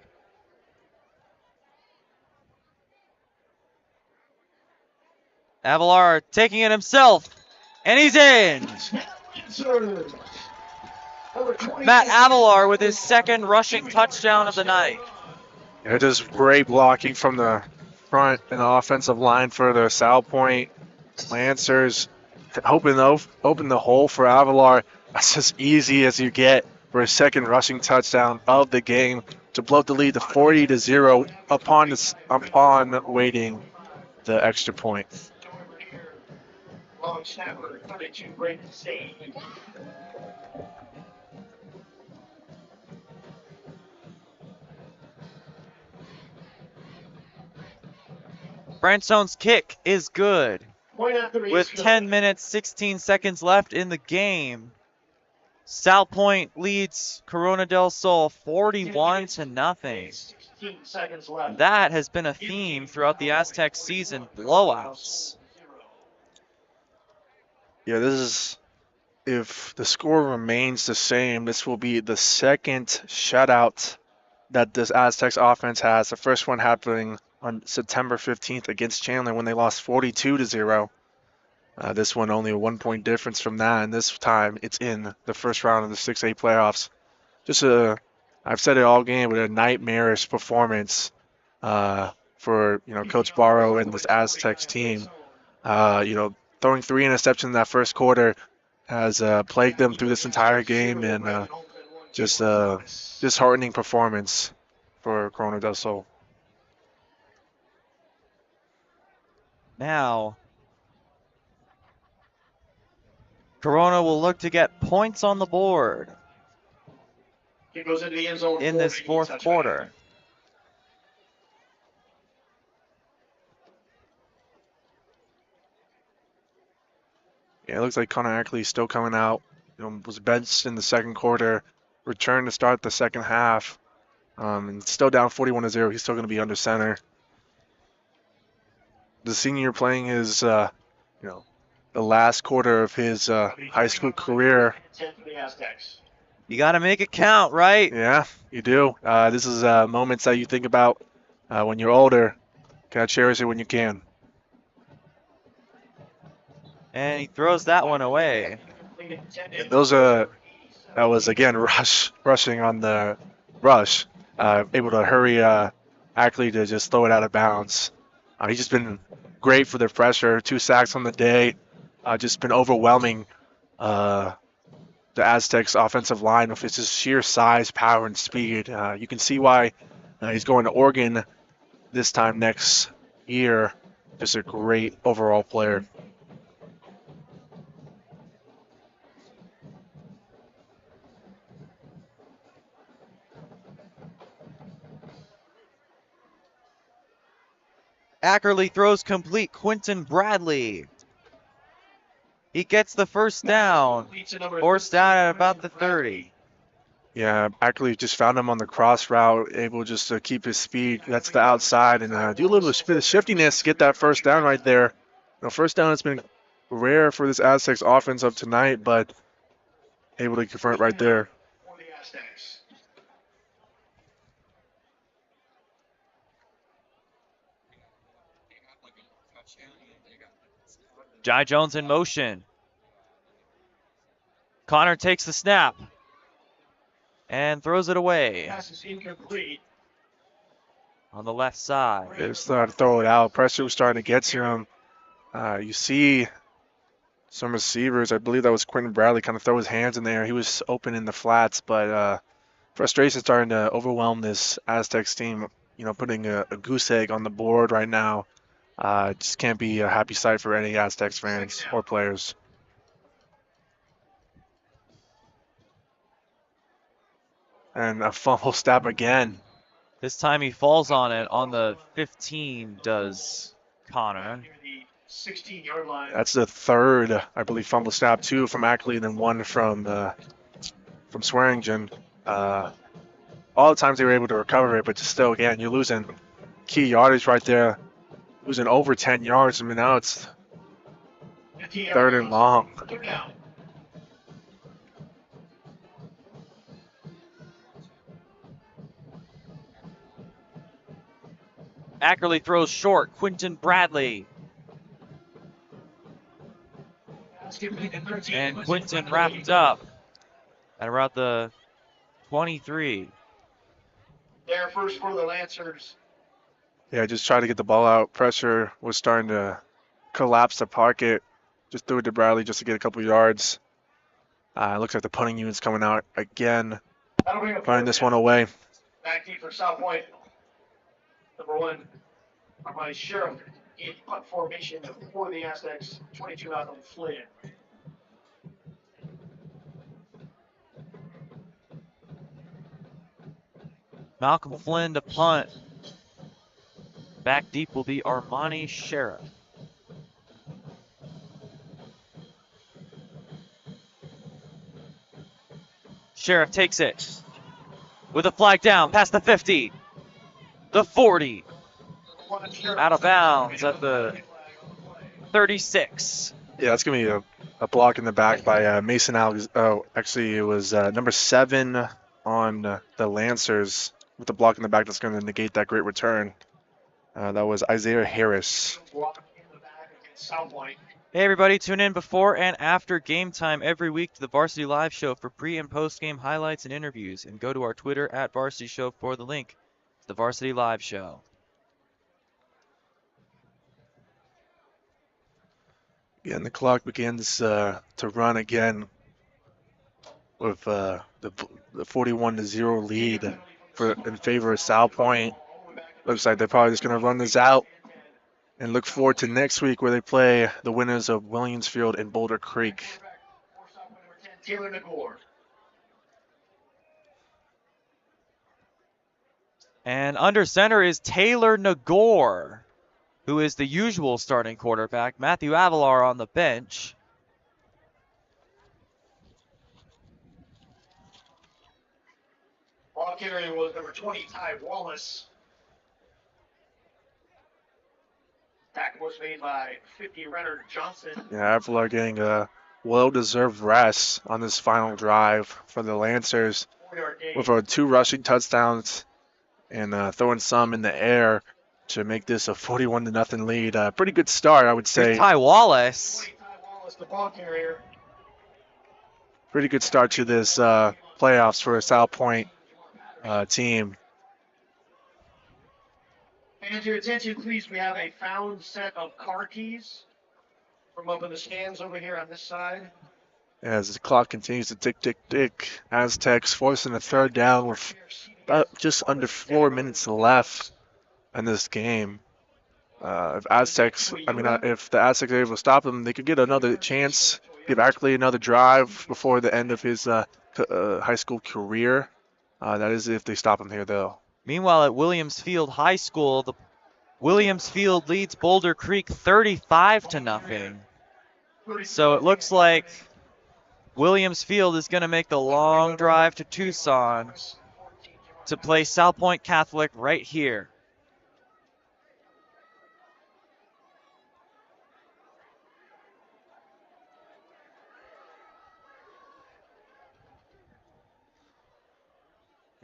Avalar taking it himself, and he's in. Matt Avalar with his second rushing touchdown of the night. Yeah, just great blocking from the front and the offensive line for the Salpointe Lancers. Open the hole for Avalar. That's as easy as you get for a second rushing touchdown of the game to blow the lead to 40-0 upon waiting the extra point. Long snapper, 32, Brandon Sage. Brandstone's kick is good. Point after With 10 minutes, 16 seconds left in the game, Salpointe leads Corona del Sol 41-0. 16 seconds left. That has been a theme throughout the Aztec season, blowouts. Yeah, this is, if the score remains the same, this will be the second shutout that this Aztecs offense has. The first one happening on September 15th against Chandler when they lost 42-0. This one only a 1-point difference from that, and this time it's in the first round of the 6A playoffs. Just I've said it all game, but a nightmarish performance for Coach Barrow and this Aztecs team. Throwing 3 interceptions in that first quarter has plagued them through this entire game, and just disheartening performance for Corona del Sol. Now, Corona will look to get points on the board He goes into the end zone in this fourth quarter. Yeah, it looks like Connor Ackley is still coming out. Was benched in the second quarter, returned to start the second half, and still down 41-0. He's still going to be under center. The senior playing his, the last quarter of his high school career. 10 for the Aztecs. You got to make it count, right? Yeah, you do. This is moments that you think about when you're older. Gotta cherish it when you can. And he throws that one away. And that was again rushing on the rush, able to hurry Ackley to just throw it out of bounds. He's just been great for the pressure. 2 sacks on the day, just been overwhelming the Aztecs offensive line with his just sheer size, power, and speed. You can see why he's going to Oregon this time next year. Just a great overall player. Ackerley throws complete. Quentin Bradley. He gets the first down. Forced down at about the 30. Yeah, Ackley just found him on the cross route, able just to keep his speed. That's the outside, and do a little bit of shiftiness, get that first down right there. First down has been rare for this Aztecs offense of tonight, but able to convert right there. Jai Jones in motion. Connor takes the snap and throws it away. Pass is incomplete. On the left side. They started to throw it out. Pressure was starting to get to him. You see some receivers, I believe that was Quentin Bradley, kind of throw his hands in there. He was open in the flats, but frustration starting to overwhelm this Aztecs team. Putting a goose egg on the board right now. Just can't be a happy sight for any Aztecs fans or players. And a fumble snap again. This time he falls on it on the 15, does Connor. 16-yard line. That's the third, I believe, fumble snap, 2 from Ackley and then 1 from Swearingen. All the times they were able to recover it, but just still, again, you're losing key yardage right there. Losing over 10 yards. I mean, now it's 3rd and long. Ackerley throws short. Quentin Bradley. And Quentin wrapped up at around the 23. There first for the Lancers. Yeah, just tried to get the ball out. Pressure was starting to collapse the pocket. Just threw it to Bradley just to get a couple yards. It looks like the punting unit's coming out again. That'll bring up Find this one away. back deep for Salpointe. Number 1, by Sheriff in punt formation for the Aztecs. 22-0 Flynn. Malcolm Flynn to punt. Back deep will be Armani Sheriff. Sheriff takes it with a flag down past the 50, the 40, out of bounds at the 36. Yeah, that's going to be a block in the back by Mason Alex. Oh, actually, it was number 7 on the Lancers with the block in the back that's going to negate that great return. That was Isaiah Harris. Hey everybody, tune in before and after game time every week to the Varsity Live Show for pre and post game highlights and interviews, and go to our Twitter at Varsity Show for the link to the Varsity Live Show. Again, the clock begins to run again with the 41-0 lead in favor of Salpointe. Looks like they're probably just going to run this out and look forward to next week where they play the winners of Williamsfield and Boulder Creek. Taylor Nagore. And under center is Taylor Nagore, who is the usual starting quarterback. Matthew Avalar on the bench. Ball carrier was number 20, Ty Wallace. Tackle was made by 50, Renner Johnson. Yeah, Avalar getting a well-deserved rest on this final drive for the Lancers with 2 rushing touchdowns and throwing some in the air to make this a 41-0 lead. Pretty good start, I would say. Here's Ty Wallace. The ball carrier. Pretty good start to this playoffs for a Salpointe team. And your attention, please. We have a found set of car keys from up in the stands over here on this side. As the clock continues to tick, tick, tick, Aztecs forcing a third down with about just under 4 minutes left in this game. If the Aztecs are able to stop them, they could get another chance, give Ackley another drive before the end of his high school career. That is if they stop him here, though. Meanwhile, at Williamsfield High School, the Williamsfield leads Boulder Creek 35-0. So it looks like Williamsfield is going to make the long drive to Tucson to play Salpointe Catholic right here.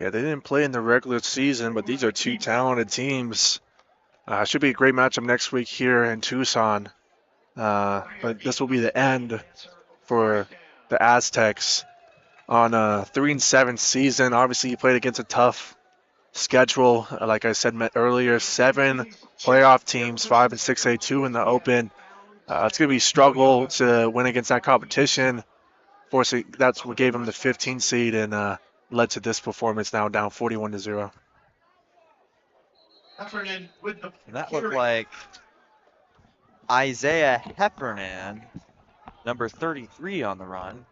Yeah, they didn't play in the regular season, but these are 2 talented teams. Should be a great matchup next week here in Tucson. But this will be the end for the Aztecs on a 3-7 season. Obviously, you played against a tough schedule. Like I said earlier, 7 playoff teams, 5 and 6A, 2 in the open. It's going to be a struggle to win against that competition. Forcing, that's what gave them the 15 seed and led to this performance now down 41-0. That looked like Isaiah Heffernan, number 33 on the run.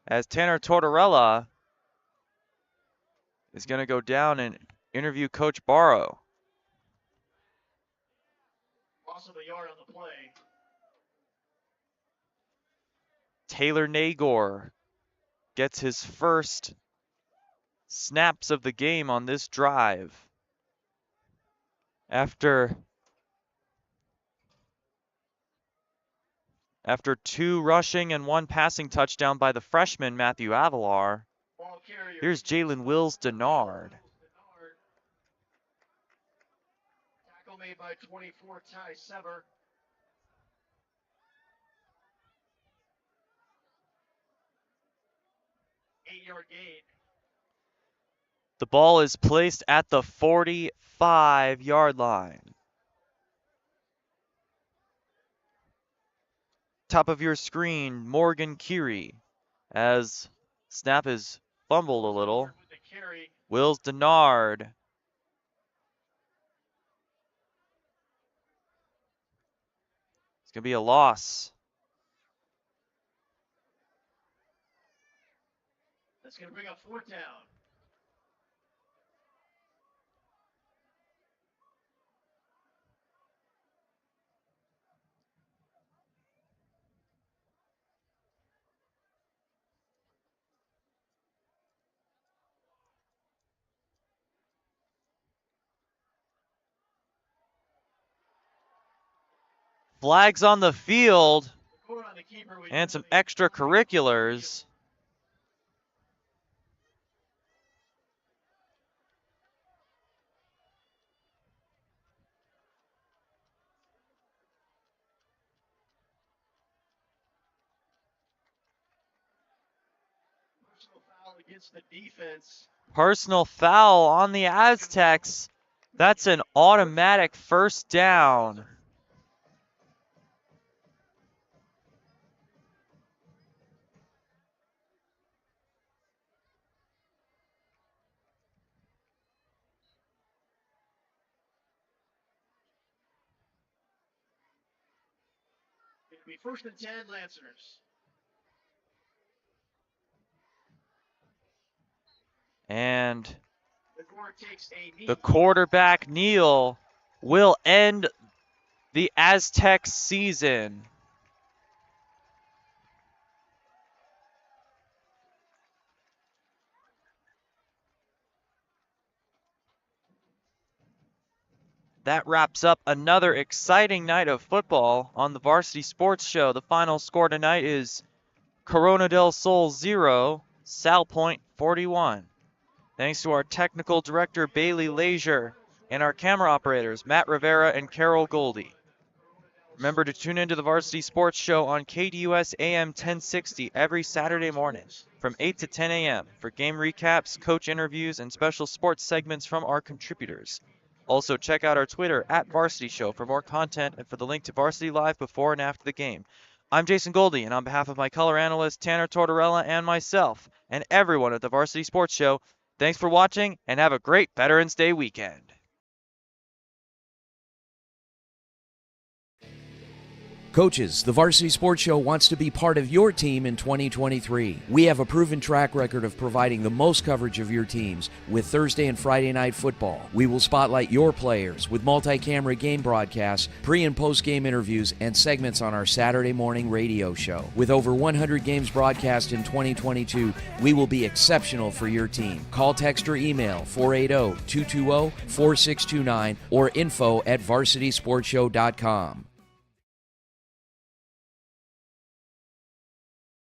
As Tanner Tortorella is going to go down and interview Coach Barrow. Loss of a yard on the play. Taylor Nagore gets his first snaps of the game on this drive. After 2 rushing and 1 passing touchdown by the freshman Matthew Avalar, here's Jalen Wills Denard. Tackle made by 24, Ty Sever. 8-yard gain. The ball is placed at the 45-yard line. Top of your screen, Morgan Curie. As snap is fumbled a little. Wills Denard. It's going to be a loss. That's going to bring up 4th down. Flags on the field and some extracurriculars. Personal foul against the defense. Personal foul on the Aztecs. That's an automatic first down. It'll be 1st and 10, Lancers. And the quarterback, Neal, will end the Aztecs season. That wraps up another exciting night of football on the Varsity Sports Show. The final score tonight is Corona del Sol 0, Salpointe 41. Thanks to our technical director, Bailey Leisure, and our camera operators, Matt Rivera and Carol Goldie. Remember to tune into the Varsity Sports Show on KDUS AM 1060 every Saturday morning from 8 to 10 a.m. for game recaps, coach interviews, and special sports segments from our contributors. Also, check out our Twitter @Varsity Show for more content and for the link to Varsity Live before and after the game. I'm Jason Goldie, and on behalf of my color analyst, Tanner Tortorella, and myself, and everyone at the Varsity Sports Show, thanks for watching, and have a great Veterans Day weekend. Coaches, the Varsity Sports Show wants to be part of your team in 2023. We have a proven track record of providing the most coverage of your teams with Thursday and Friday night football. We will spotlight your players with multi-camera game broadcasts, pre- and post-game interviews, and segments on our Saturday morning radio show. With over 100 games broadcast in 2022, we will be exceptional for your team. Call, text, or email 480-220-4629 or info@varsitysportshow.com.